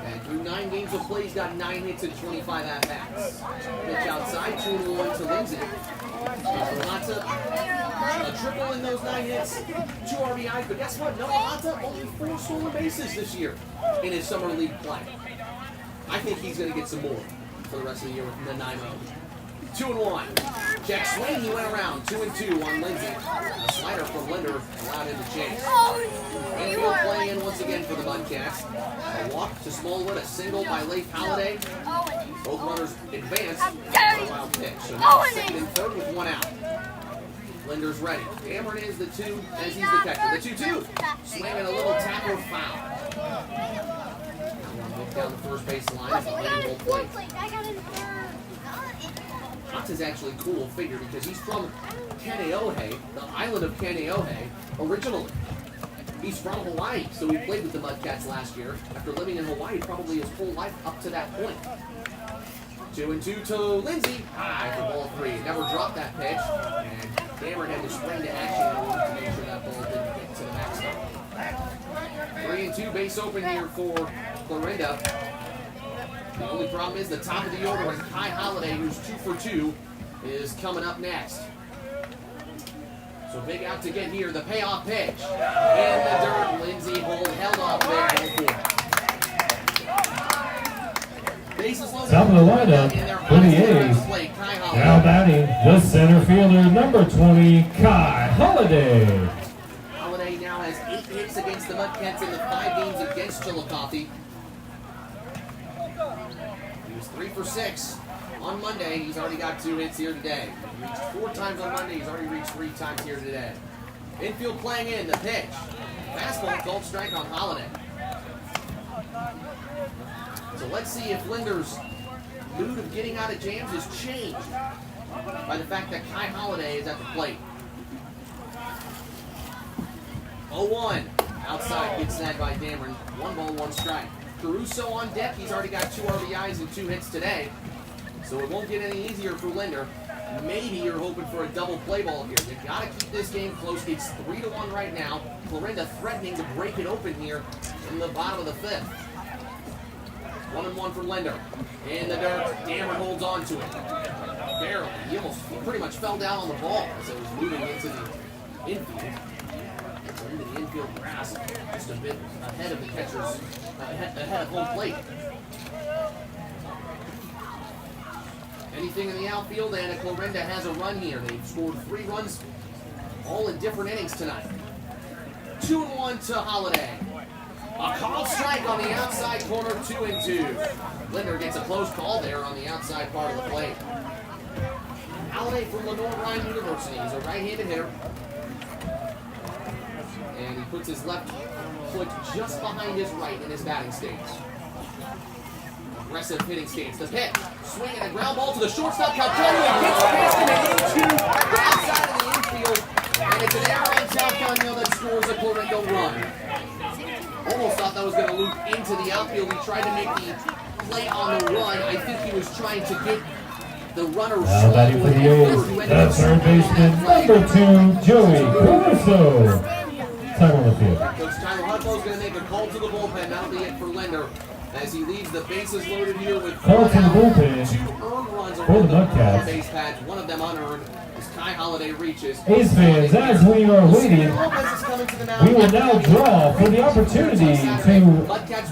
And through 9 games of play, he's got 9 hits and 25 at-bats. Pitch outside, 2-1 to Lindsay. So Hata, a triple in those 9 hits, 2 RBIs, but guess what? No, Hata only 4 stolen bases this year in his summer league play. I think he's going to get some more for the rest of the year with Nanaimo. 2-1. Check swing, he went around. 2-2 on Lindsay. A slider from Linder allowed him to chase. Infield playing in once again for the Mudcats. A walk to Smallwood, a single by Leif Halliday. Both runners advance for a wild pitch. So now second and third with 1 out. Linder's ready. Cameron is the 2 as he's the catcher. The 2-2. Swinging a little tap or foul. Look down the first base line as the Lady will play. Hata's actually a cool figure because he's from Kaneohe, the island of Kaneohe, originally. He's from Hawaii, so he played with the Mudcats last year after living in Hawaii probably his whole life up to that point. 2-2 to Lindsay. High for ball 3. Never dropped that pitch. And Cameron had to spring to action in order to make sure that ball didn't get to the backstop. 3-2 base open here for Clarinda. The only problem is the top of the order and Kai Holiday, who's 2 for 2, is coming up next. So big out to get here, the payoff pitch. In the dirt, Lindsay held off there. Bases loaded. Top of the lineup for the A's. Now batting the center fielder, number 20, Kai Holiday. Holiday now has 8 hits against the Mudcats in the 5 games against Chillicothe. He was 3 for 6 on Monday. He's already got 2 hits here today. He reached 4 times on Monday. He's already reached 3 times here today. Infield playing in, the pitch. Fastball called strike on Holiday. So let's see if Linder's mood of getting out of jams has changed by the fact that Kai Holiday is at the plate. 0-1. Outside, gets snagged by Dameron. 1 ball, 1 strike. Caruso on deck. He's already got 2 RBIs and 2 hits today. So it won't get any easier for Linder. Maybe you're hoping for a double play ball here. You've got to keep this game close. It's 3-1 right now. Clarinda threatening to break it open here in the bottom of the 5th. 1-1 for Linder. In the dirt, Dameron holds on to it. Barely. He pretty much fell down on the ball as it was moving into the infield. Into the infield grass, just a bit ahead of the catcher's, ahead of home plate. Anything in the outfield, and Clarinda has a run here. They've scored 3 runs, all in different innings tonight. 2-1 to Holiday. A called strike on the outside corner, 2-2. Linder gets a close call there on the outside part of the plate. Holiday from Lenore Ryan University. He's a right-handed hitter. And he puts his left foot just behind his right in his batting stance. Aggressive hitting stance. The pitch. Swinging a ground ball to the shortstop. Calcano gets past him and into the outside of the infield. And it's an error on Calcano that scores a Clarinda run. Almost thought that was going to loop into the outfield. He tried to make the play on the run. I think he was trying to get The runner Now batting for the A's, the third baseman, number 2, Joey Caruso. Time on the field. Coach Tyler Hudlow is going to make a call to the bullpen. That'll be it for Linder as he leaves the bases loaded here with Call to the bullpen 2 earned runs for the around the Mudcats. base pads, one of them unearned as Kai Holiday reaches. A's fans, as we are waiting, Lopez is coming to the mound. we will now draw for the opportunity to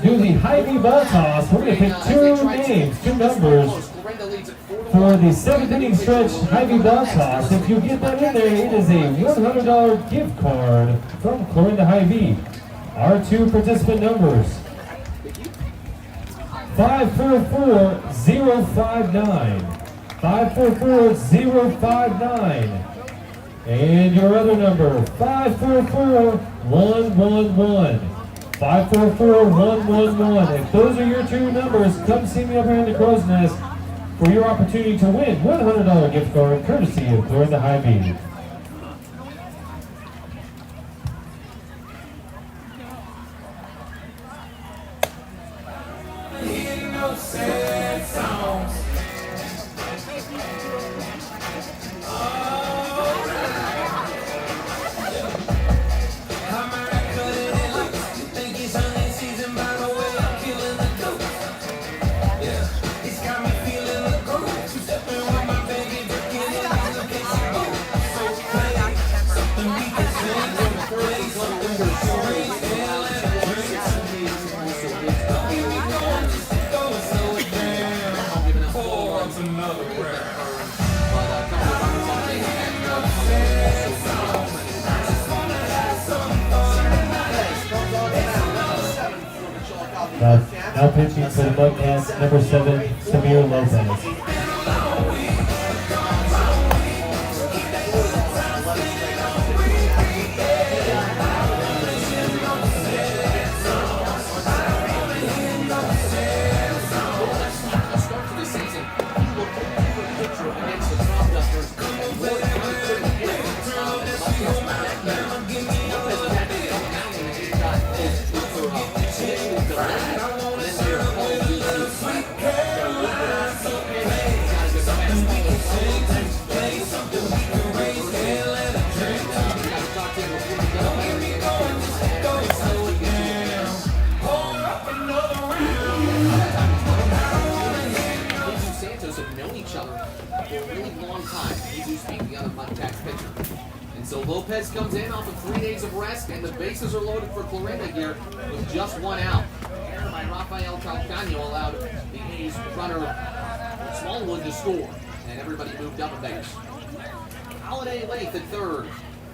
do the Hy-Vee ball toss. We're going to pick 2 names, 2 numbers for the 7th inning stretch Hy-Vee ball toss. If you get that in there, it is a $100 gift card from Clorinda Hy-Vee. Our 2 participant numbers: 544059, 544059, and your other number 544111, 544111. If those are your 2 numbers, come see me up here in the Crow's Nest for your opportunity to win $100 gift card courtesy of Clorinda Hy-Vee. Sad songs. Now pitching for the Mudcats, number 7, Samir Lopez. So Lopez comes in off of 3 days of rest, and the bases are loaded for Clorinda here with just 1 out. Error by Rafael Calcano allowed the A's runner Smallwood to score, and everybody moved up a base. Holiday length at third,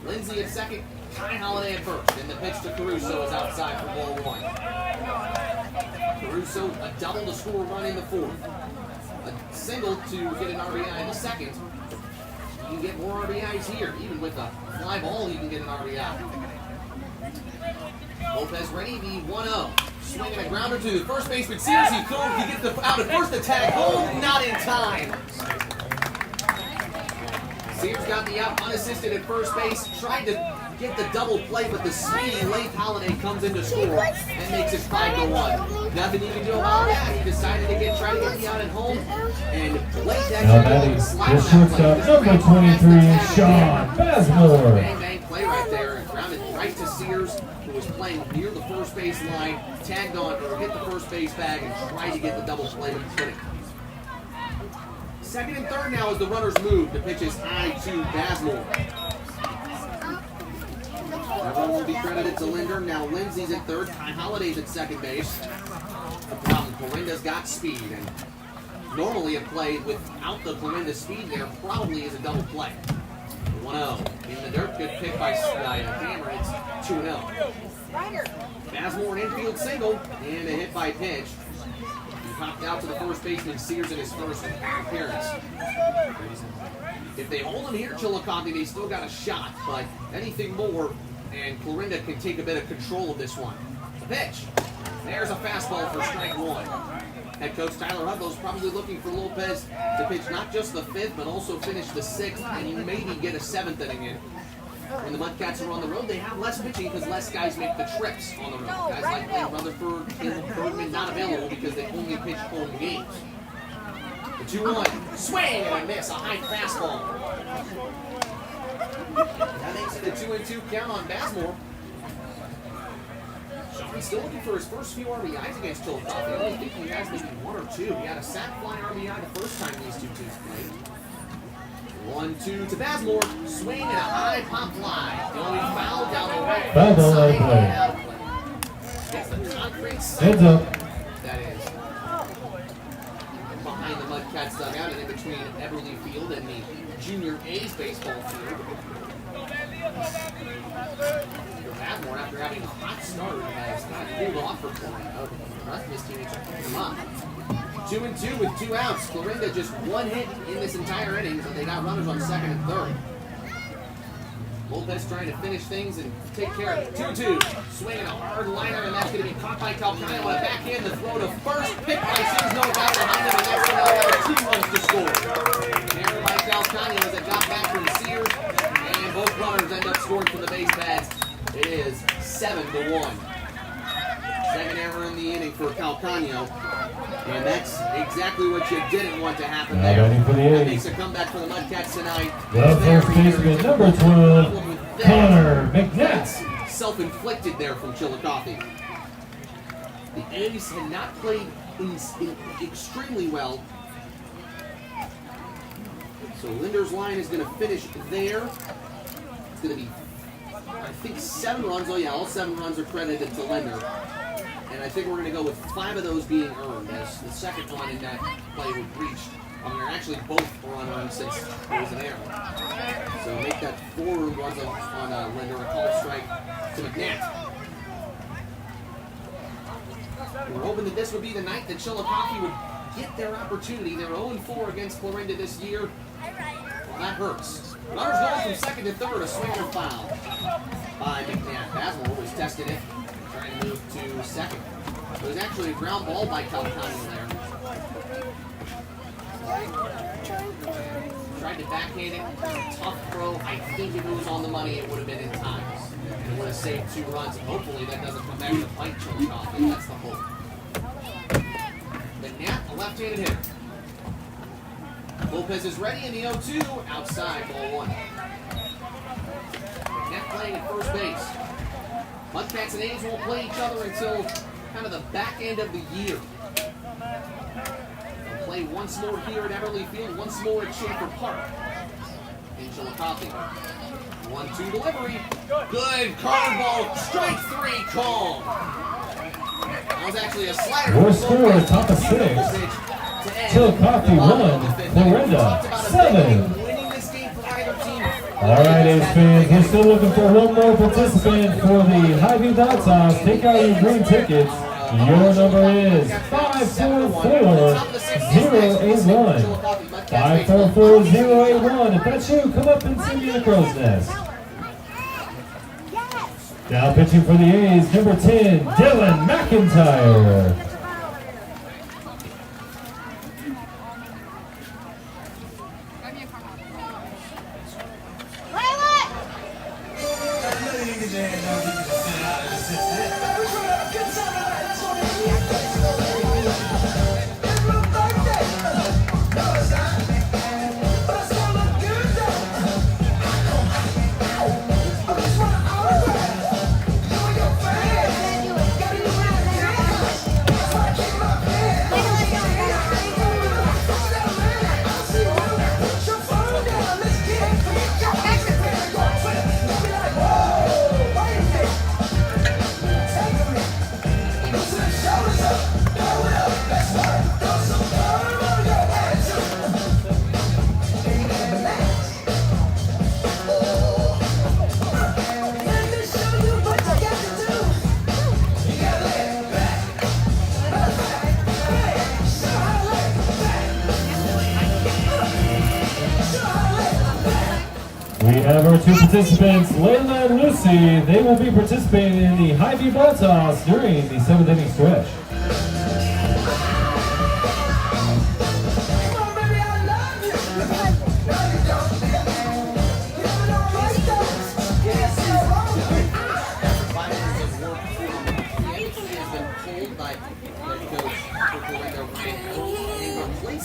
Lindsay at second, Kai Holiday at first, and the pitch to Caruso is outside for ball 1. Caruso a double to score a run in the 4th, a single to get an RBI in the 2nd. You can get more RBIs here. Even with a fly ball, you can get an RBI. Lopez ready, the 1-0. Swinging a grounder to the first baseman. Sears, he gets the out at first attack. Oh, not in time. Sears got the out unassisted at first base. Tried to get the double play, but the speedy late Holiday comes in to score and makes it 5-1. Nothing you can do about that. He decided to try to get the out at home, and late that Now batting, the shortstop, number 23, Sean Bazemore. Bang bang play right there, grounded right to Sears, who was playing near the first base line, tagged on or hit the first base bag and tried to get the double play, but couldn't. Second and third now as the runners move. The pitch is high to Bazemore. Everyone will be credited to Linder. Now Lindsay's at third. Kai Holiday's at second base. The problem, Clorinda's got speed, and normally a play without the Clorinda speed there probably is a double play. 1-0 in the dirt. Good pick by Hammer. It's 2-0. Bazemore an infield single and a hit by pitch. He popped out to the first baseman Sears in his first appearance. If they hold him here, Chillicothe, they still got a shot, but anything more, and Clorinda can take a bit of control of this one. The pitch. There's a fastball for strike 1. Head coach Tyler Hudlow is probably looking for Lopez to pitch not just the 5th, but also finish the 6th, and maybe get a 7th inning in. When the Mudcats are on the road, they have less pitching because less guys make the trips on the road. Guys like Lane Rutherford, Caleb Bergman, not available because they only pitch home games. The 2-1. Swing and a miss. A high fastball. That makes it a 2-2 count on Bazemore. Sean still looking for his first few RBIs against Chillicothe. I only think he has maybe 1 or 2. He had a sac fly RBI the first time these two teams played. 1-2 to Bazemore. Swing and a high pop fly. The only foul down the right. Foul down the right play. Gets the concrete side. Heads up. That is. Behind the Mudcats dugout and in between Eberly Field and the Junior A's baseball field. Bazemore, after having a hot start, has kind of cooled off for Florinda. The rest of his teammates are picking him up. 2-2 with 2 outs. Florinda just 1 hit in this entire inning, so they got runners on second and third. Lopez trying to finish things and take care of it. 2-2. Swinging a hard liner, and that's going to be caught by Calcano. On a backhand, the throw to first. Picked by Sims, no doubt behind him, and that's going to allow 2 runs to score. Error by Calcano as it got back from Sears, and both runners end up scoring for the base pads. It is 7-1. Second error in the inning for Calcano. And that's exactly what you didn't want to happen there. That makes a comeback for the Mudcats tonight. The first baseman, number 12, Connor McNatt. Self-inflicted there from Chillicothe. The A's had not played extremely well. So Linder's line is going to finish there. It's going to be, I think, 7 runs. Oh yeah, all 7 runs are credited to Linder. And I think we're going to go with 5 of those being earned, as the second one in that play was reached. They're actually both were unearned since there was an error. So make that 4 runs on Linder, a called strike to McNatt. We're hoping that this would be the night that Chillicothe would get their opportunity. They're 0-4 against Florinda this year. Well, that hurts. Runners going from second to third, a swing or foul by McNatt. Bazemore was testing it, trying to move to second. It was actually a ground ball by Calcano there. Tried to backhand it. Tough throw. I think if it was on the money, it would have been in times. And it would have saved 2 runs. Hopefully that doesn't come back to bite Chillicothe. That's the hope. McNatt, a left-handed hitter. Lopez is ready in the 0-2. Outside, ball 1. McNatt playing at first base. Mudcats and A's won't play each other until kind of the back end of the year. They'll play once more here at Eberly Field, once more at Schaefer Park in Chillicothe. 1-2 delivery. Good curveball. Strike 3 call. That was actually a slider. Your score, top of 6. Chillicothe 1, Florinda 7. All right, A's fans, we're still looking for one more participant for the Hy-Vee Dot Toss. Take out your green tickets. Your number is 544-081. 544-081. If that's you, come up and see me in the crow's nest. Now pitching for the A's, number 10, Dylan McIntyre. We have our 2 participants, Layla and Lucy. They will be participating in the Hy-Vee Ball Toss during the 7th inning stretch.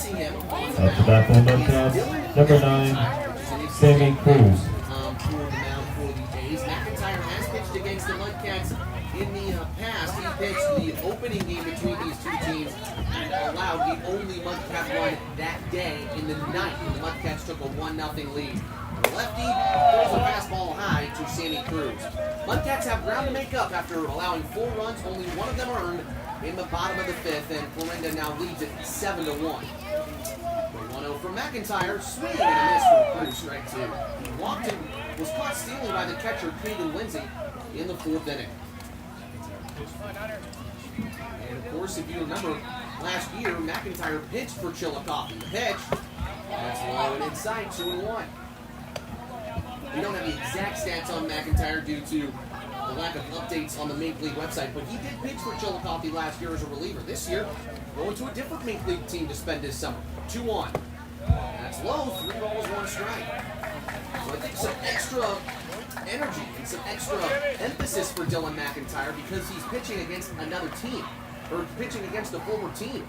Facing him on the Up to bat for the Mudcats, number 9, Sammy Cruz. For the mound for the A's. McIntyre has pitched against the Mudcats in the past. He pitched the opening game between these two teams and allowed the only Mudcat run that day in the ninth. And the Mudcats took a 1-0 lead. The lefty throws a fastball high to Sammy Cruz. Mudcats have ground to make up after allowing 4 runs, only one of them earned in the bottom of the 5th, and Florinda now leads it 7-1. 1-0 from McIntyre, swing and a miss from Cruz, strike 2. He walked and was caught stealing by the catcher, Caden Lindsay, in the 4th inning. And of course, if you remember, last year, McIntyre pitched for Chillicothe. The pitch, that's low and inside, 2-1. We don't have the exact stats on McIntyre due to the lack of updates on the Maple League website, but he did pitch for Chillicothe last year as a reliever. This year, going to a different Maple League team to spend his summer. 2-1. That's low, 3 balls, 1 strike. So I think some extra energy and some extra emphasis for Dylan McIntyre because he's pitching against another team, or pitching against a former team.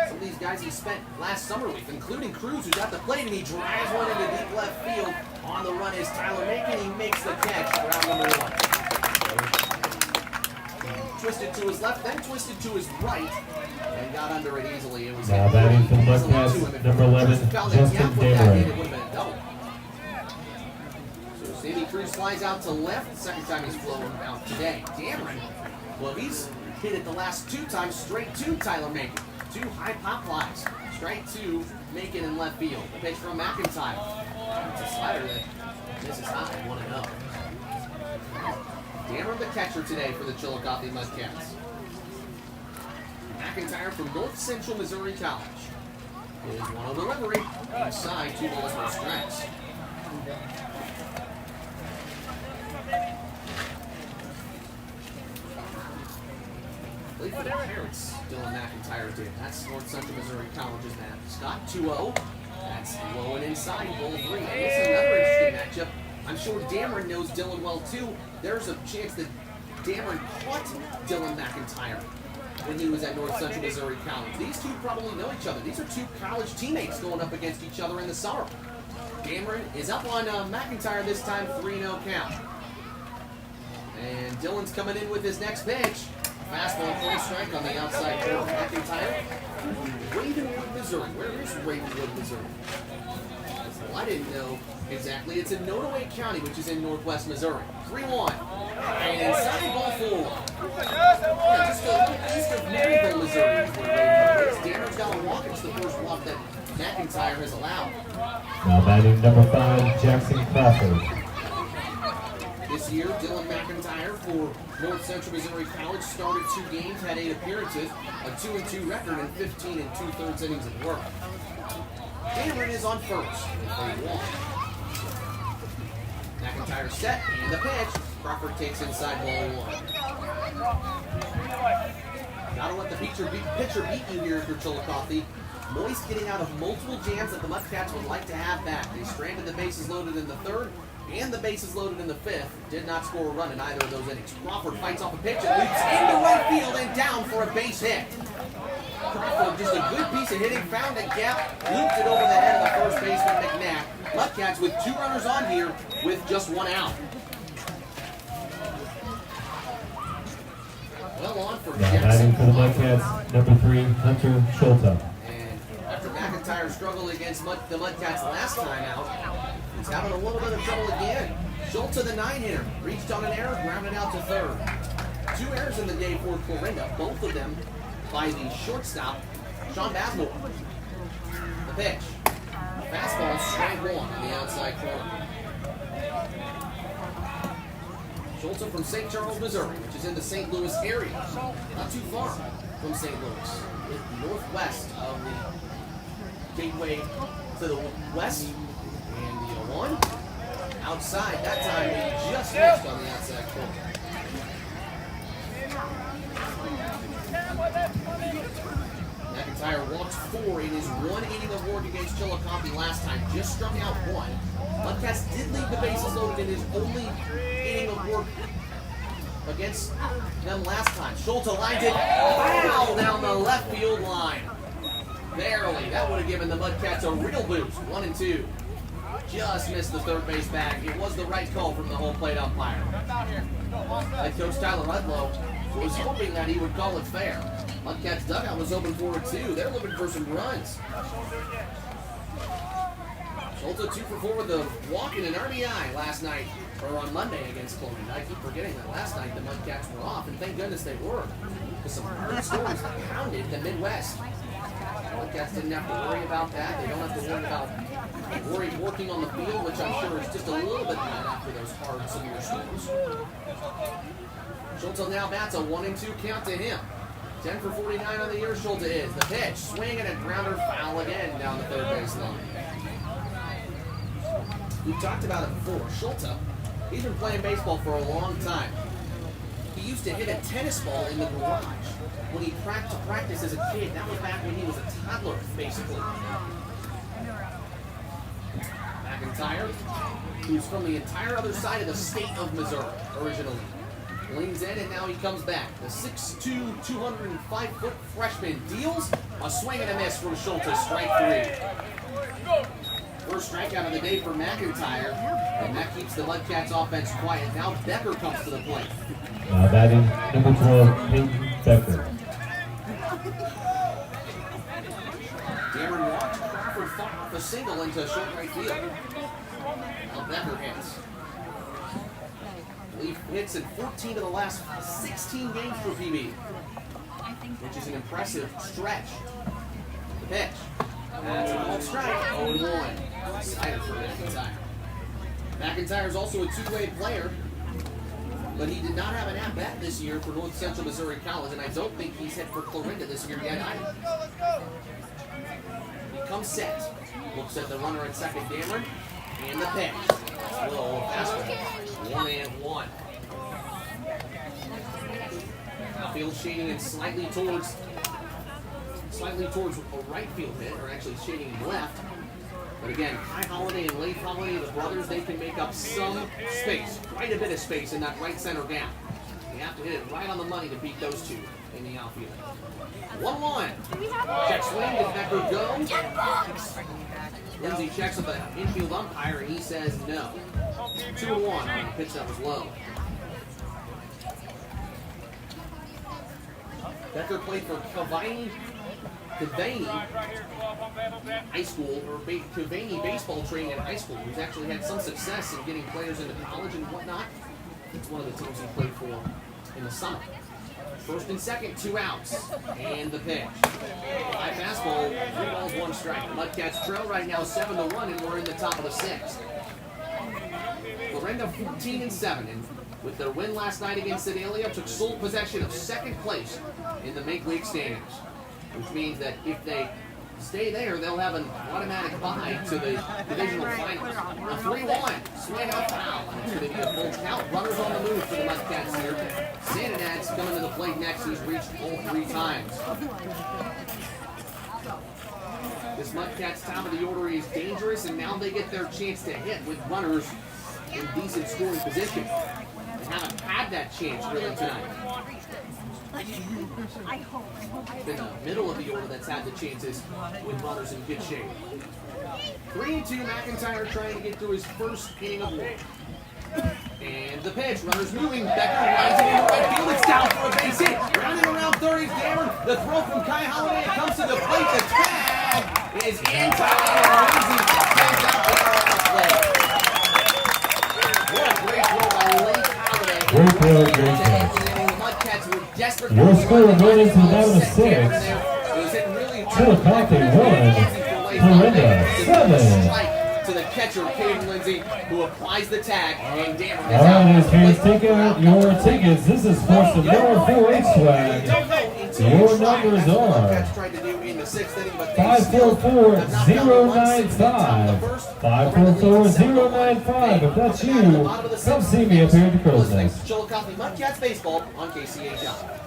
Some of these guys he spent last summer with, including Cruz, who's at the plate, and he drives one into deep left field. On the run is Tyler Macon. He makes the catch for out number 1. Twisted to his left, then twisted to his right, and got under it easily. It was now batting for the Mudcats, number 11, Justin Dameron. So Sammy Cruz flies out to left. Second time he's flown out today. Dameron, well, he's hit it the last 2 times straight to Tyler Macon. 2 high pop flies. Strike 2, Macon in left field. The pitch from McIntyre. It's a slider that misses high, 1-0. Dameron the catcher today for the Chillicothe Mudcats. McIntyre from North Central Missouri College is 1-0 delivery. Inside, 2 balls, 1 strikes. Played for the Pirates, Dylan McIntyre did. That's North Central Missouri College's mascot. 2-0. That's low and inside, ball 3. And this is another interesting matchup. I'm sure Dameron knows Dylan well too. There's a chance that Dameron caught Dylan McIntyre when he was at North Central Missouri College. These two probably know each other. These are 2 college teammates going up against each other in the summer. Dameron is up on McIntyre this time, 3-0 count. And Dylan's coming in with his next pitch. Fastball, full strike on the outside corner. McIntyre, Ravenwood, Missouri. Where is Ravenwood, Missouri? Well, I didn't know exactly. It's in Nottoway County, which is in northwest Missouri. 3-1. And inside, ball 4. Yeah, just a little east of Maryville, Missouri. Dameron's got a walk. It's the first walk that McIntyre has allowed. Now batting number 5, Jackson Crawford. This year, Dylan McIntyre for North Central Missouri College started 2 games, had 8 appearances, a 2-2 record, and 15 2/3 innings of work. Dameron is on first. McIntyre set, and the pitch. Crawford takes inside ball 1. Gotta let the pitcher beat you here for Chillicothe. Moist getting out of multiple jams that the Mudcats would like to have back. They stranded the bases loaded in the 3rd and the bases loaded in the 5th. Did not score a run in either of those innings. Crawford fights off a pitch and leaps into right field and down for a base hit. Crawford, just a good piece of hitting, found a gap, looped it over the head of the first baseman, McNabb. Mudcats with 2 runners on here with just 1 out. Well on for now batting for the Mudcats, number 3, Hunter Chillicothe. And after McIntyre struggled against the Mudcats last time out, he's having a little bit of trouble again. Chillicothe, the 9-hitter, reached on an error, grounded out to 3rd. 2 errors in the day for Florinda, both of them by the shortstop, Sean Basmore. The pitch. Fastball, strike 1 on the outside corner. Chillicothe from St. Charles, Missouri, which is in the St. Louis area. Not too far from St. Louis. Northwest of the gateway to the west. And the 1. Outside, that time he just missed on the outside corner. McIntyre walked 4 in his 1 inning of work against Chillicothe last time. Just struck out 1. Mudcats did leave the bases loaded in his only inning of work against them last time. Chillicothe lined it foul down the left field line. Barely. That would have given the Mudcats a real boost. 1-2. Just missed the third base bag. It was the right call from the home plate umpire. Head coach Tyler Ludlow was hoping that he would call it fair. Mudcats dugout was open for it too. They're looking for some runs. Chillicothe 2 for 4 with the walk and an RBI last night, or on Monday against Clorinda. I keep forgetting that last night the Mudcats were off, and thank goodness they were. Because some hard storms pounded the Midwest. Mudcats didn't have to worry about that. They don't have to worry about working on the field, which I'm sure is just a little bit mad after those hard, severe storms. Chillicothe now bats a 1-2 count to him. 10 for 49 on the year, Chillicothe is. The pitch, swing and a grounder, foul again down the third base line. We've talked about it before. Chillicothe, he's been playing baseball for a long time. He used to hit a tennis ball in the garage when he practiced as a kid. That was back when he was a toddler, basically. McIntyre, who's from the entire other side of the state of Missouri originally, leans in and now he comes back. The 6'2", 205-foot freshman deals a swing and a miss from Chillicothe, strike 3. First strikeout of the day for McIntyre, and that keeps the Mudcats offense quiet. Now Becker comes to the plate. Now batting number 12, Peyton Becker. Darren walked, Crawford fought off a single into short right field. Now Becker hits. Leaf hits in 14 of the last 16 games for PB, which is an impressive stretch. The pitch. That's a ball strike, 0-1. Slider for McIntyre. McIntyre is also a two-way player, but he did not have an at-bat this year for North Central Missouri College, and I don't think he's hit for Clorinda this year yet either. He comes set, looks at the runner at second, Dameron, and the pitch. That's low, fastball, 1-1. Outfield shading in slightly towards a right field hit, or actually shading left. But again, Kai Holiday and Leif Holiday, the brothers, they can make up some space, quite a bit of space in that right center gap. You have to hit it right on the money to beat those two in the outfield. 1-1. Check swing, does Becker go? Lindsay checks with the infield umpire, and he says no. 2-1 on a pitch that was low. Becker played for Cavani High School, or Cavani baseball training in high school. He's actually had some success in getting players into college and whatnot. It's one of the teams he played for in the summer. First and second, 2 outs. And the pitch. High fastball, 3 balls, 1 strike. The Mudcats trail right now 7-1, and we're in the top of the 6th. Clorinda 14-7, and with their win last night against Sedalia, took sole possession of second place in the Make League standings, which means that if they stay there, they'll have an automatic bye to the divisional finals. A 3-1, swing and a foul. It's going to be a full count. Runners on the move for the Mudcats here. Santanad's coming to the plate next. He's reached all 3 times. This Mudcats top of the order is dangerous, and now they get their chance to hit with runners in decent scoring position. They haven't had that chance really tonight. It's been the middle of the order that's had the chances with runners in good shape. 3-2, McIntyre trying to get through his first inning of work. And the pitch, runners moving, Becker rising into right field, it's down for a base hit. Rounding around third is Dameron. The throw from Kai Holiday, it comes to the plate, the tag is in time. Tags out there on the play. What a great throw by Leif Holiday. Great play, great play. Your score going into the bottom of 6. Chillicothe 1, Clorinda 7. To the catcher, Caden Lindsay, who applies the tag, and Dameron is All right, as out. fans take out your tickets, this is for some more 4-H swag. Your numbers are 544-095. 544-095. If that's you, come see me up here at the Crow's Nest. Chillicothe Mudcats baseball on KCHI.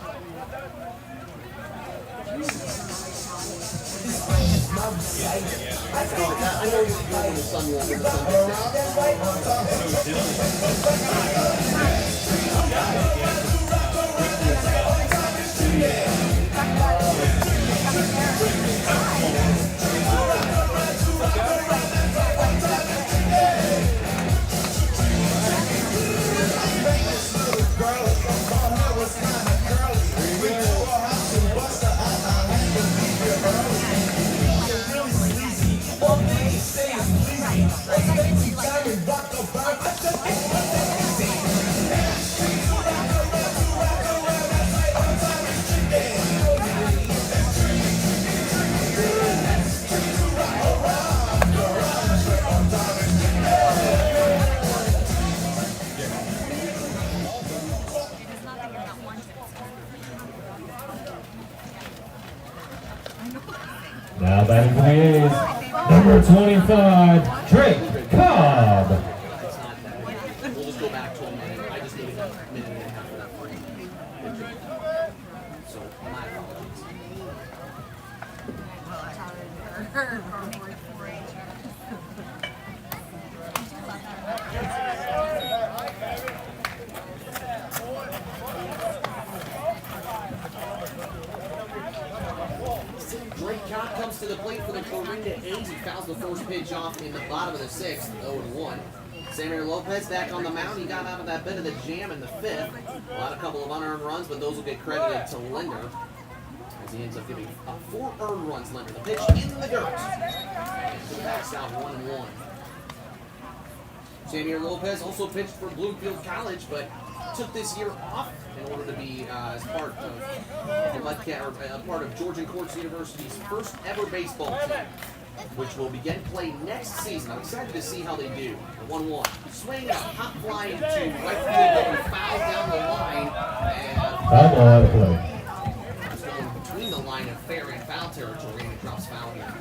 I know you're doing the sun walk in the sun. A's, number 25, Drake Cobb. It's not that. We'll just go back to a minute. I just needed a minute and a half for that frame. So, my apologies. Drake Cobb comes to the plate for the Clarinda A's. He fouls the first pitch off in the bottom of the sixth, 0-1. Samir Lopez back on the mound. He got out of that bit of the jam in the fifth. A couple of unearned runs, but those will get credited to Linder as he ends up giving up 4 earned runs. Linder, the pitch in the dirt. To the backstop, 1-1. Samir Lopez also pitched for Bloomfield College, but took this year off in order to be as part of the Mudcat, or part of Georgian Courts University's first ever baseball team, which will begin play next season. I'm excited to see how they do. The 1-1. Swing a hot fly to right field, and foul down the line. And Foul out of play. it's going between the line of fair and foul territory, and it drops foul here.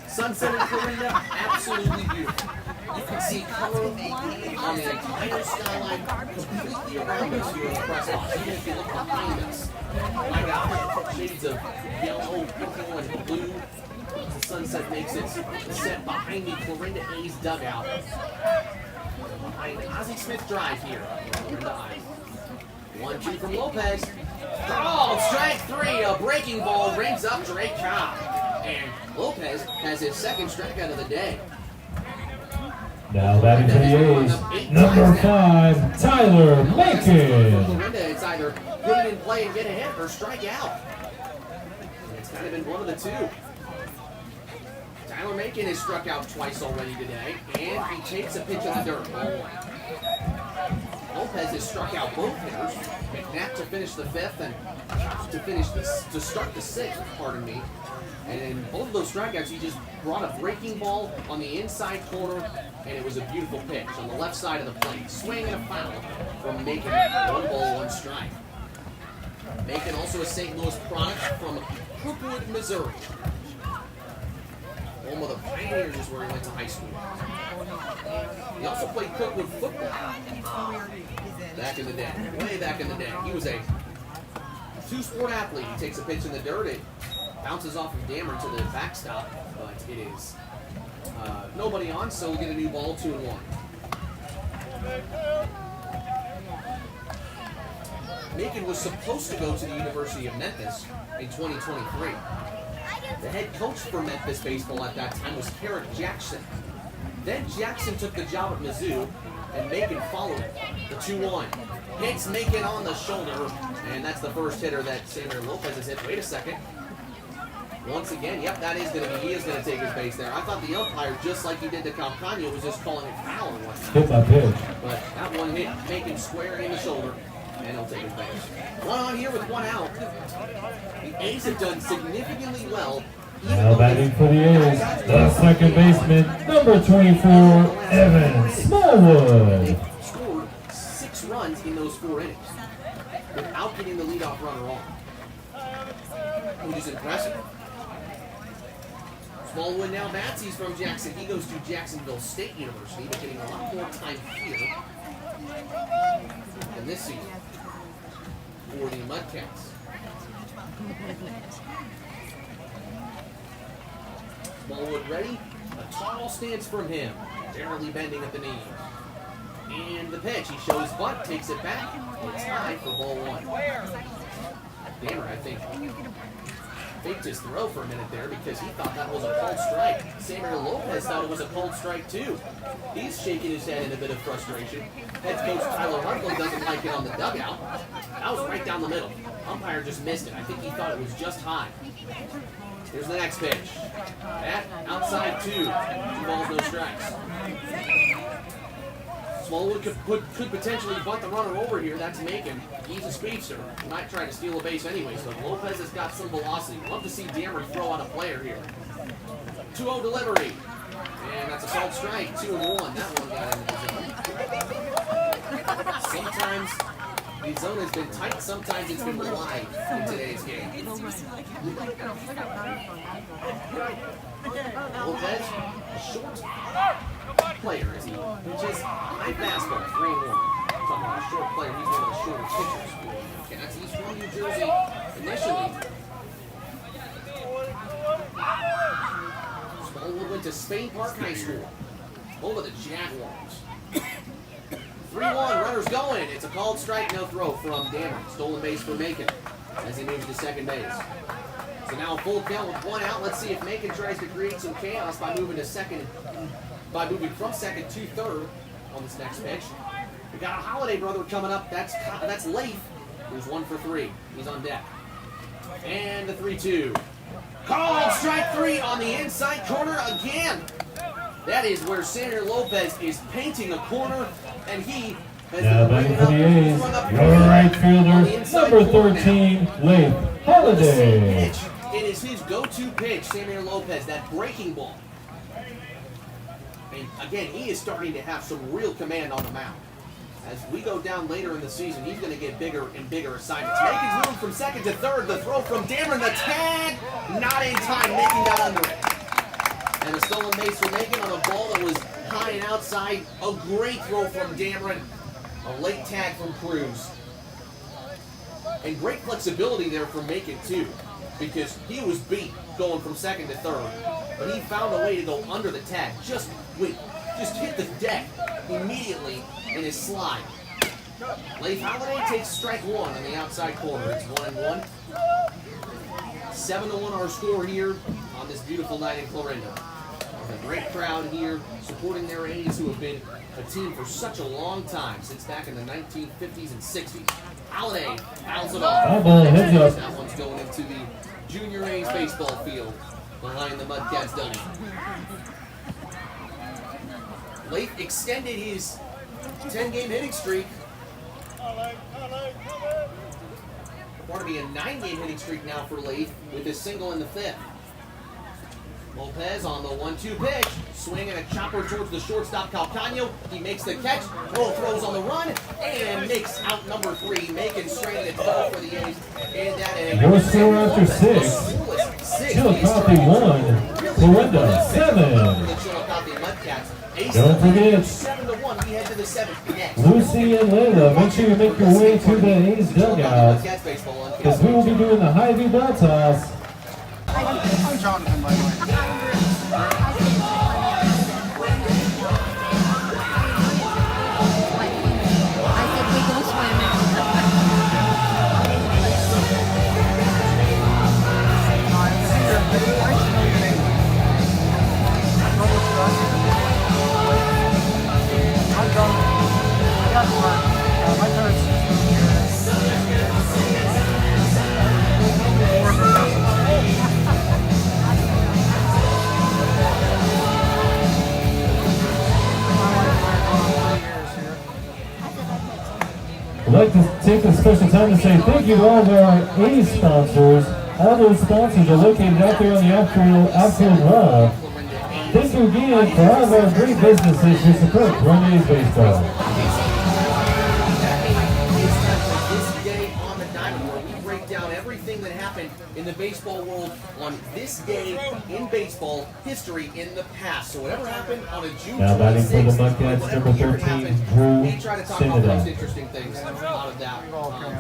Sunset in Clarinda, absolutely beautiful. You can see color on the entire skyline completely around us here in the press box. Even if you look behind us, my God, shades of yellow, purple, and blue. The sunset makes its set behind the Clarinda A's dugout. Behind Ozzie Smith Drive here at Clarinda Ice. 1-2 from Lopez. Oh, strike 3. A breaking ball rings up Drake Cobb. And Lopez has his second strikeout of the day. Now batting for the A's, number 5, Tyler Macon. Clarinda, it's either put it in play and get a hit or strike out. And it's kind of been one of the two. Tyler Macon has struck out twice already today, and he takes a pitch in the dirt. 1-1. Lopez has struck out both hitters. McNabb to finish the fifth and to start the sixth, pardon me. And in both of those strikeouts, he just brought a breaking ball on the inside corner, and it was a beautiful pitch on the left side of the plate. Swing and a foul from Macon. 1 ball, 1 strike. Macon also a St. Louis product from Brookwood, Missouri. Home of the Pioneers is where he went to high school. He also played Kirkwood football back in the day, way back in the day. He was a two-sport athlete. He takes a pitch in the dirt, it bounces off of Dammer to the backstop, but it is nobody on, so we'll get a new ball, 2-1. Macon was supposed to go to the University of Memphis in 2023. The head coach for Memphis baseball at that time was Carrick Jackson. Then Jackson took the job at Mizzou, and Macon followed it. The 2-1. Hits Macon on the shoulder, and that's the first hitter that Samir Lopez has hit. Wait a second. Once again, yep, that is going to be, he is going to take his base there. I thought the umpire, just like he did to Calcano, was just calling it foul and whatnot. Hit my pitch. But that one hit Macon square in the shoulder, and he'll take his base. One on here with 1 out. The A's have done significantly well. Now batting for the A's, the second baseman, number 24, Evan Smallwood. They scored 6 runs in those 4 innings without getting the leadoff runner on, which is impressive. Smallwood now bats. He's from Jackson. He goes to Jacksonville State University, but getting a lot more time here than this season for the Mudcats. Smallwood ready. A tall stance from him, barely bending at the knees. And the pitch, he shows butt, takes it back. It's high for ball 1. Dammer, I think, faked his throw for a minute there because he thought that was a called strike. Samir Lopez thought it was a called strike too. He's shaking his head in a bit of frustration. Head coach Tyler Hartland doesn't like it on the dugout. That was right down the middle. Umpire just missed it. I think he thought it was just high. Here's the next pitch. At outside 2. 2 balls, no strikes. Smallwood could potentially bunt the runner over here. That's Macon. He's a speedster. He might try to steal a base anyways, but Lopez has got some velocity. Love to see Dammer throw out a player here. 2-0 delivery. And that's a called strike. 2-1. That one got into the zone. Sometimes The zone has been tight. Sometimes it's been wide in today's game. Lopez, a short player as he pitches high fastball, 3-1. Talking about a short player, he's one of the shorter pitchers. Cats, he's from New Jersey initially. Smallwood went to Spain Park High School. Home of the Jaguars. 3-1, runners going. It's a called strike, no throw from Dameron. Stolen base for Macon as he moves to second base. So now a full count with 1 out. Let's see if Macon tries to create some chaos by moving from second to third on this next pitch. We got a Holiday brother coming up. That's Leif, who's 1 for 3. He's on deck. And the 3-2. Called strike 3 on the inside corner again. That is where Senator Lopez is painting a corner, and he has Now batting for the A's, your right fielder, number 13, Leif Holiday. It is his go-to pitch, Senator Lopez, that breaking ball. And again, he is starting to have some real command on the mound. As we go down later in the season, he's going to get bigger and bigger assignments. Making room from second to third. The throw from Dameron, the tag, not in time, making that under it. And a stolen base for Macon on a ball that was high and outside. A great throw from Dameron. A late tag from Cruz. And great flexibility there from Macon, too, because he was beat going from second to third. But he found a way to go under the tag. Just hit the deck immediately in his slide. Leif Holiday takes strike 1 on the outside corner. It's 1-1. 7-1 our score here on this beautiful night in Clarinda. With a great crowd here supporting their A's, who have been a team for such a long time, since back in the 1950s and 60s. Holiday fouls it off. That one's going into the Junior A's baseball field behind the Mudcats dunny. Leif extended his 10-game hitting streak. Going to be a 9-game hitting streak now for Leif with his single in the 5th. Lopez on the 1-2 pitch, swinging a chopper towards the shortstop Calcano. He makes the catch, throws on the run, and makes out number 3, making straight at 12 for the A's. And that is your score after 6. Chillicothe 1, Clarinda 7. Don't forget, 7-1, we head to the 7th next. Lucy and Layla, make sure you make your way to the A's dugout, because we will be doing the high-view ball toss. I'm Jonathan, by the way. My parents I'd like to take this special time to say thank you to all of our A's sponsors. All those sponsors are located out there on the outfield wall. Thank you again for all of our great businesses who support Run A's baseball. That happened in the baseball world on this day in baseball history in the past. So whatever happened on a June 26th, number 13, Drew we try to talk about the most interesting things out of that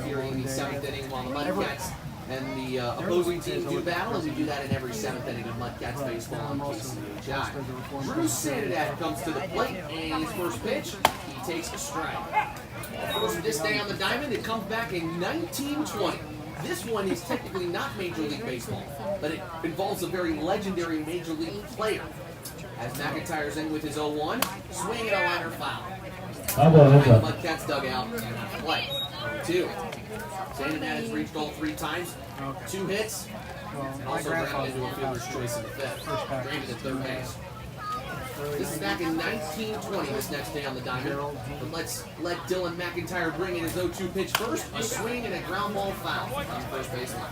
here in the 7th inning while the Mudcats and the opposing team do battle, and we do that in every 7th inning of Mudcats baseball on KCHI. Drew Sandodat comes to the plate, and his first pitch, he takes a strike. First this day on the diamond, it comes back in 1920. This one is technically not Major League Baseball, but it involves a very legendary Major League player. As McIntyre's in with his 0-1, swing and a liner foul. Behind the Mudcats dugout and play. 2. Sandodat has reached all 3 times. 2 hits, and also grounded into a fielder's choice in the 5th. Granted at third base. This is back in 1920, this next day on the diamond. But let's let Dylan McIntyre bring in his 0-2 pitch first. A swing and a ground ball foul on the first baseline.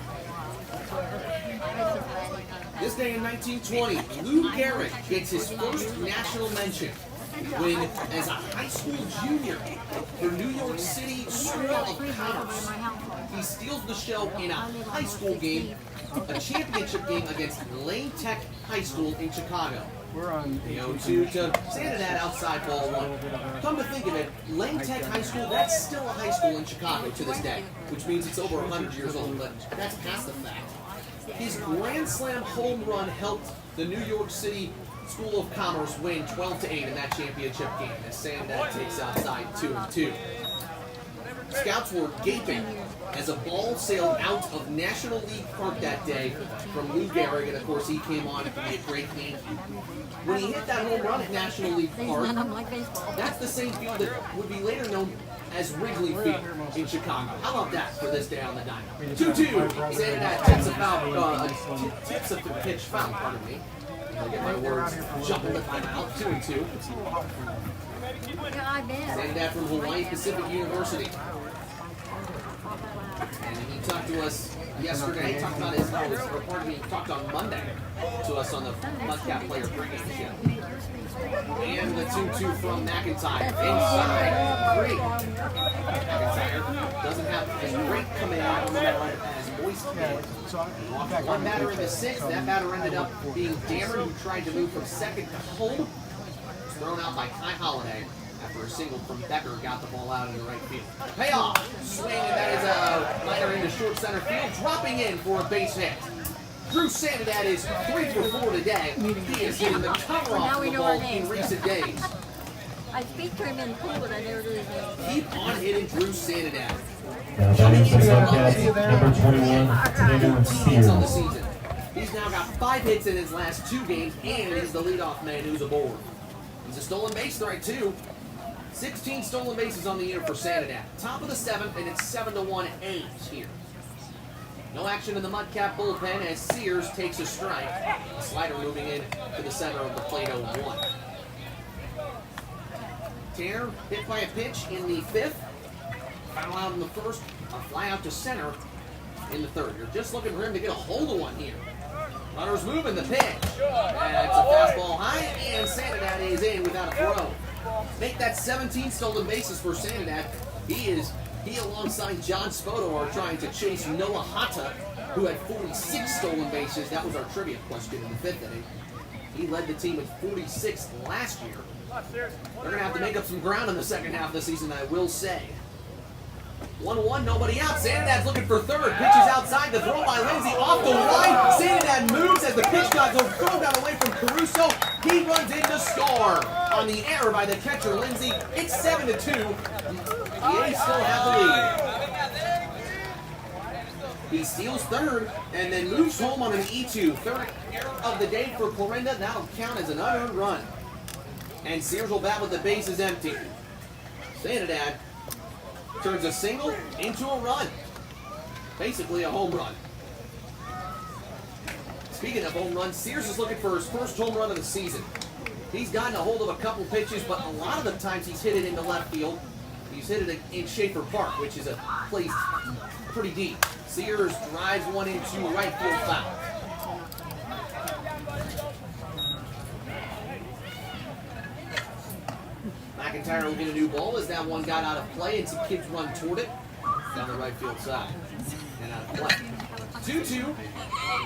This day in 1920, Lou Gehrig gets his first national mention when, as a high school junior for New York City School of Commerce, he steals the show in a high school game, a championship game against Lane Tech High School in Chicago. We're on The 0-2 to Sanidad outside ball one. Come to think of it, Lane Tech High School, that's still a high school in Chicago to this day, which means it's over 100 years old, but that's past the fact. His Grand Slam home run helped the New York City School of Commerce win 12-8 in that championship game as Sanidad takes outside 2-2. Scouts were gaping as a ball sailed out of National League Park that day from Lou Gehrig, and of course he came on to be a great Yankee. When he hit that home run at National League Park, that's the same field that would be later known as Wrigley Field in Chicago. How about that for this day on the diamond? 2-2. Sanidad tips a pitch foul, pardon me. I get my words jumping the timeout. 2-2. Sanidad from Hawaii Pacific University. And he talked to us yesterday, he talked on Monday to us on the Mudcat Player pregame show. And the 2-2 from McIntyre. Inside 3. McIntyre doesn't have as great command as Boyce did. One batter in the 6th. That batter ended up being Dameron, who tried to move from second to home. Thrown out by Kai Holiday after a single from Becker got the ball out in the right field. Payoff! Swing, and that is a liner into short center field, dropping in for a base hit. Drew Sanidad is 3 for 4 today. He is hitting the cover off the ball in recent days. I speak to him in pool, but I never do his name. Keep on hitting Drew Sanidad. Now batting for Mudcats, number 21, Tanner on the Sears. season. He's now got 5 hits in his last 2 games, and he's the leadoff man who's aboard. He's a stolen base threat, too. 16 stolen bases on the year for Sanidad. Top of the 7th, and it's 7-1 A's here. No action in the Mudcat bullpen as Sears takes a strike. A slider moving in to the center of the plate 0-1. Tanner hit by a pitch in the 5th. Foul out in the 1st. A fly out to center in the 3rd. You're just looking for him to get a hold of one here. Runner's moving the pitch. That's a fastball high, and Sanidad is in without a throw. Make that 17 stolen bases for Sanidad. He alongside John Spoto are trying to chase Noah Hata, who had 46 stolen bases. That was our trivia question in the 5th inning. He led the team with 46 last year. They're going to have to make up some ground in the second half of the season, I will say. 1-1, nobody out. Sanidad's looking for 3rd. Pitches outside. The throw by Lindsay off the line. Sanidad moves as the pitch got thrown down away from Caruso. He runs in to score on the error by the catcher, Lindsay. It's 7-2. The A's still have the lead. He steals 3rd and then moves home on an E2. 3rd error of the day for Clarinda. That'll count as an unearned run. And Sears will bat with the bases empty. Sanidad turns a single into a run. Basically a home run. Speaking of home runs, Sears is looking for his first home run of the season. He's gotten a hold of a couple pitches, but a lot of the times he's hit it into left field. He's hit it in Schaefer Park, which is a place pretty deep. Sears drives one into right field foul. McIntyre will get a new ball as that one got out of play and some kids run toward it down the right field side and out of play. 2-2,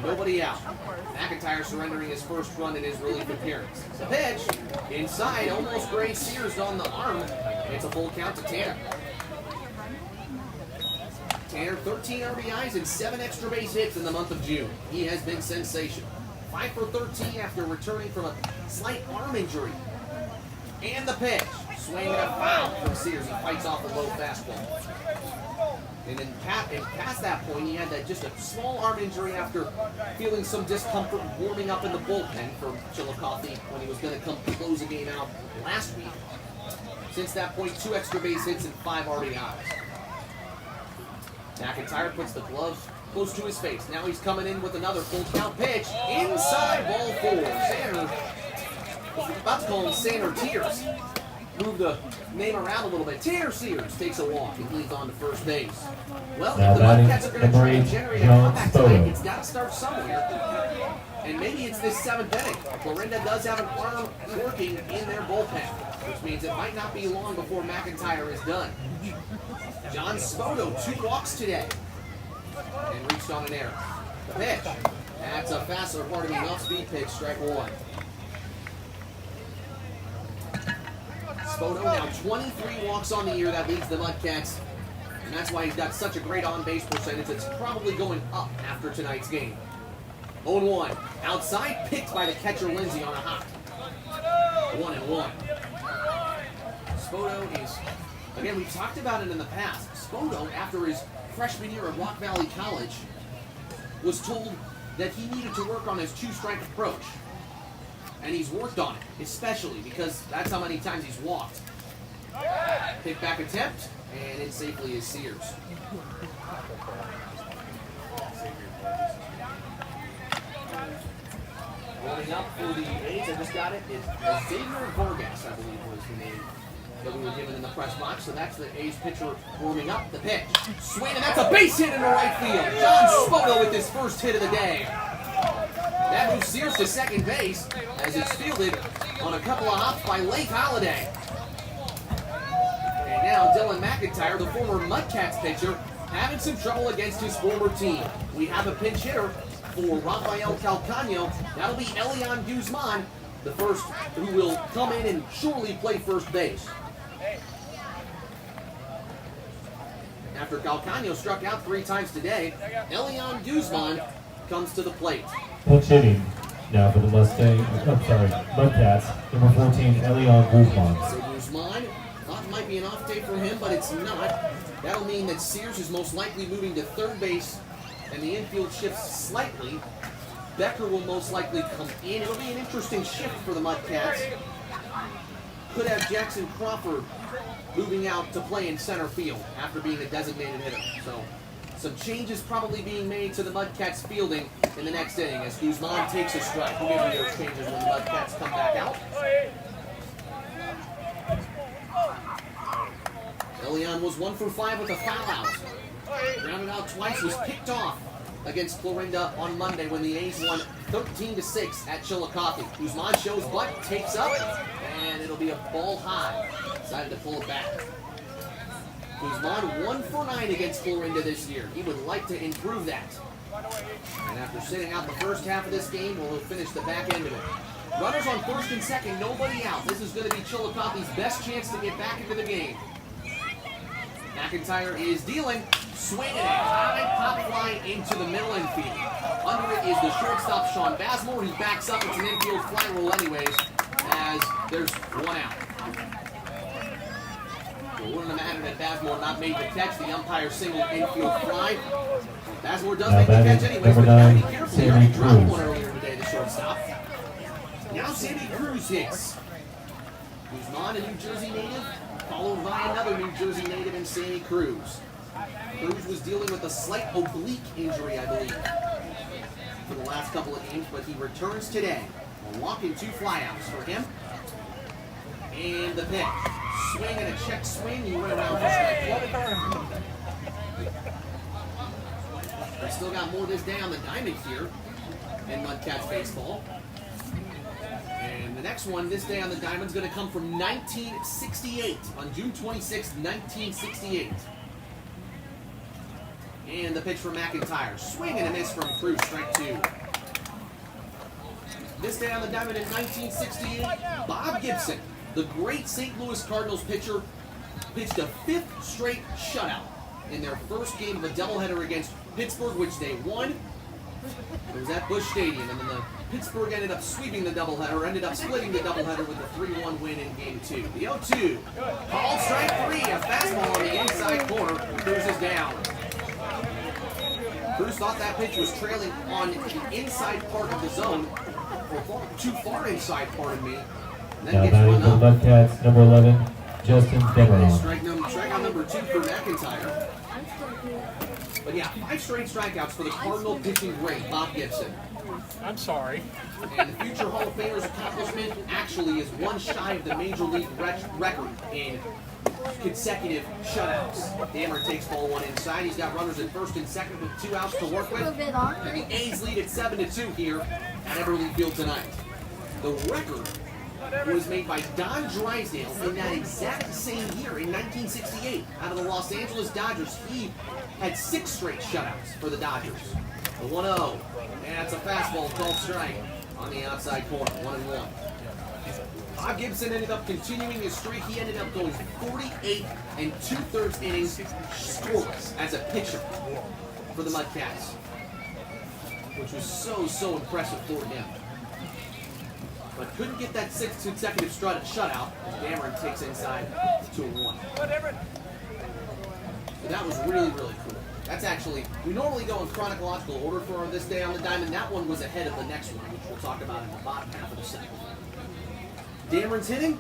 nobody out. McIntyre surrendering his first run in his relief appearance. The pitch, inside, almost grazed Sears on the arm. It's a full count to Tanner. Tanner, 13 RBIs and 7 extra base hits in the month of June. He has been sensational. 5 for 13 after returning from a slight arm injury. And the pitch, swinging a foul from Sears. He fights off a low fastball. And then past that point, he had just a small arm injury after feeling some discomfort warming up in the bullpen for Chillicothe when he was going to come close the game out last week. Since that point, 2 extra base hits and 5 RBIs. McIntyre puts the glove close to his face. Now he's coming in with another full count pitch. Inside ball 4. Sander, I was about to call him Sander Tears. Move the name around a little bit. Tanner Sears takes a walk and leads on to first base. Well, Now if the batting, Mudcats are going to try and generate a John comeback tonight, Spoto. it's got to start somewhere. And maybe it's this 7th inning. Florinda does have an arm working in their bullpen, which means it might not be long before McIntyre is done. John Spoto, 2 walks today, and reached on an error. The pitch. That's a faster part of an off-speed pitch, strike 1. Spoto now 23 walks on the year. That leads the Mudcats, and that's why he's got such a great on-base percentage. It's probably going up after tonight's game. 0-1. Outside, picked by the catcher Lindsay on a hop. 1-1. Spoto is, again, we've talked about it in the past. Spoto, after his freshman year at Rock Valley College, was told that he needed to work on his 2-strike approach. And he's worked on it, especially because that's how many times he's walked. Pick back attempt, and it safely is Sears. Warming up for the A's, I just got it. It's Xavier Vargas, I believe, was the name that we were given in the press box. So that's the A's pitcher warming up. The pitch. Swing, and that's a base hit in the right field. John Spoto with his first hit of the day. That moves Sears to second base as it's fielded on a couple of hops by Lake Holiday. And now Dylan McIntyre, the former Mudcats pitcher, having some trouble against his former team. We have a pinch hitter for Rafael Calcano. That'll be Elian Guzman, the first who will come in and surely play first base. After Calcano struck out 3 times today, Elian Guzman comes to the plate. Pinch hitting now for the Mudcats, number 14, Elian Guzman. So Guzman, thought it might be an off day for him, but it's not. That'll mean that Sears is most likely moving to third base, and the infield shifts slightly. Becker will most likely come in. It'll be an interesting shift for the Mudcats. Could have Jackson Crawford moving out to play in center field after being a designated hitter. So some changes probably being made to the Mudcats fielding in the next inning as Guzman takes a strike. We'll give you those changes when the Mudcats come back out. Elian was 1 for 5 with a foul out. Grounded out twice, was picked off against Florinda on Monday when the A's won 13-6 at Chillicothe. Guzman shows butt, takes up, and it'll be a ball high. Decided to pull it back. Guzman 1 for 9 against Florinda this year. He would like to improve that. And after sitting out the first half of this game, we'll finish the back end of it. Runners on first and second, nobody out. This is going to be Chillicothe's best chance to get back into the game. McIntyre is dealing, swinging a high pop fly into the middle infield. Under it is the shortstop, Sean Bazemore. He backs up. It's an infield fly roll anyways, as there's 1 out. It wouldn't have mattered that Bazemore not made the catch. The umpire single infield fly. Bazemore does make the catch anyways, but gotta be careful. He already dropped one earlier today, the shortstop. Now Sandy Cruz hits. Guzman, a New Jersey native, followed by another New Jersey native in Sandy Cruz. Cruz was dealing with a slight oblique injury, I believe, for the last couple of games, but he returns today. A walk and 2 flyouts for him. And the pitch. Swing and a check swing. He went around for strike 1. We still got more this day on the diamond here in Mudcats baseball. And the next one this day on the diamond is going to come from 1968, on June 26, 1968. And the pitch from McIntyre. Swing and a miss from Cruz, strike 2. This day on the diamond in 1968, Bob Gibson, the great St. Louis Cardinals pitcher, pitched a 5th straight shutout in their first game of a doubleheader against Pittsburgh, which they won. It was at Busch Stadium, and then the Pittsburgh ended up sweeping the doubleheader, ended up splitting the doubleheader with a 3-1 win in Game 2. The 0-2, called strike 3, a fastball on the inside corner. Cruz is down. Cruz thought that pitch was trailing on the inside part of the zone, or too far inside, pardon me. And then gets run up. Mudcats, number 11, Justin Deveron. Strikeout number 2 for McIntyre. But yeah, 5 straight strikeouts for the Cardinal pitching great, Bob Gibson. I'm sorry. And the future Hall of Famer's accomplishment actually is 1 shy of the Major League record in consecutive shutouts. Dammer takes ball 1 inside. He's got runners at first and second with 2 outs to work with. And the A's lead at 7-2 here at Eberly Field tonight. The record was made by Don Drysdale in that exact same year in 1968 out of the Los Angeles Dodgers. He had 6 straight shutouts for the Dodgers. The 1-0, and that's a fastball called strike on the outside corner, 1-1. Bob Gibson ended up continuing his streak. He ended up going 48 2/3 innings scoreless as a pitcher for the Mudcats, which was so impressive for him. But couldn't get that 6th consecutive shutout as Dameron takes inside 2-1. So that was really cool. That's actually, we normally go in chronological order for this day on the diamond. That one was ahead of the next one, which we'll talk about in the bottom half of the second. Dameron's hitting.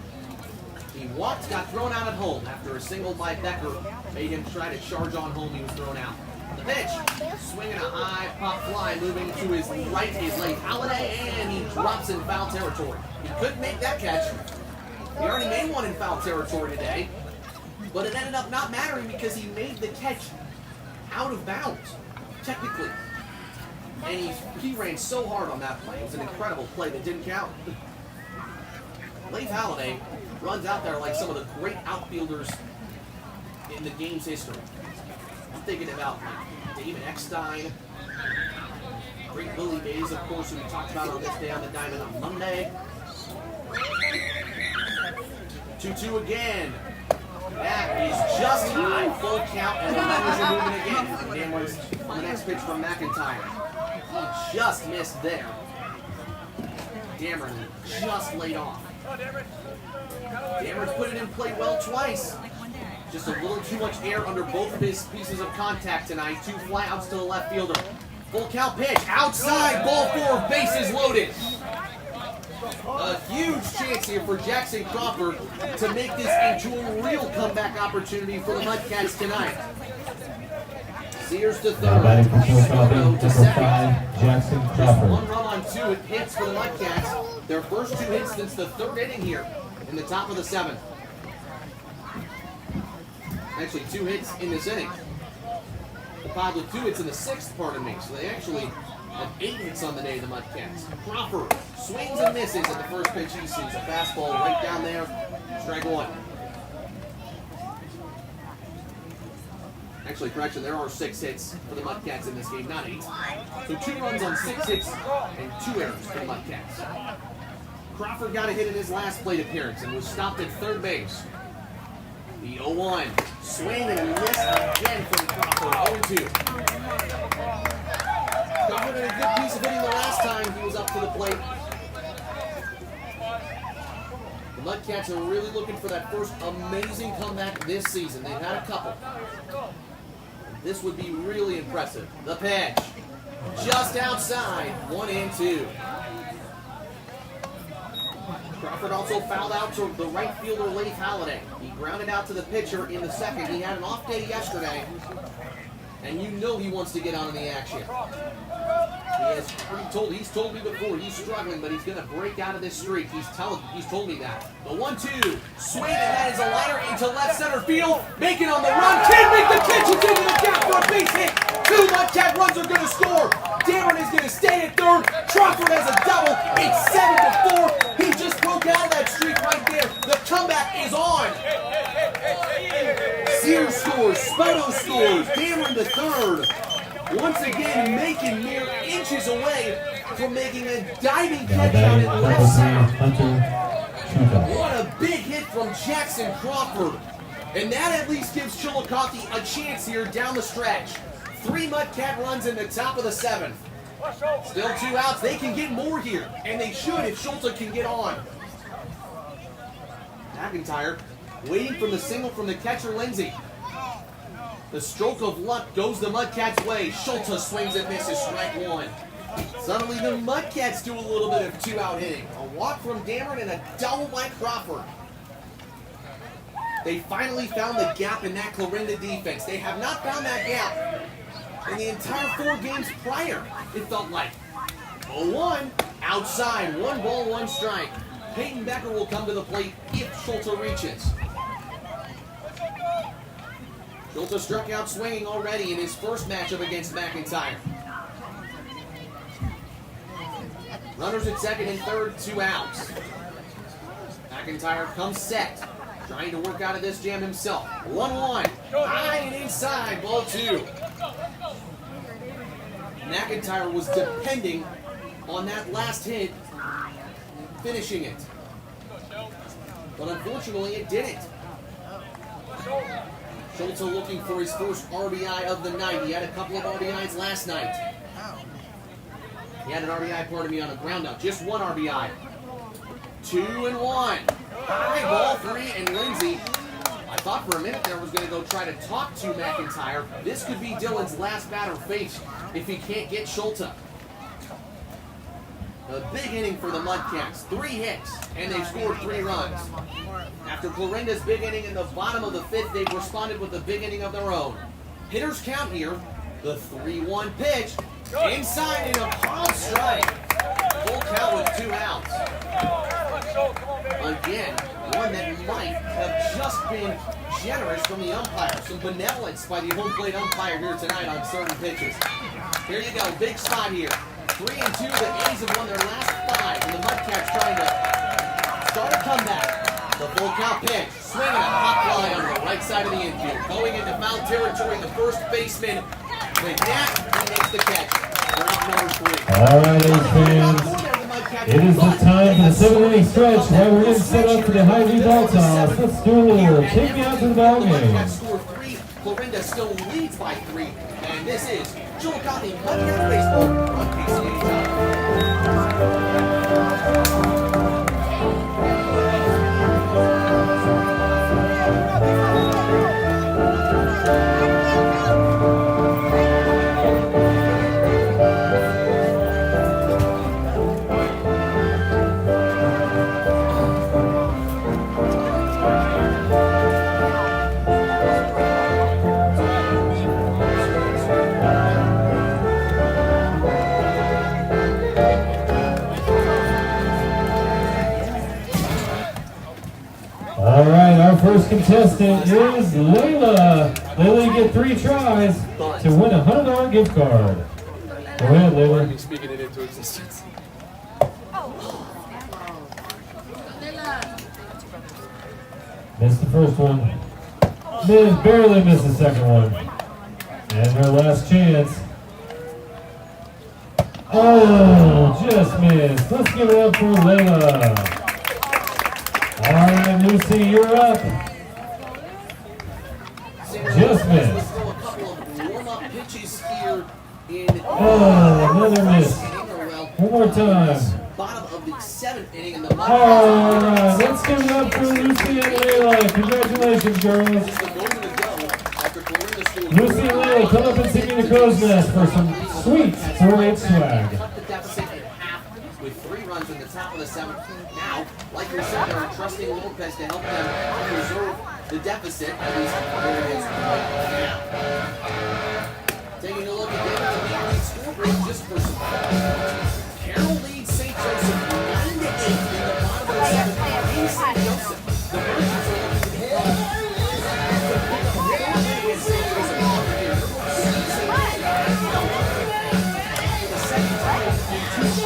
He walked, got thrown out at home after a single by Becker made him try to charge on home. He was thrown out. The pitch, swinging a high pop fly, moving to his right, his late Holiday, and he drops in foul territory. He couldn't make that catch. He already made one in foul territory today, but it ended up not mattering because he made the catch out of bounds, technically. And he ran so hard on that play. It was an incredible play that didn't count. Leif Halliday runs out there like some of the great outfielders in the game's history. I'm thinking about David Eckstein, great Billy Mays, of course, who we talked about on this day on the diamond on Monday. 2-2 again. That is just high, full count, and the numbers are moving again. Dameron's on the next pitch from McIntyre. He just missed there. Dameron just laid off. Dameron's put it in play well twice. Just a little too much air under both of his pieces of contact tonight. 2 fly outs to the left fielder. Full count pitch, outside, ball 4, bases loaded. A huge chance here for Jackson Crawford to make this into a real comeback opportunity for the Mudcats tonight. Sears to third. Batting for Chillicothe, to number second. 5, Jackson Just Crawford. 1 run on 2 hits for the Mudcats. Their first 2 hits since the 3rd inning here in the top of the 7th. Actually, 2 hits in this inning. The Pod with 2 hits in the 6th, pardon me. So they actually have 8 hits on the day, the Mudcats. Crawford swings and misses at the first pitch he sees. A fastball right down there. Strike 1. Actually, correction, there are 6 hits for the Mudcats in this game, not 8. So 2 runs on 6 hits and 2 errors for the Mudcats. Crawford got a hit in his last plate appearance and was stopped at third base. The 0-1. Swing and a miss again from Crawford. 0-2. Crawford had a good piece of hitting the last time he was up to the plate. The Mudcats are really looking for that first amazing comeback this season. They've had a couple. This would be really impressive. The pitch. Just outside. 1-2. Crawford also fouled out to the right fielder, Leif Halliday. He grounded out to the pitcher in the 2nd. He had an off day yesterday, and you know he wants to get on in the action. He's told me before he's struggling, but he's going to break out of this streak. He's told me that. The 1-2, swing, and that is a liner into left center field. Making on the run, can't make the catch. It's into the gap for a base hit. 2 Mudcat runs are going to score. Dameron is going to stay at 3rd. Crawford has a double. It's 7-4. He just broke out of that streak right there. The comeback is on. Sears scores. Spoto scores. Dameron to 3rd. Once again, making mere inches away from making a diving catch out in left center. What a big hit from Jackson Crawford. And that at least gives Chillicothe a chance here down the stretch. 3 Mudcat runs in the top of the 7th. Still 2 outs. They can get more here, and they should if Chillicothe can get on. McIntyre waiting for the single from the catcher, Lindsay. The stroke of luck goes the Mudcats' way. Chillicothe swings and misses, strike 1. Suddenly the Mudcats do a little bit of 2-out hitting. A walk from Dameron and a double by Crawford. They finally found the gap in that Clarinda defense. They have not found that gap in the entire 4 games prior, it felt like. 0-1, outside, 1 ball, 1 strike. Peyton Becker will come to the plate if Chillicothe reaches. Chillicothe struck out swinging already in his first matchup against McIntyre. Runners at second and third, 2 outs. McIntyre comes set, trying to work out of this jam himself. 1-1, high and inside, ball 2. McIntyre was depending on that last hit, finishing it. But unfortunately, it didn't. Chillicothe looking for his first RBI of the night. He had a couple of RBIs last night. He had an RBI, pardon me, on a ground out. Just 1 RBI. 2-1. High ball 3, and Lindsay, I thought for a minute there was going to go try to talk to McIntyre. This could be Dylan's last batter face if he can't get Chillicothe. A big inning for the Mudcats. 3 hits, and they've scored 3 runs. After Clorinda's big inning in the bottom of the 5th, they've responded with a big inning of their own. Hitters count here. The 3-1 pitch. Inside in a called strike. Full count with 2 outs. Again, one that might have just been generous from the umpire. Some benevolence by the home plate umpire here tonight on certain pitches. Here you go, big spot here. 3-2, the A's have won their last 5, and the Mudcats trying to start a comeback. The full count pitch, swinging a hot fly on the right side of the infield. Going into foul territory, the first baseman, McNabb, he makes the catch. We're out number 3. All right, A's fans, it is the time for the 7th-inning stretch where we're getting set up for the Hy-Vee ball toss. Let's do a little take me out to the ball game. Mudcats score 3, Clorinda still leads by 3, and this is Chillicothe Mudcats Baseball on KCHI. All right, our first contestant is Layla. Layla, you get 3 tries to win a $100 gift card. Go ahead, Layla. Speaking it into existence. Missed the first one. Barely missed the second one. And her last chance. Oh, just missed. Let's give it up for Layla. All right, Lucy, you're up. Just missed. Still a couple of warm-up pitches here in Oh, another miss. One more time. bottom of the 7th inning in the Mudcats. All right, let's give it up for Lucy and Layla. Congratulations, girls. Just a moment ago, after Clorinda scored Lucy and Layla, come up and sing in the crow's nest for some sweet 4-H swag. cut the deficit in half with 3 runs in the top of the 7th. Now, like we said, they're trusting Lopez to help them preserve the deficit, at least where it is right now. Taking a look again at the Major League scoreboard just for some Carroll leads St. Joseph 9-8 in the bottom of the 7th in St. Joseph. The Virgins are looking to pick up with St. Joseph here. For the second time in 2 months.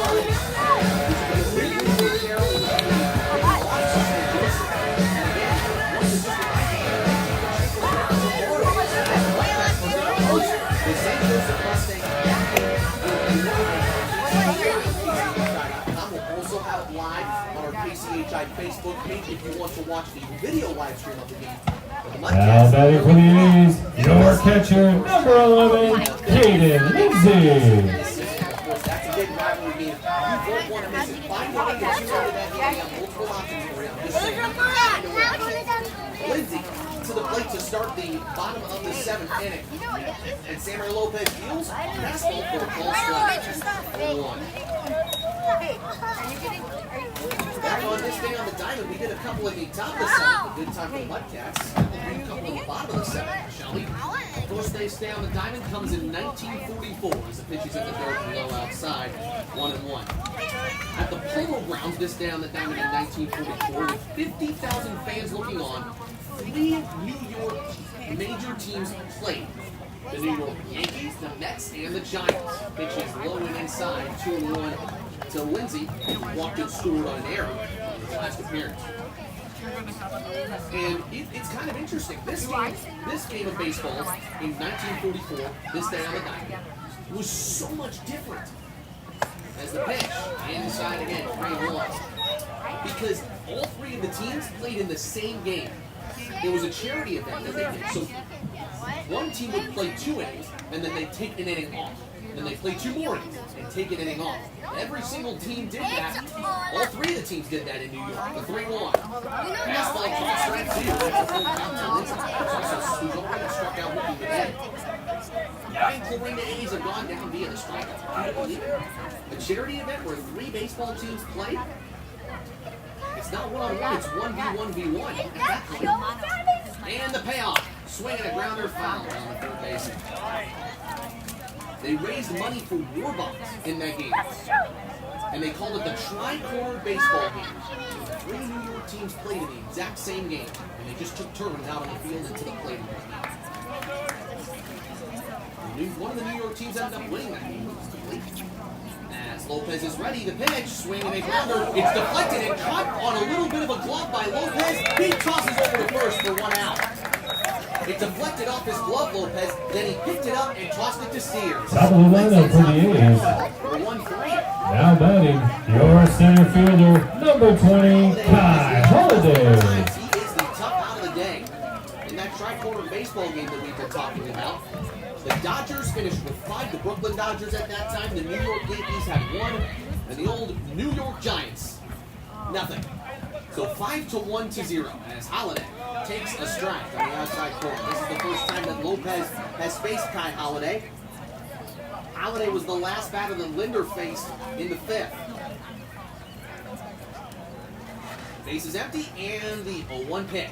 KCHI Facebook page if you want to watch the video live stream of the game. Now batting for the A's, your catcher, number 11, Caden Lindsay. Of course, that's a big rivalry game. You don't want to miss it. Find a way to tune into that game. They have multiple options for you. Lindsay to the plate to start the bottom of the 7th inning. And Samuel Lopez deals fastball for a close strike. 1-1. Back on this day on the diamond, we did a couple at the top of the 7th. A good time for the Mudcats. We'll do a couple at the bottom of the 7th, shall we? First day stay on the diamond comes in 1944 as the pitch is in the dirt and low outside. 1-1. At the Polo Grounds this day on the diamond in 1944 with 50,000 fans looking on, 3 New York major teams played. The New York Yankees, the Mets, and the Giants. Pitch is low and inside, 2-1. to Lindsay, who walked and scored on an error in his last appearance. And it's kind of interesting. This game of baseball in 1944, this day on the diamond, was so much different. As the pitch, inside again, 3-1. Because all three of the teams played in the same game. It was a charity event that they did. So one team would play 2 innings, and then they'd take an inning off. Then they'd play 2 more innings and take an inning off. Every single team did that. All 3 of the teams did that in New York. The 3-1. Fastball called strike 2. That's a full count to Lindsay. Who's already struck out looking ahead. 9 Clorinda A's have gone down via the strikeout. Can you believe it? A charity event where 3 baseball teams play? It's not 1-on-1, it's 1v1v1. And the payoff. Swinging a grounder foul on the third base. They raised money for war bonds in that game. And they called it the Tri-Corner Baseball Game. 3 New York teams played in the exact same game. And they just took turns out on the field into the plate. One of the New York teams ended up winning that game. As Lopez is ready to pitch, swing and a grounder. It's deflected and caught on a little bit of a glove by Lopez. He tosses over to first for 1 out. It deflected off his glove, Lopez. Then he picked it up and tossed it to Sears. Top of the lineup for the A's. For 1-3. Now batting, your center fielder, number 20, Kai Holiday. He is the tough out of the day. In that tri-corner baseball game that we've been talking about, the Dodgers finished with 5. The Brooklyn Dodgers at that time. The New York Yankees had 1. And the old New York Giants, nothing. So 5-1-0 as Holiday takes a strike on the outside corner. This is the first time that Lopez has faced Kai Holiday. Holiday was the last batter that Linder faced in the 5th. Base is empty and the 0-1 pitch.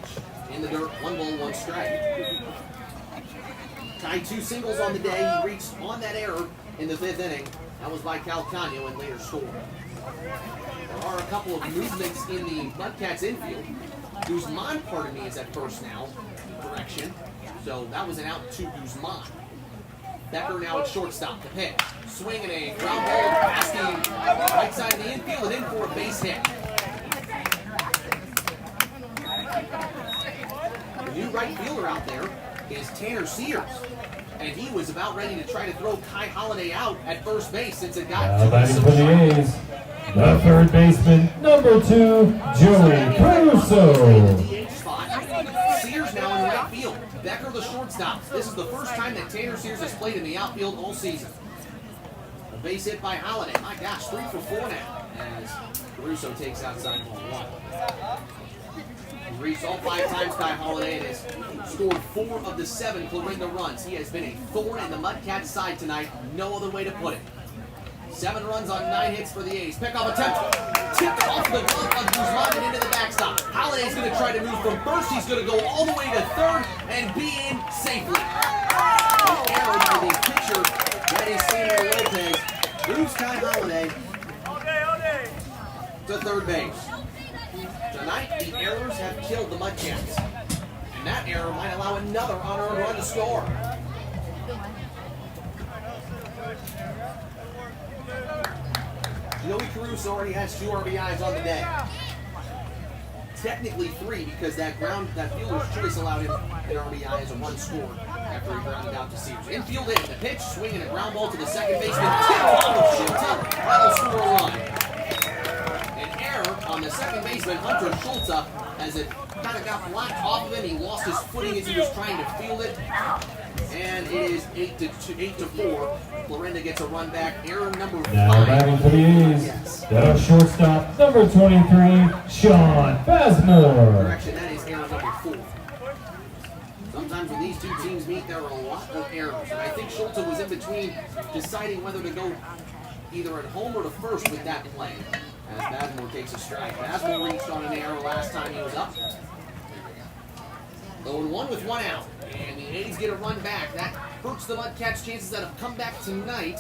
In the dirt, 1 ball, 1 strike. Kai 2 singles on the day. He reached on that error in the 5th inning. That was by Calcano and later scored. There are a couple of movements in the Mudcats infield. Guzman, pardon me, is at first now. Correction. So that was an out to Guzman. Becker now at shortstop. The pitch. Swing and a ground ball past the right side of the infield and in for a base hit. The new right fielder out there is Tanner Sears. And he was about ready to try to throw Kai Holiday out at first base since it got now batting for the A's, the third baseman, number 2, Joey Caruso. Sears now in right field. Becker the shortstop. This is the first time that Tanner Sears has played in the outfield all season. A base hit by Holiday. My gosh, 3 for 4 now as Caruso takes outside ball 1. Reached all 5 times Kai Holiday and has scored 4 of the 7 Clorinda runs. He has been a thorn in the Mudcats side tonight. No other way to put it. 7 runs on 9 hits for the A's. Pickoff attempt. Tipped off the glove of Guzman and into the backstop. Holiday's going to try to move from first. He's going to go all the way to third and be in safely. An error by the pitcher, that is Samuel Lopez, moves Kai Holiday to third base. Tonight, the errors have killed the Mudcats. And that error might allow another unearned run to score. Joey Caruso already has 2 RBIs on the day. Technically 3 because that fielder's choice allowed him an RBI as a run scored after he grounded out to Sears. Infield in, the pitch, swinging a ground ball to the second baseman. Tip off of Schultz. That'll score a run. An error on the second baseman, Hunter Schultz, as it kind of got blacked off of him. He lost his footing as he was trying to field it. And it is 8-4. Clorinda gets a run back. Error number 5. Now batting for the A's, the shortstop, number 23, Sean Bazemore. Correction, that is error number 4. Sometimes when these 2 teams meet, there are a lot of errors. And I think Schultz was in between deciding whether to go either at home or to first with that play. As Bazemore takes a strike. Bazemore reached on an error last time he was up. 0-1 with 1 out. And the A's get a run back. That hurts the Mudcats' chances that have come back tonight.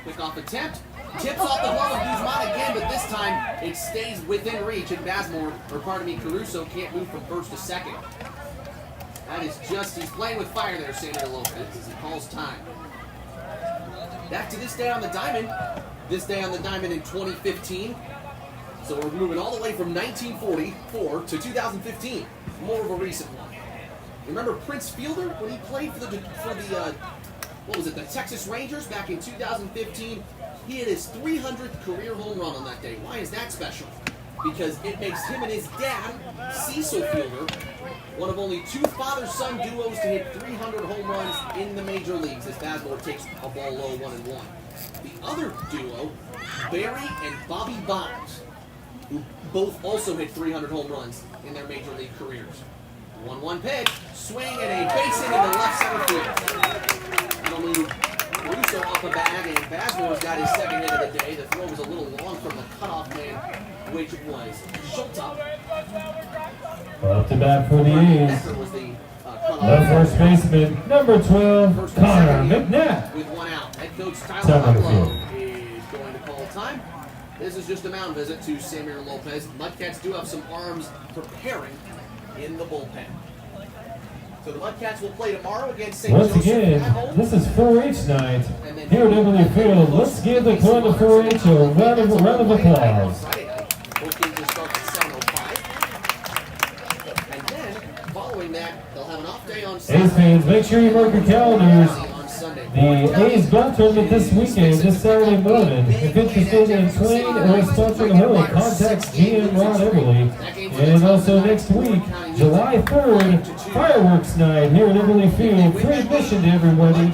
Quick off attempt. Tips off the glove of Guzman again, but this time it stays within reach. And Caruso can't move from first to second. That is just, he's playing with fire there, Samuel Lopez, as he calls time. Back to this day on the diamond. this day on the diamond in 2015. So we're moving all the way from 1944 to 2015. More of a recent one. Remember Prince Fielder when he played for the Texas Rangers back in 2015? He hit his 300th career home run on that day. Why is that special? Because it makes him and his dad, Cecil Fielder, one of only two father-son duos to hit 300 home runs in the major leagues as Bazemore takes a ball low 1-1. The other duo, Barry and Bobby Bonds, who both also hit 300 home runs in their major league careers. 1-1 pitch, swing, and a base hit into left center field. That'll move Russo up a bag, and Bazemore's got his second hit of the day. The throw was a little long from the cutoff man, which was Chillicothe. Up to bat for the A's. Becker was the The first baseman, number 12, Connor McNabb. With one out, head coach Tyler Hudlow is going to call time. This is just a mound visit to Samir Lopez. Mudcats do have some arms preparing in the bullpen. So the Mudcats will play tomorrow against St. Once Joseph again, at home. this is 4-H night here at Everly Field. Let's give the Columbia 4-H a round of applause. Friday night. Both games will start at 7:05. And then, following that, they'll have an off day on Saturday. A's fans, make sure you mark your calendars. On Sunday. The A's golf tournament this weekend, this Saturday morning. If interested in playing or sponsoring the whole, contact GM Ron Everly. And also next week, July 3rd, fireworks night here at Everly Field. Free admission to everybody.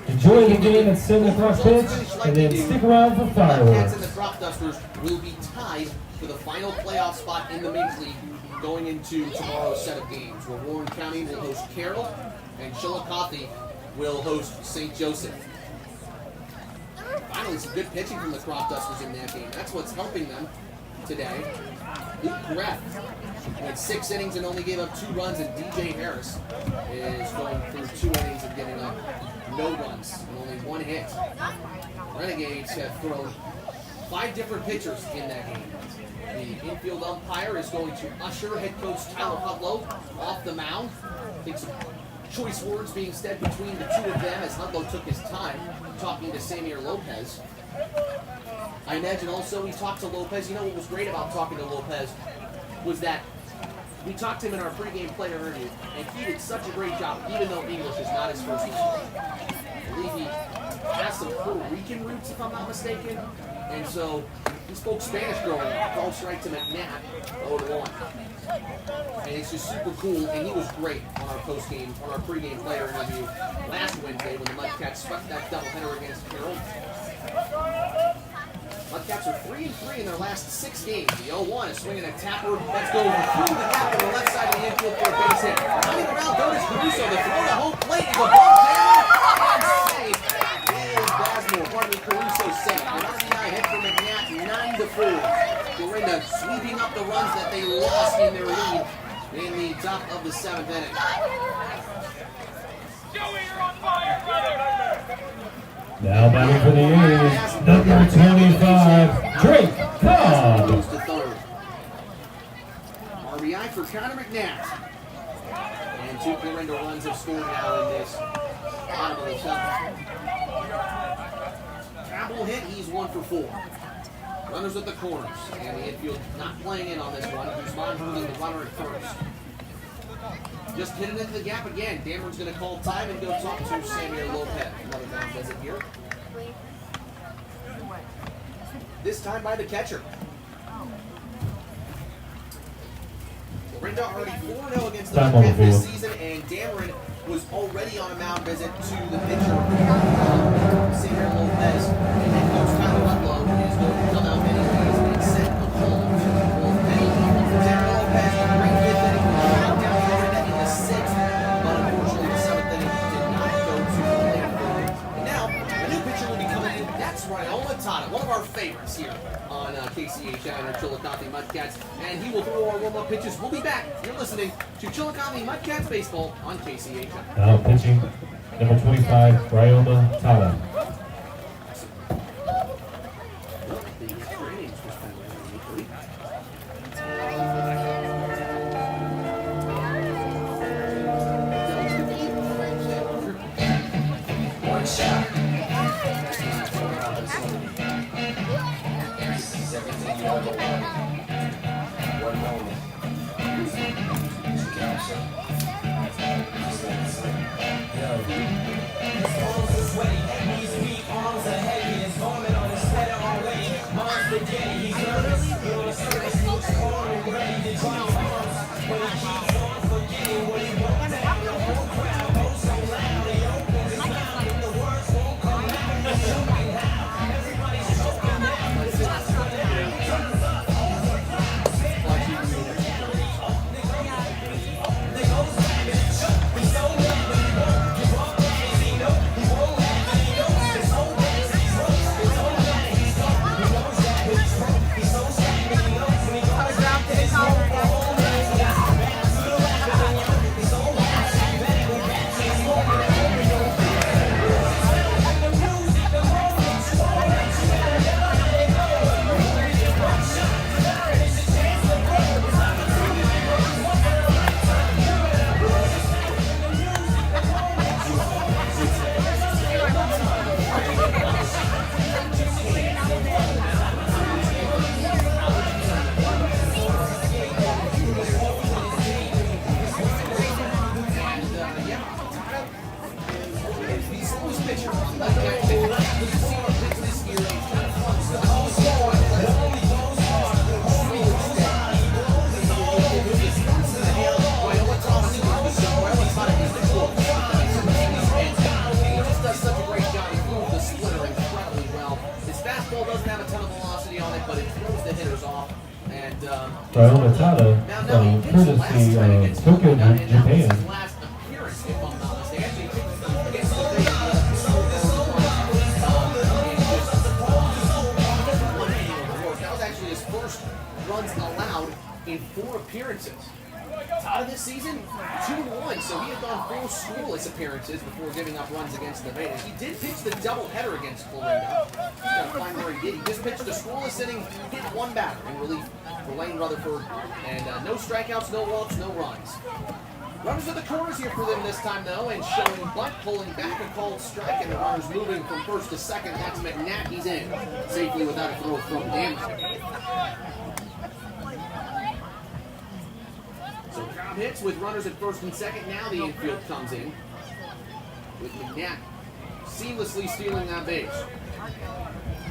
Enjoy the game at 7 o'clock pitch, and then stick around for Mudcats fireworks. and the Crop Dusters will be tied for the final playoff spot in the Major League going into tomorrow's set of games, where Warren County will host Carroll and Chillicothe will host St. Joseph. Finally, some good pitching from the Crop Dusters in that game. That's what's helping them today. Luke Greff went 6 innings and only gave up 2 runs, and DJ Harris is going through 2 innings and giving up no runs and only 1 hit. Renegades have thrown 5 different pitchers in that game. The infield umpire is going to usher head coach Tyler Hudlow off the mound. I think some choice words being said between the two of them as Hudlow took his time talking to Samir Lopez. I imagine also he talked to Lopez. You know what was great about talking to Lopez was that we talked to him in our pregame player interview, and he did such a great job, even though English is not his first language. I believe he has some Puerto Rican roots, if I'm not mistaken, and so he spoke Spanish growing up. Called strike to McNabb, 0-1. And it's just super cool, and he was great on our pregame player interview last Wednesday when the Mudcats swept that doubleheader against Carroll. Mudcats are 3-3 in their last 6 games. The 0-1 is swinging a tapper. Let's go through the gap on the left side of the infield for a base hit. Running around third is Caruso. The throw to home plate is a ball down. And safe is Bazemore. Pardon me, Caruso safe. An RBI hit for McNabb, 9-4. Dorinda sweeping up the runs that they lost in their lead in the top of the 7th inning. Joey, you're on fire, brother! Now batting for the A's, number 25, Drake Cobb. Goes to third. RBI for Connor McNabb. And 2 Dorinda runs have scored now in this bottom of the 7th. Cabell hit, he's 1 for 4. Runners at the corners, and the infield not playing in on this one. Guzman holding the runner at first. Just hitting into the gap again. Dameron's going to call time and go talk to Samir Lopez. Another mound visit here. This time by the catcher. Dorinda already 4-0 against the Mudcats this season, and Dameron was already on a mound visit to the pitcher, Samir Lopez. And then coach Tyler Hudlow is going to come out anyways and send a call to Penny. Samir Lopez, a great 5th inning, knocked down Dorinda in the 6th, but unfortunately the 7th inning did not go to the late third. And now, a new pitcher will be coming in. That's right, Olatana, one of our favorites here on KCHI and our Chillicothe Mudcats, and he will throw our warm-up pitches. We'll be back. You're listening to Chillicothe Mudcats Baseball on KCHI. Now pitching, number 25, Ryoma Tala. Well, the extra innings was kind of uniquely. One shot. Tada Now, from he pitched last courtesy time of against Tokyo, Florida, and that was Japan. his last appearance, if I'm not mistaken. Actually, against the Bay, that was actually his first runs allowed in 4 appearances. Tada this season, 2-1, so he had gone 4 scoreless appearances before giving up runs against the Vedas. He did pitch the doubleheader against Florida. Gotta find where he did. He just pitched a scoreless inning, hit 1 batter in relief for Lane Rutherford, and no strikeouts, no walks, no runs. Runners at the corners here for them this time, though, and showing bunt pulling back a called strike, and the runners moving from first to second. That's McNatt. He's in safely without a throw from Damron. So Cobb hits with runners at first and second. Now the infield comes in with McNatt seamlessly stealing that base.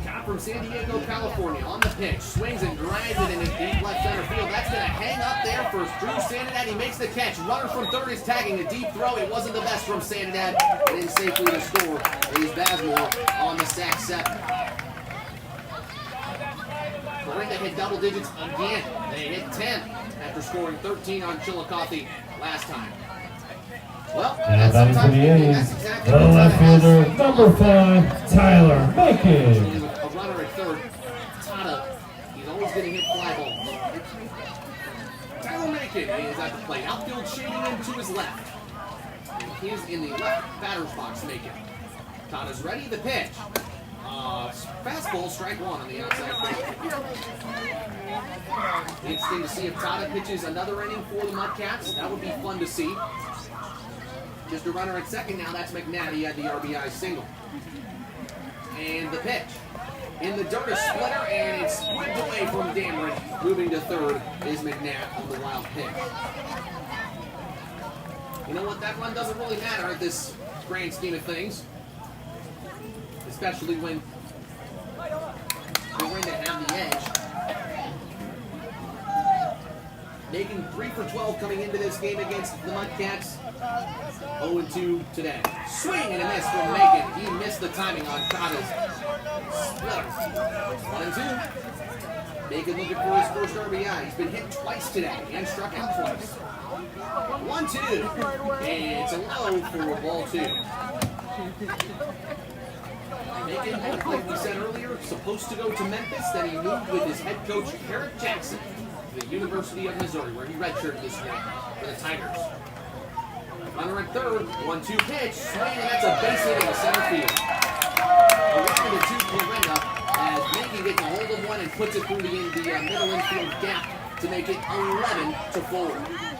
Cobb from San Diego, California on the pitch. Swings and drives it into deep left center field. That's going to hang up there for Drew Sanidad. He makes the catch. Runner from third is tagging a deep throw. It wasn't the best from Sanidad. And in safely to score is Bazemore on the sack 7. Corinda hit double digits again. They hit 10 after scoring 13 on Chillicothe last time. Well, Now batting for the A's, the left fielder, number 5, Tyler Macon. A runner at third, Tada. He's always going to hit fly balls. Tyler Macon is at the plate. Outfield shading in to his left. He is in the left batter's box, Macon. Tada's ready, the pitch. Fastball, strike 1 on the outside. Interesting to see if Tada pitches another inning for the Mudcats. That would be fun to see. Just a runner at second now. That's McNatt. He had the RBI single. And the pitch. In the dirt, a splitter, and it's whipped away from Damron. Moving to third is McNatt on the wild pitch. You know what? That run doesn't really matter at this grand scheme of things. Especially when we're going to have the edge. Making 3 for 12 coming into this game against the Mudcats. 0-2 today. Swing and a miss from Macon. He missed the timing on Tada's splitter. 1-2. Macon looking for his first RBI. He's been hit twice today and struck out twice. 1-2. And it's a low for ball 2. Macon, like we said earlier, supposed to go to Memphis. Then he moved with his head coach, Eric Jackson, to the University of Missouri, where he redshirted this year for the Tigers. Runner at third, 1-2 pitch, swing, and that's a base hit in the center field. A 1-2 Corinda as Macon gets a hold of one and puts it through the middle infield gap to make it 11-4.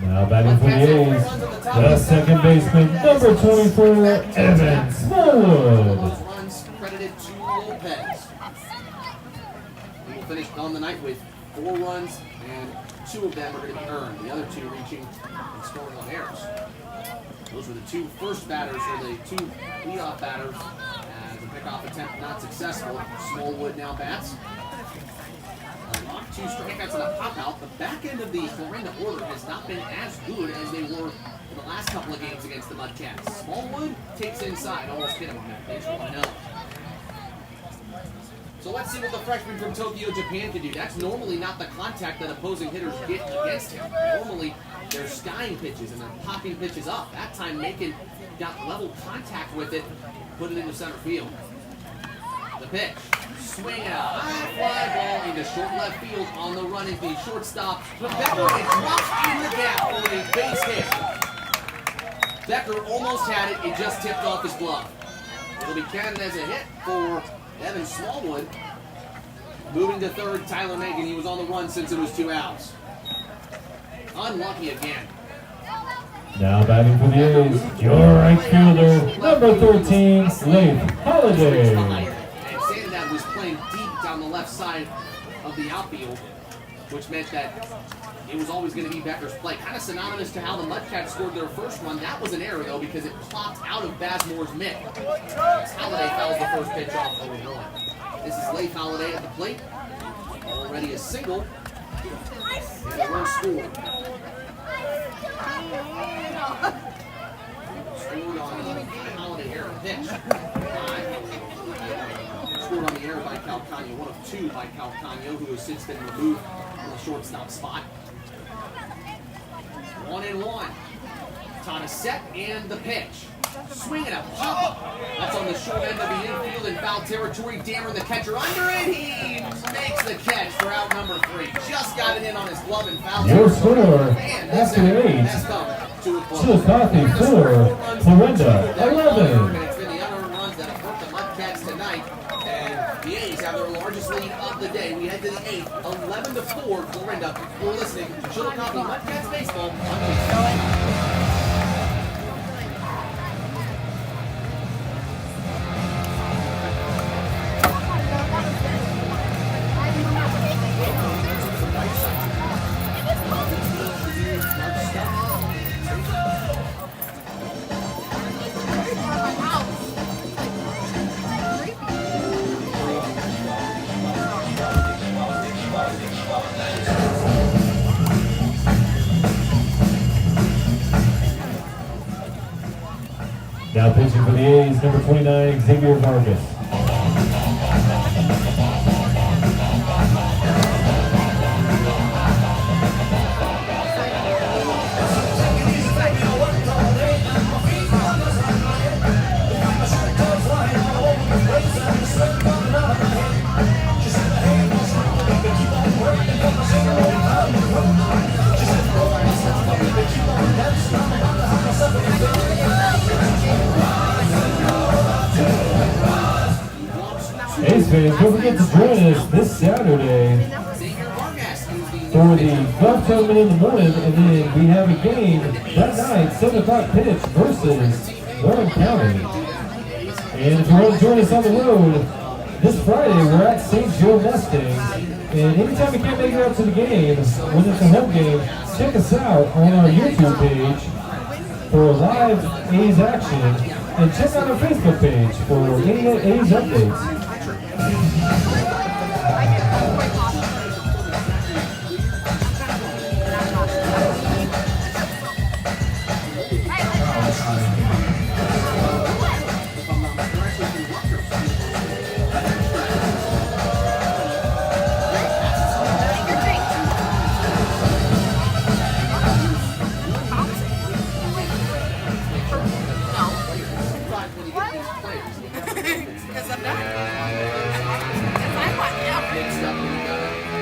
Now batting for the A's, the second baseman, number 24, Evan Smallwood. Those runs credited to Lopez. We will finish on the night with 4 runs, and 2 of them are going to be earned. The other 2 reaching and scoring on errors. Those were the 2 first batters, or the 2 leadoff batters. As the pickoff attempt not successful, Smallwood now bats. 2 strikeouts and a pop-out. The back end of the Corinda order has not been as good as they were in the last couple of games against the Mudcats. Smallwood takes inside, almost hit him on that pitch, 1-0. So let's see what the freshman from Tokyo, Japan can do. That's normally not the contact that opposing hitters get against him. Normally, they're skying pitches and they're popping pitches up. That time, Macon got level contact with it, put it into center field. The pitch. Swing and a high fly ball into short left field on the run into the shortstop. Becker, it drops in the gap for a base hit. Becker almost had it. It just tipped off his glove. It'll be counted as a hit for Evan Smallwood. Moving to third, Tyler Macon. He was on the run since it was 2 outs. Unlucky again. Now batting for the A's, your right fielder, number 13, Leif Holiday. Was playing deep down the left side of the outfield, which meant that it was always going to be Becker's play. Kind of synonymous to how the Mudcats scored their first run. That was an error, though, because it plopped out of Bazmore's mitt. Holiday fouls the first pitch off 0-1. This is Leif Holiday at the plate. Already a single. And a run scored. Scored on the Holiday error pitch. Scored on the air by Cal Calcagno, one of two by Calcagno, who has since been removed from the shortstop spot. 1-1. Tana set and the pitch. Swinging a pop. That's on the short end of the infield in foul territory. Dammer, the catcher, under it. He makes the catch for out number 3. Just got it in on his glove and foul Your territory. score And this after inning 8. has come to a close. Chillicothe 4, Florinda 11. It's been the unearned runs that have hurt the Mudcats tonight. And the A's have their largest lead of the day. We head to the 8th, 11-4, Florinda. You're listening to Chillicothe Mudcats baseball on KCAJ. Now pitching for the A's, number 29, Xavier Vargas. A's fans, don't forget to join us this Saturday for the golf tournament in the morning, and then we have a game that night, 7 o'clock pitch versus Warren County. And if you want to join us on the road, this Friday we're at St. Joe Mustangs. And anytime you can't make it out to the game, when it's a home game, check us out on our YouTube page for live A's action. And check out our Facebook page for any A's updates.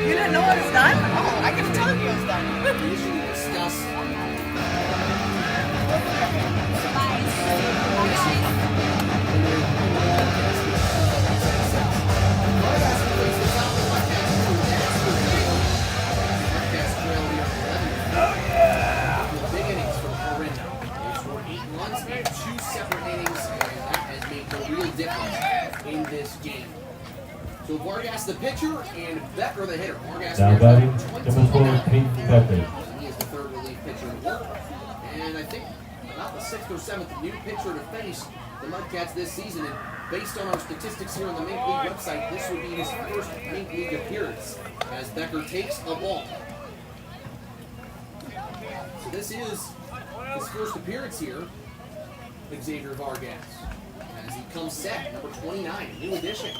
You didn't know it was done? Oh, I can tell you it's done. Big innings from Florinda. They scored 8 runs in 2 separate innings, and that has made a real difference in this game. So Vargas the pitcher and Becker the hitter. Vargas Now batting, number 12, Peyton Becker. He is the third relief pitcher in the world. And I think about the 6th or 7th new pitcher to face the Mudcats this season. And based on our statistics here on the Mink League website, this would be his first Mink League appearance as Becker takes a ball. So this is his first appearance here, Xavier Vargas. As he comes set, number 29, a new addition.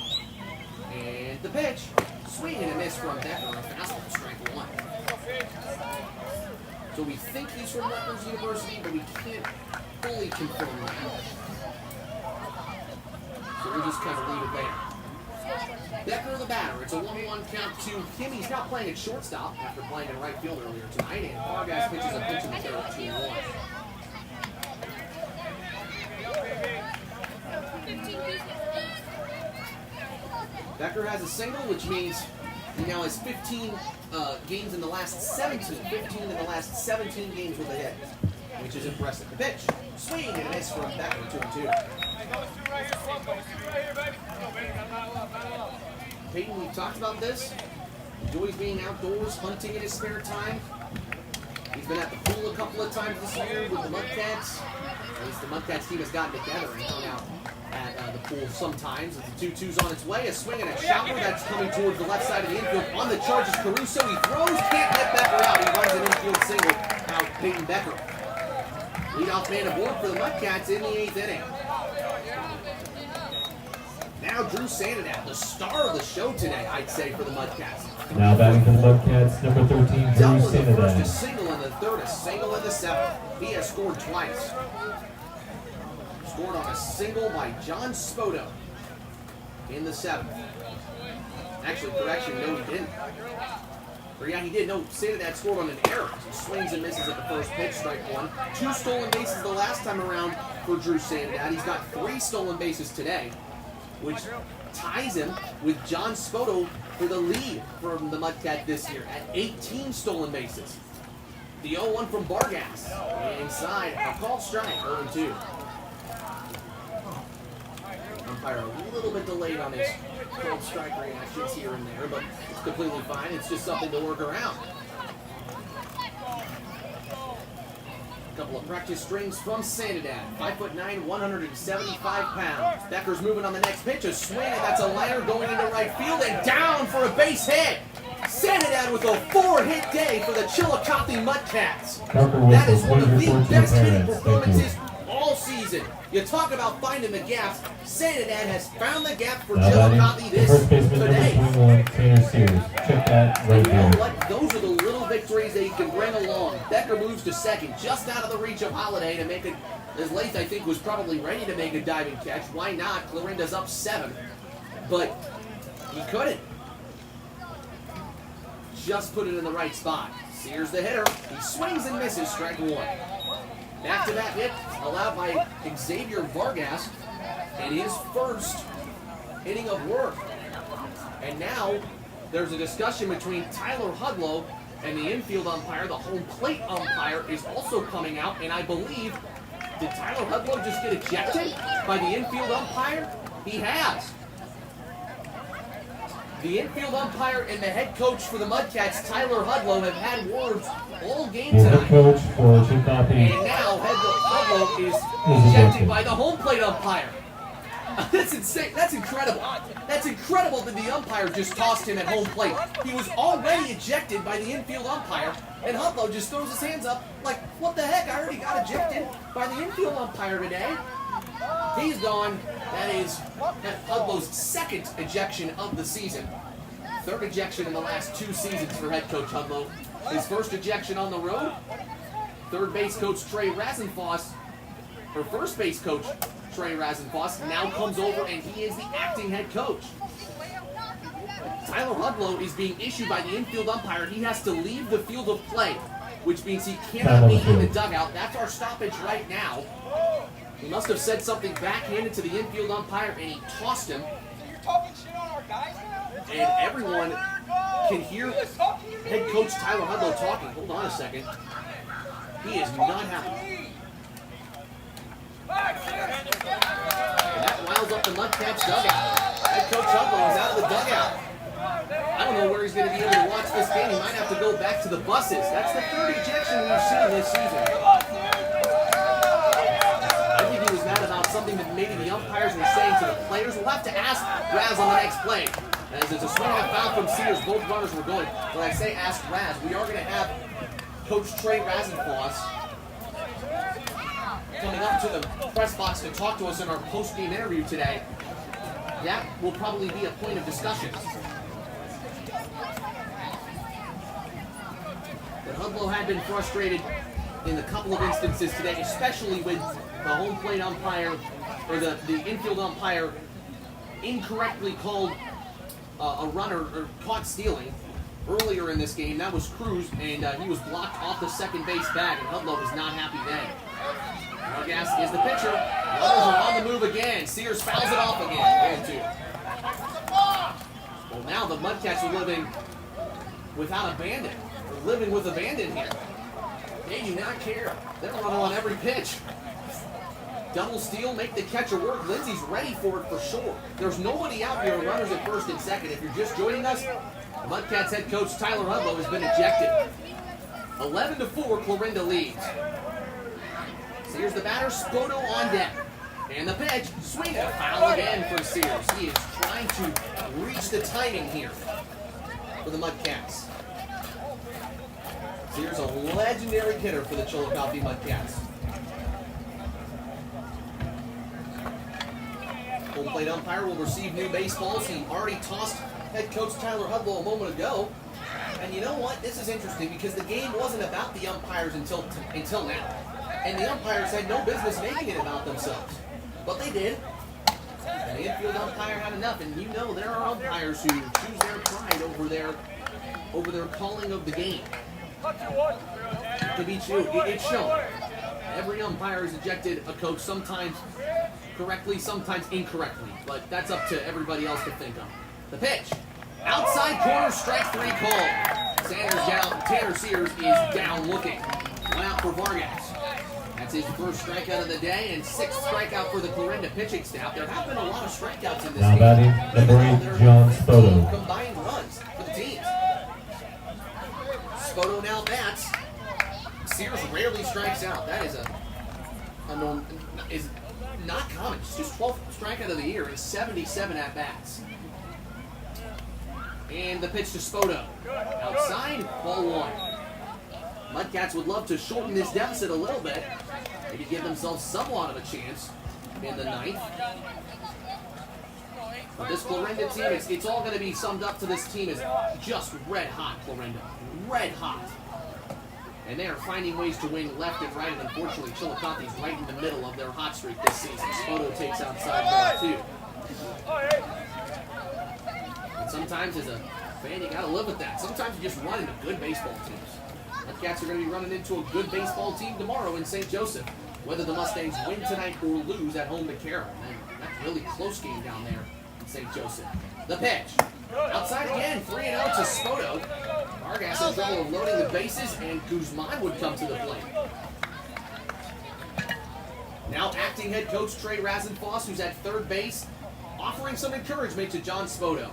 And the pitch, swing and a miss from Becker, a fastball, strike 1. So we think he's from Rutgers University, but we can't fully confirm that. So we'll just kind of leave it there. Becker the batter. It's a 1-1 count to him. He's now playing at shortstop after playing in right field earlier tonight. And Vargas pitches a pitch in the third, 2-1. Becker has a single, which means he now has 15 games in the last 17. 15 in the last 17 games with a hit, which is impressive. The pitch, swing and a miss from Becker, 2-2. Peyton, we've talked about this. Enjoys being outdoors, hunting in his spare time. He's been at the pool a couple of times this year with the Mudcats. At least the Mudcats team has gotten together and hung out at the pool sometimes. As the 2-2's on its way, a swing and a chopper that's coming towards the left side of the infield. On the charges, Caruso, he throws, can't get Becker out. He runs an infield single out, Peyton Becker. Leadoff man aboard for the Mudcats in the 8th inning. now Drew Sandodat, the star of the show today, I'd say, for the Mudcats. Now batting for the Mudcats, number 13, Drew Double in the first, a Sandodat. single in the third, a single in the seventh. He has scored twice. Scored on a single by John Spoto in the seventh. Actually, correction, no he didn't. Or yeah, he did. No, Sandodat scored on an error. He swings and misses at the first pitch, strike one. 2 stolen bases the last time around for Drew Sandodat. He's got 3 stolen bases today, which ties him with John Spoto for the lead from the Mudcat this year at 18 stolen bases. The 0-1 from Vargas. Inside, a called strike, 0-2. Umpire a little bit delayed on his called strike reactions here and there, but it's completely fine. It's just something to work around. A couple of practice strings from Sandodat. 5'9", 175 pounds. Becker's moving on the next pitch. A swing, and that's a liner going into right field and down for a base hit. Sandodat with a 4-hit day for the Chillicothe Mudcats. That is one of the best hitting performances all season. You talk about finding the gaps. Sandodat has found the gap for Chillicothe this first baseman, today. number 21, Tanner Sears. Check that right You know there. what? Those are the little victories that you can bring along. Becker moves to second, just out of the reach of Holiday to make it. As Lath, I think, was probably ready to make a diving catch. Why not? Clarinda's up 7, but he couldn't. Just put it in the right spot. Sears the hitter. He swings and misses, strike 1. Back-to-back hit allowed by Xavier Vargas in his first inning of work. And now there's a discussion between Tyler Hudlow and the infield umpire. The home plate umpire is also coming out, and I believe, did Tyler Hudlow just get ejected by the infield umpire? He has. The infield umpire and the head coach for the Mudcats, Tyler Hudlow, have had words all game The head tonight. coach for Chillicothe. And now Hudlow is ejected by the home plate umpire. That's insane. That's incredible. That's incredible that the umpire just tossed him at home plate. He was already ejected by the infield umpire, and Hudlow just throws his hands up like, what the heck? I already got ejected by the infield umpire today. He's gone. That is Hudlow's second ejection of the season. Third ejection in the last 2 seasons for head coach Hudlow. His first ejection on the road. Third base coach Trey Rasenfoss, or first base coach Trey Rasenfoss, now comes over and he is the acting head coach. Tyler Hudlow is being issued by the infield umpire. He has to leave the field of play, which means he cannot be in the dugout. That's our stoppage right now. He must have said something backhanded to the infield umpire, and he tossed him. And everyone can hear head coach Tyler Hudlow talking. Hold on a second. He is not happy. And that riles up the Mudcats dugout. Head coach Hudlow is out of the dugout. I don't know where he's going to be able to watch this game. He might have to go back to the buses. That's the 3rd ejection we've seen this season. About something that maybe the umpires were saying to the players. We'll have to ask Raz on the next play. As there's a swing and a foul from Sears, both runners were going. When I say ask Raz, we are going to have Coach Trey Rasenfoss coming up to the press box to talk to us in our post-game interview today. That will probably be a point of discussion. But Hudlow had been frustrated in a couple of instances today, especially with the home plate umpire, or the infield umpire incorrectly called a runner, or caught stealing earlier in this game. That was Cruz, and he was blocked off the second base bag, and Hudlow was not happy then. Vargas is the pitcher. Runners are on the move again. Sears fouls it off again. 0-2. Well, now the Mudcats are living without abandon. They're living with abandon here. They do not care. They're running on every pitch. Double steal, make the catcher work. Lindsey's ready for it for sure. There's nobody out here, runners at first and second. If you're just joining us, the Mudcats head coach Tyler Hudlow has been ejected. 11-4, Clarinda leads. So here's the batter, Spoto on deck. And the pitch, swing and a foul again for Sears. He is trying to reach the timing here for the Mudcats. Sears, a legendary hitter for the Chillicothe Mudcats. home plate umpire will receive new baseballs. He already tossed head coach Tyler Hudlow a moment ago. And you know what? This is interesting because the game wasn't about the umpires until now. And the umpires had no business making it about themselves. But they did. And the infield umpire had enough. And you know there are umpires who choose their pride over their calling of the game. To be true, it's shown. Every umpire has ejected a coach, sometimes correctly, sometimes incorrectly. But that's up to everybody else to think of. The pitch. Outside corner, strike 3 call. Sanders down. Tanner Sears is down looking. One out for Vargas. That's his first strikeout of the day and 6th strikeout for the Clarinda pitching staff. There have been a lot of strikeouts in this Now game. batting, number 8, John Spoto. Combined runs for the teams. Spoto now bats. Sears rarely strikes out. That is is not common. It's just 12th strikeout of the year and 77 at bats. And the pitch to Spoto. Outside, ball 1. Mudcats would love to shorten this deficit a little bit. Maybe give themselves somewhat of a chance in the 9th. But this Clarinda team, it's all going to be summed up to this team as just red hot, Clarinda. Red hot. And they are finding ways to win left and right, and unfortunately Chillicothe is right in the middle of their hot streak this season. Spoto takes outside ball 2. And sometimes as a fan, you got to live with that. Sometimes you just run into good baseball teams. Mudcats are going to be running into a good baseball team tomorrow in St. Joseph. Whether the Mustangs win tonight or lose at home to Carroll. Man, that's a really close game down there in St. Joseph. The pitch. Outside again, 3-0 to Spoto. Vargas in trouble of loading the bases, and Guzman would come to the plate. Now acting head coach Trey Rasenfoss, who's at third base, offering some encouragement to John Spoto.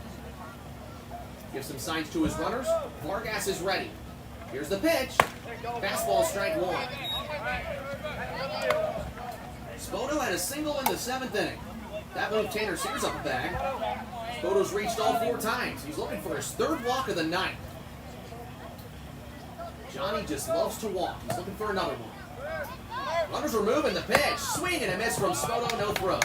Gives some signs to his runners. Vargas is ready. Here's the pitch. Fastball, strike 1. Spoto had a single in the 7th inning. That moved Tanner Sears up a bag. Spoto's reached all 4 times. He's looking for his 3rd walk of the 9th. Johnny just loves to walk. He's looking for another one. Runners are moving. The pitch. Swing and a miss from Spoto. No throw.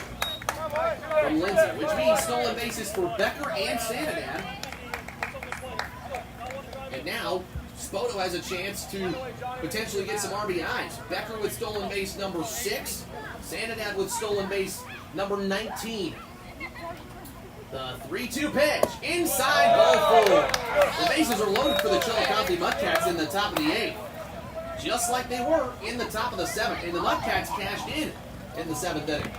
From Lindsay, which means stolen bases for Becker and Sanidad. And now Spoto has a chance to potentially get some RBIs. Becker with stolen base number 6. Sanidad with stolen base number 19. The 3-2 pitch. Inside, ball 4. The bases are loaded for the Chillicothe Mudcats in the top of the 8th. Just like they were in the top of the 7th. And the Mudcats cashed in the 7th inning.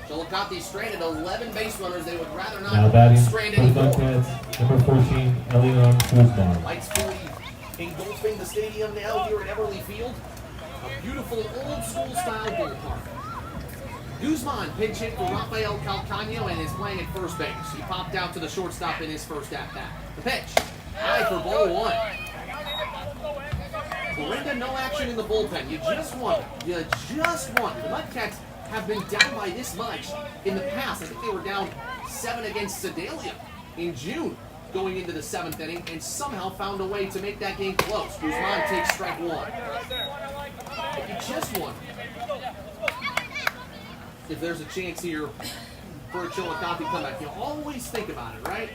Chillicothe stranded 11 base runners. They would rather not strand any more. Mudcats, number 14, Elion Guzman. Lights fully engulfing the stadium now here at Everly Field. A beautiful old school style ballpark. Guzman pinch hit for Rafael Calcano and is playing at first base. He popped out to the shortstop in his first at-bat. The pitch. High for ball 1. Clarinda, no action in the bullpen. You just won. You just won. The Mudcats have been down by this much in the past. I think they were down 7 against Sedalia in June going into the 7th inning and somehow found a way to make that game close. Guzman takes strike 1. But you just won. If there's a chance here for a Chillicothe comeback, you always think about it, right?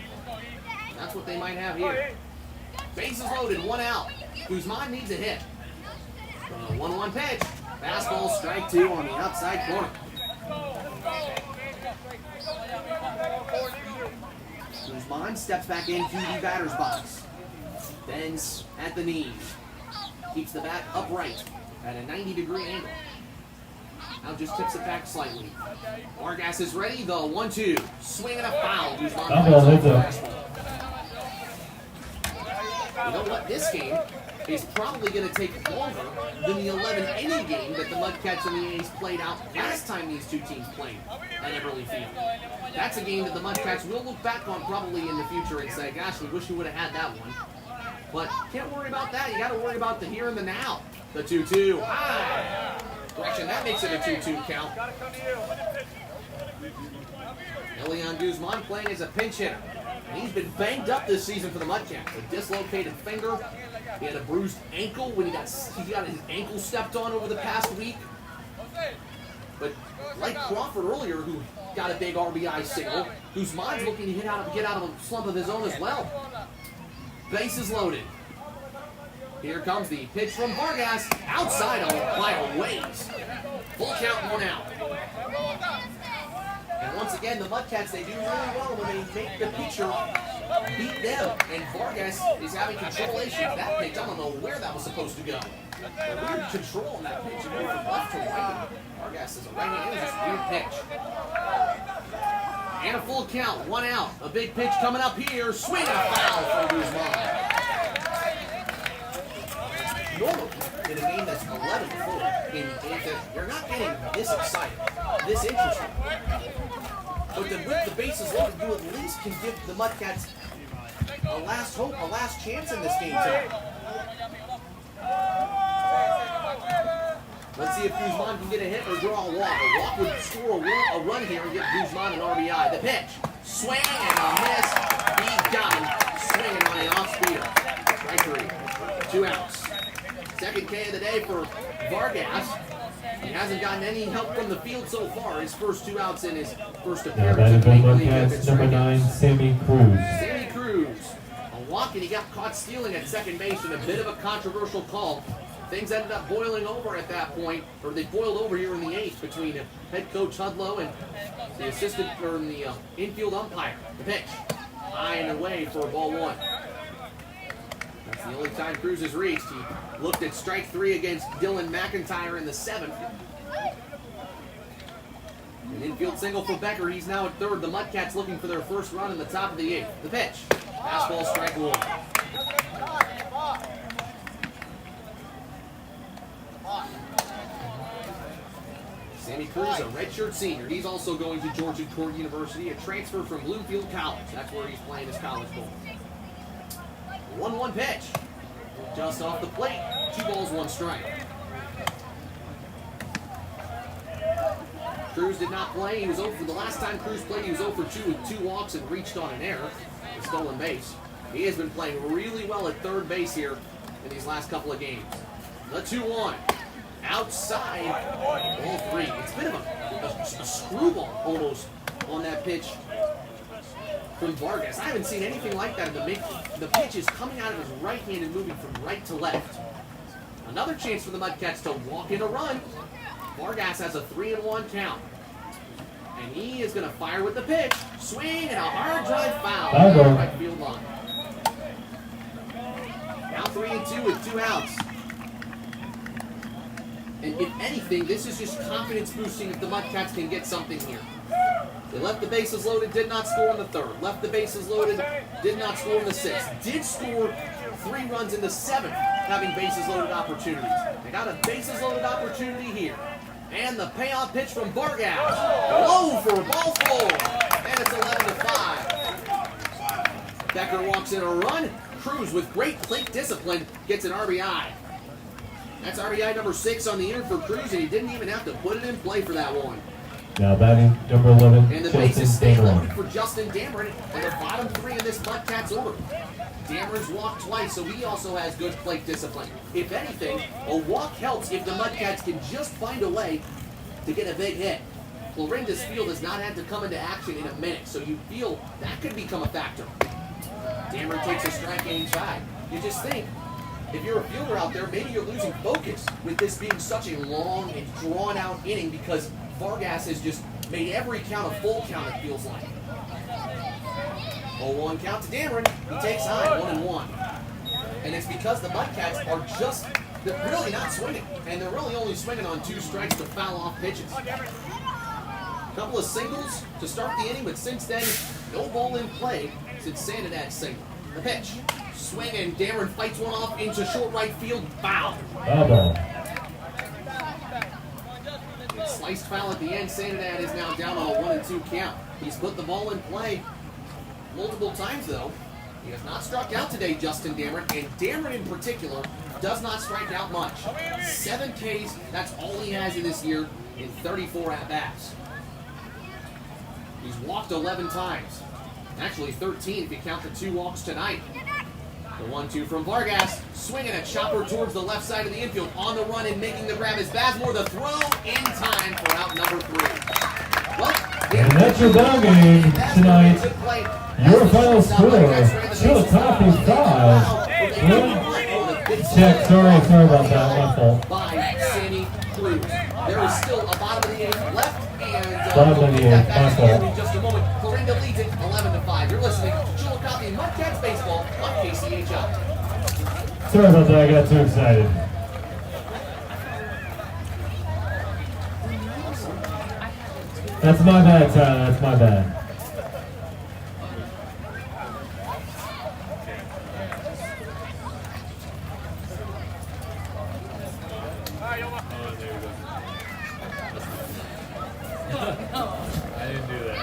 That's what they might have here. Bases loaded, 1 out. Guzman needs a hit. 1-1 pitch. Fastball, strike 2 on the outside corner. Guzman steps back into the batter's box. Bends at the knees. Keeps the bat upright at a 90-degree angle. Now just tips it back slightly. Vargas is ready. The 1-2. Swing and a foul. Guzman. You know what? This game is probably going to take longer than the 11-inning game that the Mudcats and the A's played out last time these two teams played at Everly Field. That's a game that the Mudcats will look back on probably in the future and say, gosh, we wish we would have had that one. But can't worry about that. You got to worry about the here and the now. The 2-2. High. Correction, that makes it a 2-2 count. Elion Guzman playing as a pinch hitter. And he's been banged up this season for the Mudcats. A dislocated finger. He had a bruised ankle when he got his ankle stepped on over the past week. But like Crawford earlier, who got a big RBI single, Guzman's looking to get out of a slump of his own as well. Bases loaded. Here comes the pitch from Vargas, outside by a ways. Full count, 1 out. And once again, the Mudcats, they do really well when they make the pitcher beat them. And Vargas is having control issues. That pitch, I don't know where that was supposed to go. A weird control on that pitch. It went from left to right. Vargas is a right-hand. It was just a weird pitch. And a full count, 1 out. A big pitch coming up here. Swing and a foul from Guzman. Normally, in a game that's 11-4, you're not getting this excited, this interesting. But with the bases loaded, you at least can give the Mudcats a last hope, a last chance in this game tonight. Let's see if Guzman can get a hit or draw a walk. A walk would score a run here and get Guzman an RBI. The pitch, swing and a miss. He got him, swinging on an off-speeder. Strike 3, 2 outs. Second K of the day for Vargas. He hasn't gotten any help from the field so far. His first 2 outs in his first appearance. Now that is number 9, Sammy Cruz. Sammy Cruz. A walk, and he got caught stealing at second base in a bit of a controversial call. Things ended up boiling over at that point, or they boiled over here in the 8th between head coach Hudlow and the assistant, or the infield umpire. The pitch, high and away for ball 1. That's the only time Cruz has reached. He looked at strike 3 against Dylan McIntyre in the 7th. An infield single for Becker. He's now at 3rd. The Mudcats looking for their first run in the top of the 8th. The pitch, fastball, strike 1. Sammy Cruz, a redshirt senior. He's also going to Georgia Tech University, a transfer from Bloomfield College. That's where he's playing his college ball. 1-1 pitch. Just off the plate. 2 balls, 1 strike. Cruz did not play. He was 0 for the last time Cruz played. He was 0 for 2 with 2 walks and reached on an error. A stolen base. He has been playing really well at third base here in these last couple of games. The 2-1. Outside. Ball 3. It's a bit of a screwball almost on that pitch from Vargas. I haven't seen anything like that in the making. The pitch is coming out of his right hand and moving from right to left. Another chance for the Mudcats to walk in a run. Vargas has a 3-1 count. And he is going to fire with the pitch. Swing and a hard drive foul. Right field line. Now 3-2 with 2 outs. And if anything, this is just confidence boosting if the Mudcats can get something here. They left the bases loaded, did not score in the 3rd. Left the bases loaded, did not score in the 6th. Did score 3 runs in the 7th, having bases loaded opportunities. They got a bases loaded opportunity here. And the payoff pitch from Vargas. Low for ball 4. And it's 11-5. Becker walks in a run. Cruz, with great plate discipline, gets an RBI. That's RBI number 6 on the inning for Cruz, and he didn't even have to put it in play for that one. Now batting number 11, and the bases stay loaded for Justin Dameron, and the bottom 3 in this Mudcats order. Dameron's walked twice, so he also has good plate discipline. If anything, a walk helps if the Mudcats can just find a way to get a big hit. Florinda's Field has not had to come into action in a minute, so you feel that could become a factor. Dameron takes a strike inside. You just think, if you're a fielder out there, maybe you're losing focus with this being such a long and drawn-out inning because Vargas has just made every count a full count, it feels like. 0-1 count to Dameron. He takes high, 1-1. And it's because the Mudcats are they're really not swinging. And they're really only swinging on 2 strikes to foul off pitches. A couple of singles to start the inning, but since then, no ball in play since Sanadad's single. The pitch. Swing, and Dameron fights one off into short right field. Foul. Sliced foul at the end. Sanadad is now down on a 1-2 count. He's put the ball in play multiple times, though. He has not struck out today, Justin Dameron, and Dameron in particular does not strike out much. 7 Ks, that's all he has in this year in 34 at-bats. He's walked 11 times. Actually 13 if you count the 2 walks tonight. The 1-2 from Vargas, swinging a chopper towards the left side of the infield. On the run and making the grab is Bazemore. The throw in time for out number 3. Well, And that's your ball game tonight. Your final score, Chillicothe 5. Check, sorry about that, my fault. By Sammy Cruz. There is still a bottom of the 8th left, and Bottom of the 8th, my fault. in just a moment. Clarinda leads it 11-5. You're listening to Chillicothe Mudcats Baseball on KCHI. Sorry about that, I got too excited. That's my bad, Tyler, that's my bad. I didn't do that.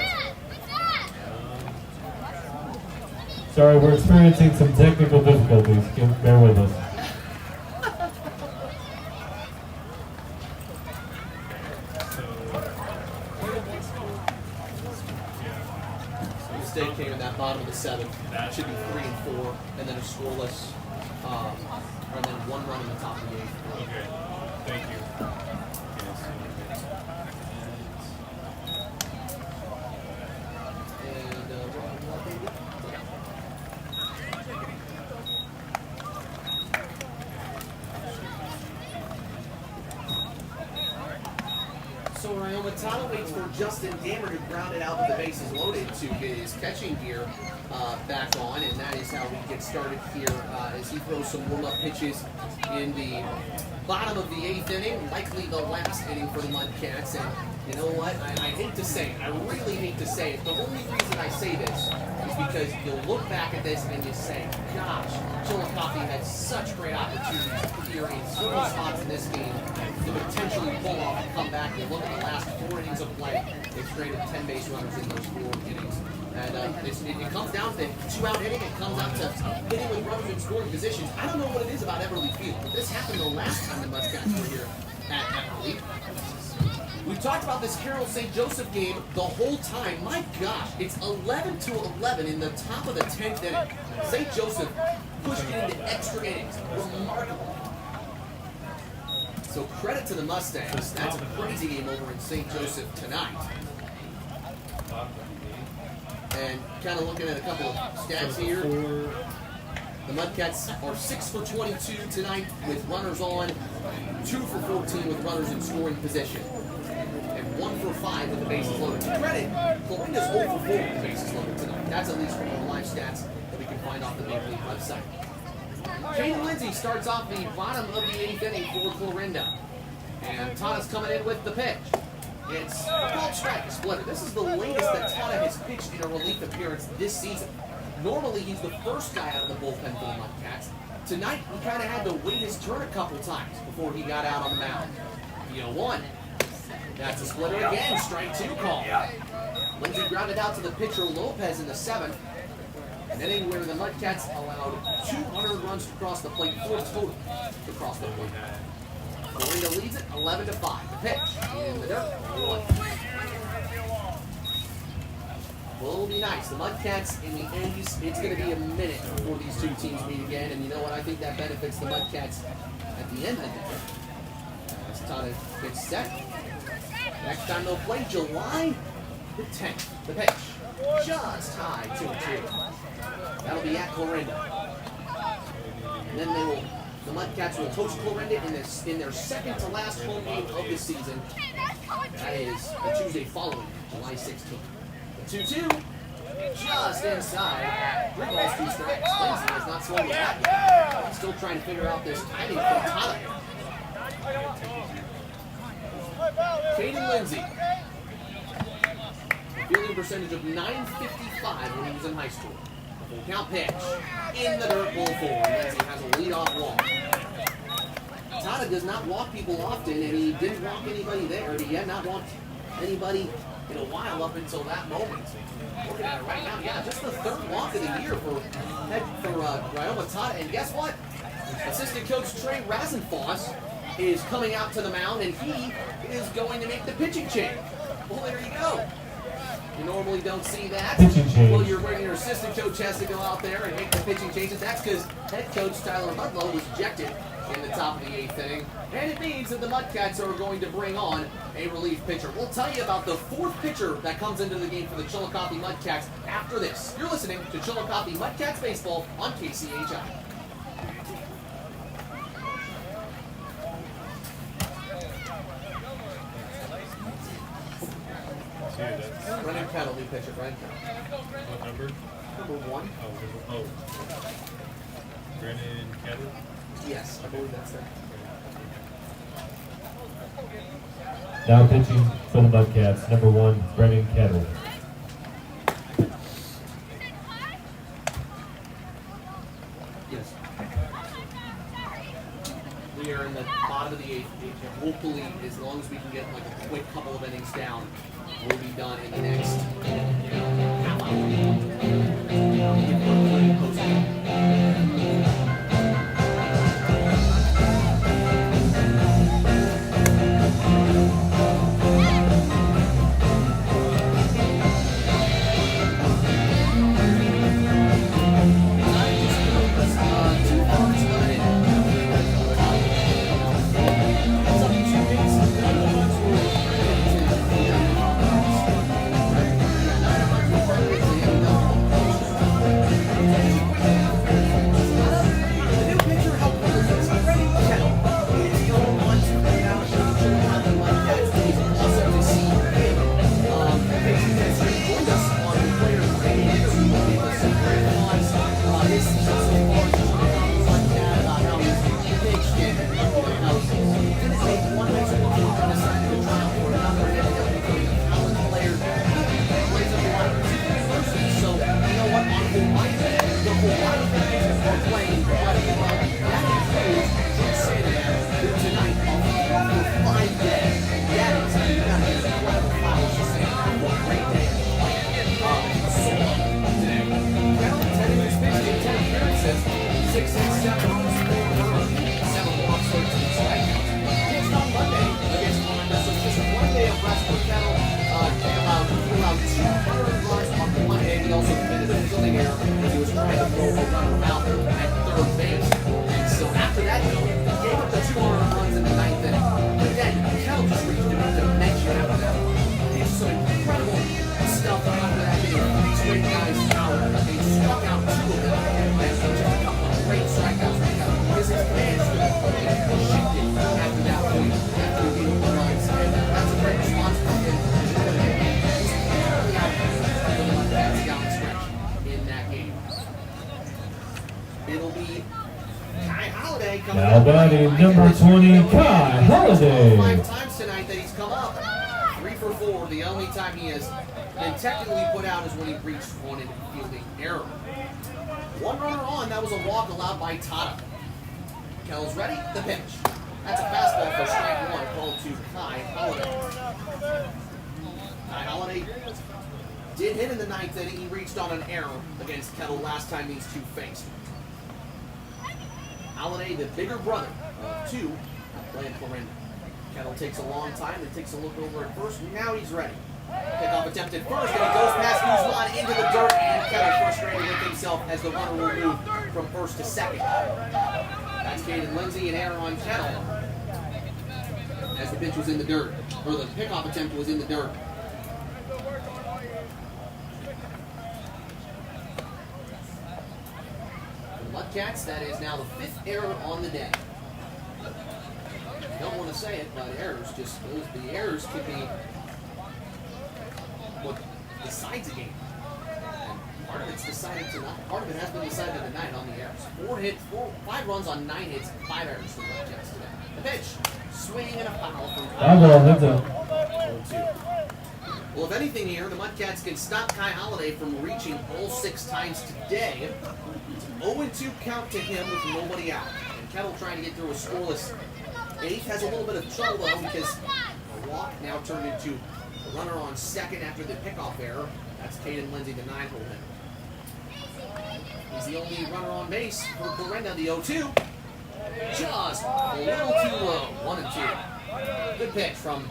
Sorry, we're experiencing some technical difficulties. Bear with us. Mistake came in that bottom of the 7th. That should be 3 and 4, and then a scoreless, and then 1 run in the top of the 8th. Okay, thank you. So Ryan Matata waits for Justin Dammer to ground it out with the bases loaded to get his catching gear back on, and that is how we get started here as he throws some warm-up pitches in the bottom of the 8th inning, likely the last inning for the Mudcats. And you know what? I hate to say it. I really hate to say it. The only reason I say this is because you'll look back at this and you say, gosh, Chillicothe had such great opportunities here in several spots in this game to potentially pull off and come back. You look at the last 4 innings of play, they've created 10 base runners in those 4 innings. And it comes down to 2-out inning. It comes down to hitting with runners in scoring positions. I don't know what it is about Everly Field, but this happened the last time the Mudcats were here at Everly. We talked about this Carroll St. Joseph game the whole time. My gosh, it's 11-11 in the top of the 10th inning. St. Joseph pushed it into extra innings. Remarkable. So credit to the Mustangs. That's a crazy game over in St. Joseph tonight. And kind of looking at a couple of stats here. The Mudcats are 6 for 22 tonight with runners on, 2 for 14 with runners in scoring position, and 1 for 5 with the bases loaded. To credit, Clarinda's 0 for 4 with the bases loaded tonight. That's at least from the live stats that we can find off the Big League website. Caden Lindsay starts off the bottom of the 8th inning for Clarinda. And Tana's coming in with the pitch. It's a called strike, a splitter. This is the latest that Tana has pitched in a relief appearance this season. Normally, he's the first guy out of the bullpen for the Mudcats. Tonight, he kind of had to wait his turn a couple times before he got out on the mound. 1. That's a splitter again, strike 2 call. Lindsay grounded out to the pitcher Lopez in the 7th. An inning where the Mudcats allowed 200 runs to cross the plate, 4 total to cross the plate. Clarinda leads it 11-5. The pitch in the dirt, 1. Well, it'll be nice. The Mudcats in the A's, it's going to be a minute before these two teams meet again. And you know what? I think that benefits the Mudcats at the end of the day. As Tana gets set. Next time they'll play July the 10th. The pitch. Just high, 2-2. That'll be at Clarinda. And then the Mudcats will host Clarinda in their second to last home game of the season. That is the Tuesday following, July 16th. The 2-2, just inside. 3 balls, 2 strikes. Lindsay has not swung the bat yet. He's still trying to figure out this timing from Tana. Caden Lindsay. A fielding percentage of .955 when he was in high school. A full count pitch. In the dirt, ball 4. Lindsay has a leadoff walk. Tana does not walk people often, and he didn't walk anybody there. He had not walked anybody in a while up until that moment. Looking at it right now, yeah, just the 3rd walk of the year for Ryan Matata. And guess what? Assistant coach Trey Rasenfoss is coming out to the mound, and he is going to make the pitching change. Well, there you go. You normally don't see that. Pitching change. Well, your assistant coach has to go out there and make the pitching changes. That's because head coach Tyler Hudlow was ejected in the top of the 8th inning. And it means that the Mudcats are going to bring on a relief pitcher. We'll tell you about the 4th pitcher that comes into the game for the Chillicothe Mudcats after this. You're listening to Chillicothe Mudcats Baseball on KCHI. Brennan Kettle, new pitcher, Brennan Kettle. What number? Number 1. Oh. Brennan Kettle? Yes, I believe that's it. Now pitching for the Mudcats, number 1, Brennan Kettle. Yes. We are in the bottom of the 8th. Hopefully, as long as we can get like a quick couple of innings down, we'll be done in the next, half hour. If we're playing postgame. Now batting number 20, Kai Holiday. 5 times tonight that he's come up. 3 for 4. The only time he has been technically put out is when he reached one in fielding error. 1 runner on. That was a walk allowed by Tata. Kettle's ready. The pitch. That's a fastball for strike 1 called to Kai Holiday. Kai Holiday did hit in the 9th inning. He reached on an error against Kettle last time these two faced. Holiday, the bigger brother of 2, playing Florinda. Kettle takes a long time and takes a look over at first. Now he's ready. Pickoff attempt at first, and it goes past Guzman into the dirt, and Kettle frustrated with himself as the runner will move from first to second. That's Caden Lindsay, and error on Kettle as the pitch was in the dirt, or the pickoff attempt was in the dirt. Mudcats, that is now the 5th error on the day. Don't want to say it, but errors the errors could be what decides a game. And part of it's decided tonight. Part of it has been decided tonight on the errors. 5 runs on 9 hits, 5 errors for the Mudcats today. The pitch, swing and a foul from Kyle. 0-2. Well, if anything here, the Mudcats can stop Kai Holiday from reaching all 6 times today. 0-2 count to him with nobody out. And Kettle trying to get through a scoreless 8th has a little bit of trouble though because a walk now turned into a runner on second after the pickoff error. That's Caden Lindsay, the 9-hole hitter. He's the only runner on base for Florinda, the 0-2. Just a little too low, 1-2. Good pitch from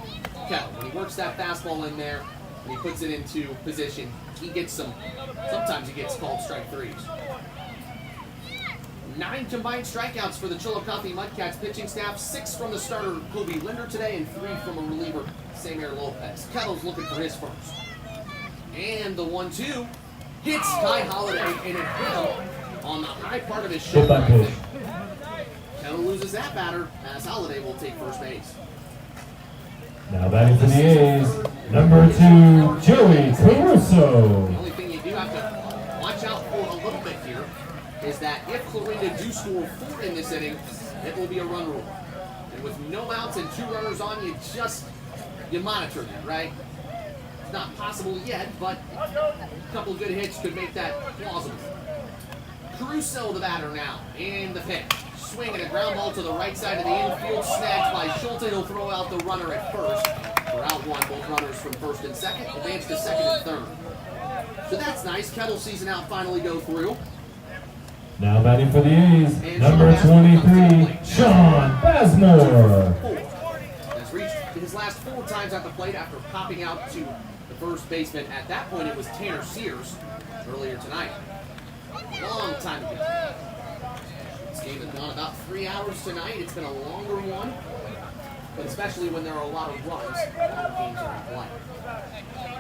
Kettle. When he works that fastball in there, He puts it into position. He gets sometimes he gets called strike threes. 9 combined strikeouts for the Chillicothe Mudcats pitching staff. 6 from the starter, Kobe Linder today, and 3 from a reliever, Samir Lopez. Kettle's looking for his first. And the 1-2 hits Ty Holiday, and it hit him on the high part of his shoulder. Kettle loses that batter, as Holiday will take first base. Now batting for the A's, number 2, Joey Caruso. The only thing you do have to watch out for a little bit here is that if Clarinda do score 4 in this inning, it will be a run rule. And with no outs and 2 runners on, you monitor that, right? It's not possible yet, but a couple good hits could make that plausible. Caruso, the batter now, and the pitch. Swinging a ground ball to the right side of the infield, snagged by Schulte. He'll throw out the runner at first. For out one, both runners from first and second, advance to second and third. So that's nice. Kettle season out finally go through. Now batting for the A's, number 23, Sean Bazemore. Has reached his last 4 times at the plate after popping out to the first baseman. At that point, it was Tanner Sears earlier tonight. Long time ago. This game has gone about 3 hours tonight. It's been a longer one, but especially when there are a lot of runs, all the games are in play.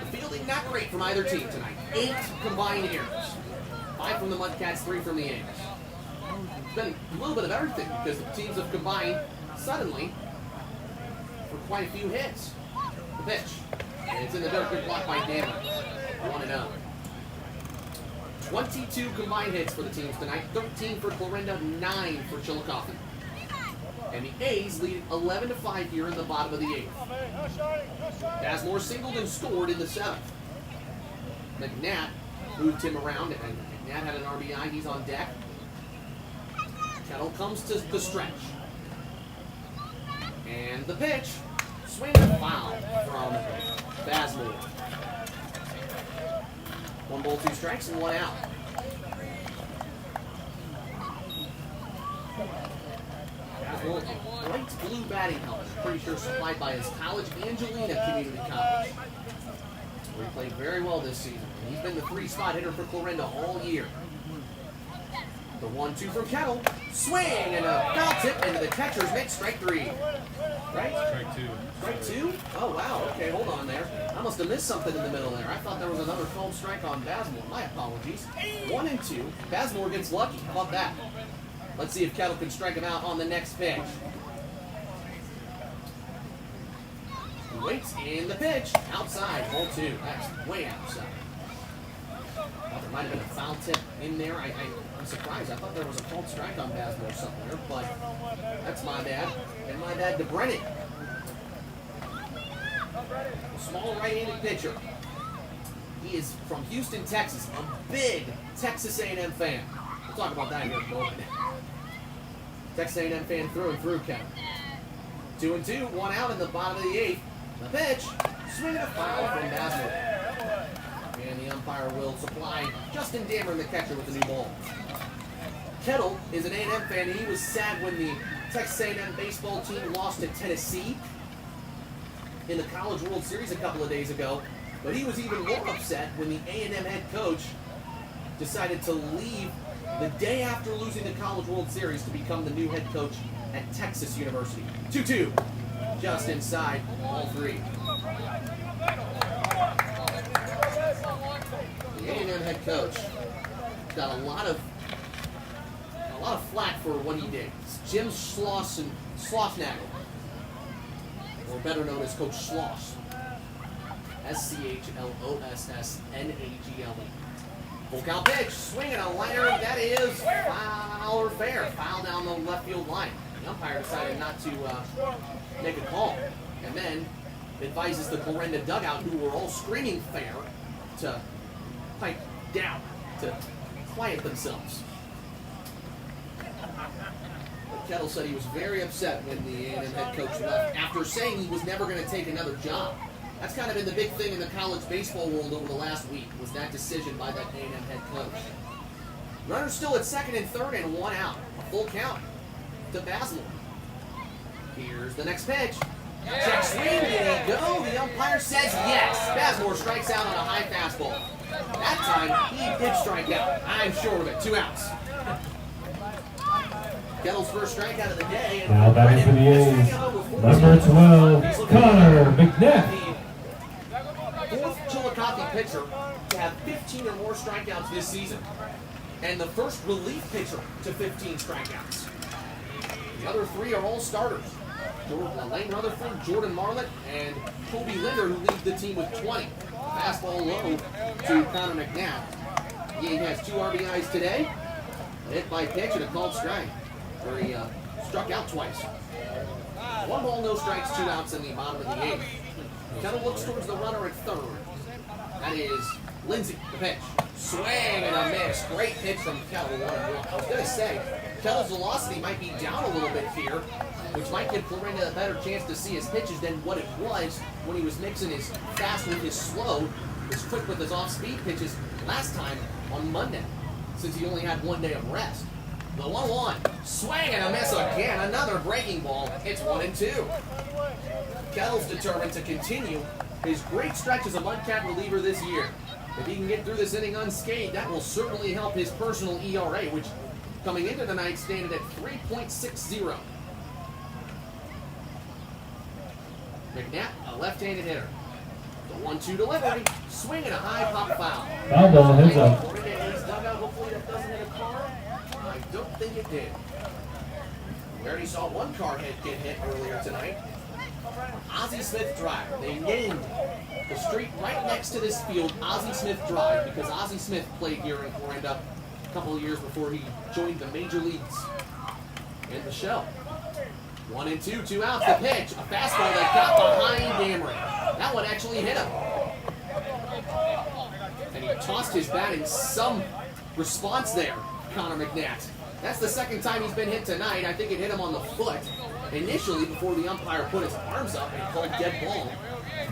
The fielding not great from either team tonight. 8 combined errors. 5 from the Mudcats, 3 from the A's. It's been a little bit of everything because the teams have combined suddenly for quite a few hits. The pitch. And it's in the dirt, good block by Danner. 1-0. 22 combined hits for the teams tonight. 13 for Clarinda, 9 for Chillicothe. And the A's lead 11-5 here in the bottom of the 8th. Bazemore singled and scored in the 7th. McNatt moved him around, and McNatt had an RBI. He's on deck. Kettle comes to the stretch. And the pitch. Swing and foul from Bazemore. 1 ball, 2 strikes, and 1 out. Bazemore, a bright blue batting helmet. Pretty sure supplied by his college, Angelina Community College. Where he played very well this season. He's been the 3-spot hitter for Clarinda all year. The 1-2 from Kettle. Swing and a foul tip into the catcher's mitt. Strike 3. Right? Strike 2. Strike 2? Oh, wow. Okay, hold on there. I must have missed something in the middle there. I thought there was another called strike on Bazemore. My apologies. 1 and 2. Bazemore gets lucky. How about that? Let's see if Kettle can strike him out on the next pitch. He waits in the pitch. Outside. Ball 2. That's way outside. Well, there might have been a foul tip in there. I'm surprised. I thought there was a called strike on Bazemore somewhere, but that's my bad. And my bad to Brennan. A small right-handed pitcher. He is from Houston, Texas. A big Texas A&M fan. We'll talk about that here in a moment. Texas A&M fan through and through, Kevin. 2 and 2, 1 out in the bottom of the 8th. The pitch. Swing and a foul from Bazemore. And the umpire will supply Justin Dameron, the catcher, with a new ball. Kettle is an A&M fan, and he was sad when the Texas A&M baseball team lost to Tennessee in the College World Series a couple of days ago. But he was even more upset when the A&M head coach decided to leave the day after losing the College World Series to become the new head coach at Texas University. 2-2, just inside, all 3. The A&M head coach got a lot of flack for what he did. It's Jim Schlossnagle, or better known as Coach Schloss. SCHLOSSNAGLE. Full count pitch, swinging a liner. That is foul or fair. Foul down the left field line. The umpire decided not to make a call, and then advises the Clarinda dugout, who were all screaming fair, to pipe down, to quiet themselves. But Kettle said he was very upset when the A&M head coach left after saying he was never going to take another job. That's kind of been the big thing in the college baseball world over the last week, was that decision by that A&M head coach. Runners still at second and third and 1 out. A full count to Bazemore. Here's the next pitch. Check swing, there you go. The umpire says yes. Bazemore strikes out on a high fastball. That time, he did strike out. I'm sure of it. 2 outs. Kettle's first strikeout of the day. And Now batting for the A's, number 12, Connor McNabb. Fourth Chillicothe pitcher to have 15 or more strikeouts this season. And the first relief pitcher to 15 strikeouts. The other 3 are all starters. Lane Rutherford, Jordan Marlett, and Kobe Linder, who leads the team with 20. Fastball low to Connor McNabb. He has 2 RBIs today. A hit by pitch and a called strike, where he struck out twice. 1 ball, no strikes, 2 outs in the bottom of the 8th. Kettle looks towards the runner at third. That is Lindsay, the pitch. Swing and a miss. Great pitch from Kettle. 1-1. I was going to say, Kettle's velocity might be down a little bit here, which might give Florinda a better chance to see his pitches than what it was when he was mixing his fast with his slow, his quick with his off-speed pitches last time on Monday, since he only had 1 day of rest. The 1-1. Swing and a miss again. Another breaking ball. It's 1-2. Kettle's determined to continue his great stretch as a Mudcat reliever this year. If he can get through this inning unscathed, that will certainly help his personal ERA, which coming into the night standing at 3.60. McNabb, a left-handed hitter. The 1-2 delivery. Swing and a high pop foul. Foul ball, heads up. Hopefully that doesn't hit a car. I don't think it did. We already saw 1 car get hit earlier tonight. Ozzie Smith Drive. They named the street right next to this field Ozzie Smith Drive because Ozzie Smith played here in Florinda a couple of years before he joined the major leagues in the show. 1-2, 2 outs. The pitch, a fastball that got behind Dameron. That one actually hit him. And he tossed his bat in some response there, Connor McNabb. That's the second time he's been hit tonight. I think it hit him on the foot initially before the umpire put his arms up and called dead ball.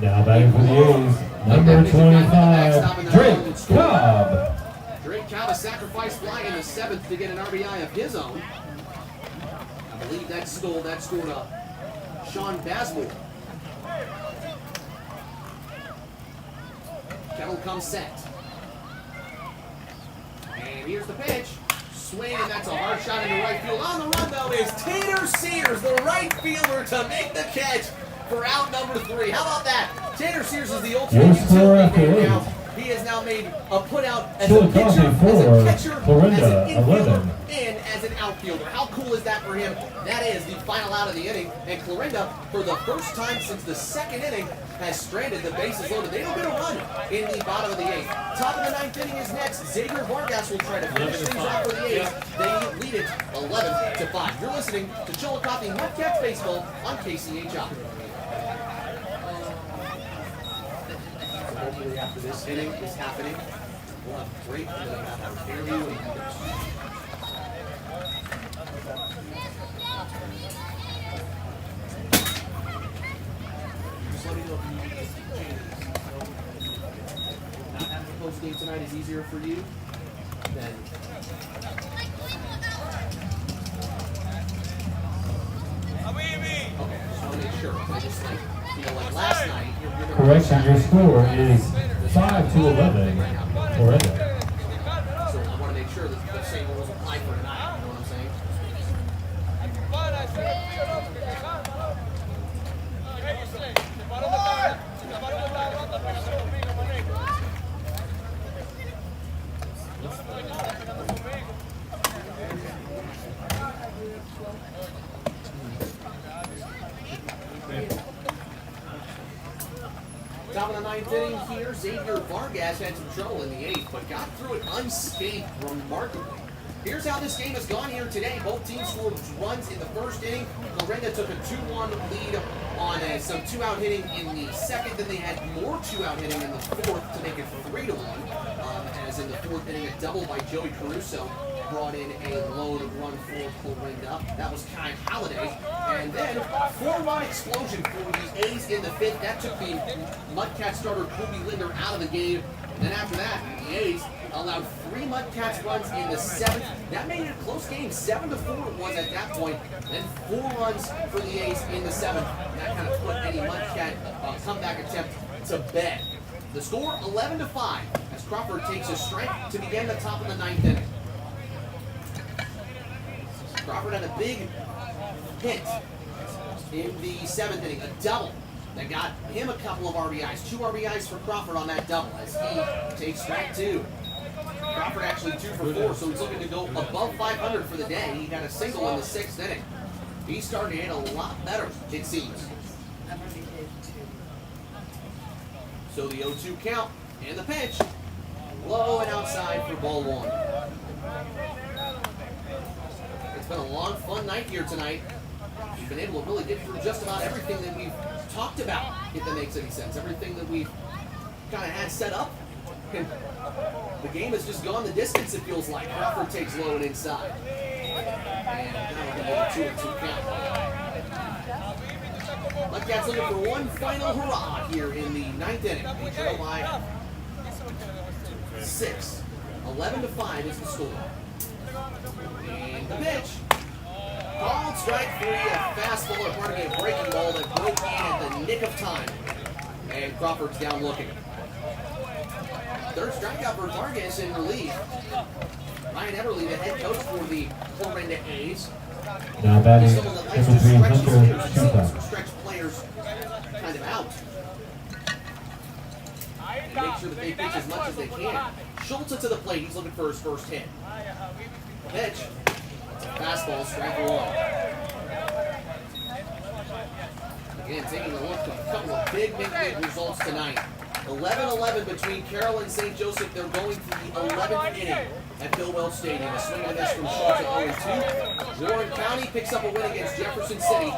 Now batting for the A's, number 25, Drake Cobb. Drake Cobb, a sacrifice fly in the 7th to get an RBI of his own. I believe that scored Sean Bazemore. Kettle comes set. And here's the pitch. Swing, and that's a hard shot into right field. On the run, though, is Tanner Sears, the right fielder, to make the catch for out number 3. How about that? Tanner Sears is the ultimate utility man now. He has now made a put out as a pitcher, as a catcher, as an infielder, and as an outfielder. How cool is that for him? That is the final out of the inning, and Florinda, for the first time since the 2nd inning, has stranded the bases loaded. They don't get a run in the bottom of the 8th. Top of the 9th inning is next. Xavier Vargas will try to finish things off for the A's. They lead it 11-5. You're listening to Chillicothe Mudcats Baseball on KCHI. Hopefully after this inning is happening, we'll have a great interview. Just let me know if you need any changes. Not having a post game tonight is easier for you, then okay, just want to make sure. I just like last night, Correction, your score is 5-11 Florinda. So I want to make sure that the same rules apply for tonight. You know what I'm saying? Top of the 9th inning here, Xavier Vargas had some trouble in the 8th, but got through it unscathed remarkably. Here's how this game has gone here today. Both teams scored runs in the 1st inning. Florinda took a 2-1 lead on some 2-out hitting in the 2nd. Then they had more 2-out hitting in the 4th to make it 3-1. As in the 4th inning, a double by Joey Caruso brought in a lone run for Clarinda. That was Kai Halliday. And then 4-run explosion for the A's in the 5th. That took the Mudcat starter Kobe Linder out of the game. And then after that, the A's allowed 3 Mudcats runs in the 7th. That made it a close game. 7-4 it was at that point. Then 4 runs for the A's in the 7th. And that kind of put any Mudcat comeback attempt to bed. The score 11-5 as Crawford takes a strike to begin the top of the 9th inning. Crawford had a big hit in the 7th inning, a double that got him a couple of RBIs. 2 RBIs for Crawford on that double as he takes strike 2. Crawford actually 2 for 4, so he's looking to go above 500 for the day. He got a single in the 6th inning. He's starting to hit a lot better, it seems. So the 0-2 count and the pitch, low and outside for ball 1. It's been a long, fun night here tonight. We've been able to really get through just about everything that we've talked about, if that makes any sense. Everything that we've kind of had set up. And the game has just gone the distance, it feels like. Crawford takes low and inside. And that'll be a 2-2 count. Mudcats looking for one final hurrah here in the 9th inning. They trail by 6. 11-5 is the score. And the pitch. Called strike 3, a fastball, or pardon me, a breaking ball that broke in at the nick of time. And Crawford's down looking. 3rd strikeout for Vargas in relief. Ryan Everly, the head coach for the Clarinda A's. Now batting Someone that likes to number 3, stretch his Hunter players, Chillicothe. stretch players kind of out. And make sure that they pitch as much as they can. Schultz to the plate, he's looking for his first hit. Pitch. Fastball, strike 1. Again, taking a look at a couple of big results tonight. 11-11 between Carroll and St. Joseph. They're going to the 11th inning at Bill Welch Stadium. A swing and a miss from Schultz at 0-2. Warren County picks up a win against Jefferson City.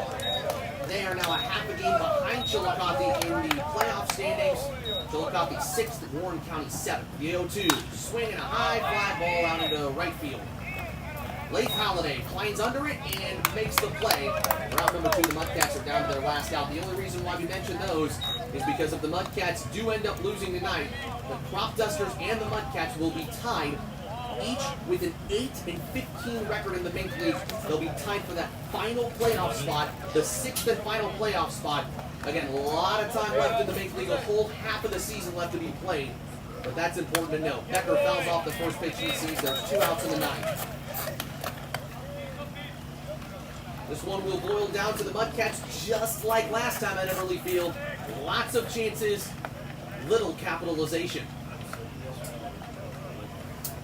They are now a half a game behind Chillicothe in the playoff standings. Chillicothe 6th, Warren County 7th. The 0-2, swing and a high fly ball out into right field. Leif Halliday climbs under it and makes the play. Round number 2, the Mudcats are down to their last out. The only reason why we mentioned those is because if the Mudcats do end up losing tonight, the Crop Dusters and the Mudcats will be tied, each with an 8-15 record in the Mink League. They'll be tied for that final playoff spot, the 6th and final playoff spot. Again, a lot of time left in the Mink League, a whole half of the season left to be played. But that's important to note. Becker fouls off the first pitch he sees. There's 2 outs in the 9th. This one will boil down to the Mudcats just like last time at Everly Field. Lots of chances, little capitalization.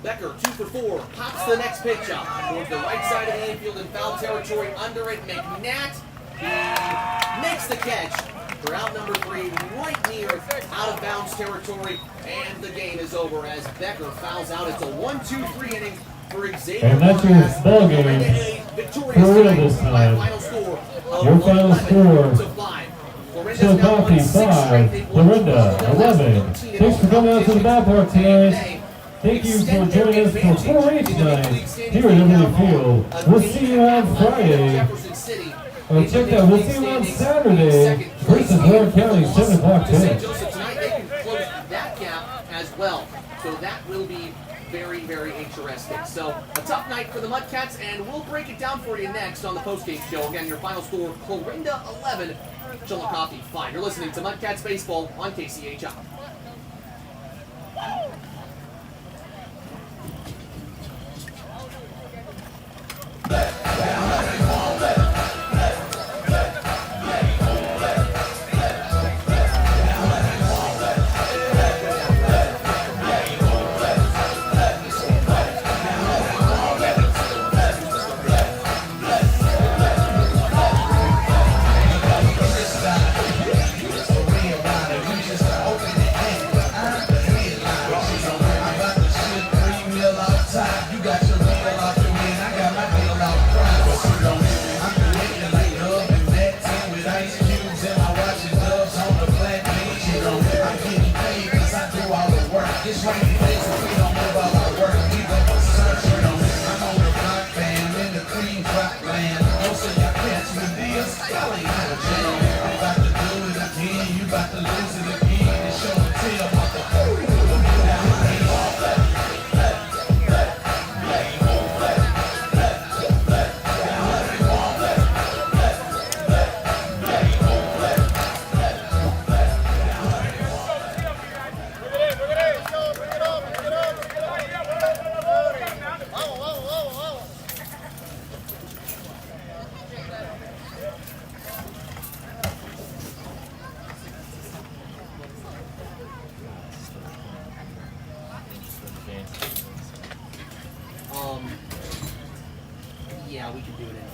Becker, 2 for 4, pops the next pitch up towards the right side of the infield in foul territory. Under it, McNatt, he makes the catch for out number 3, right near out of bounds territory, and the game is over as Becker fouls out. It's a 1-2-3 inning for Xavier. And that's your ball game for real this time. Your final score, Chillicothe 5, Clarinda 11. Thanks for coming out to the ballpark tonight. Thank you for joining us for 4-H night here at Everly Field. We'll see you on Friday. Check that, we'll see you on Saturday versus Warren County, 7 o'clock St. tonight. Joseph tonight, they can close that gap as well. So that will be very, very interesting. So a tough night for the Mudcats, and we'll break it down for you next on the postgame show. Again, your final score, Clarinda 11, Chillicothe 5. You're listening to Mudcats Baseball on KCHI. Just open it. now we can do it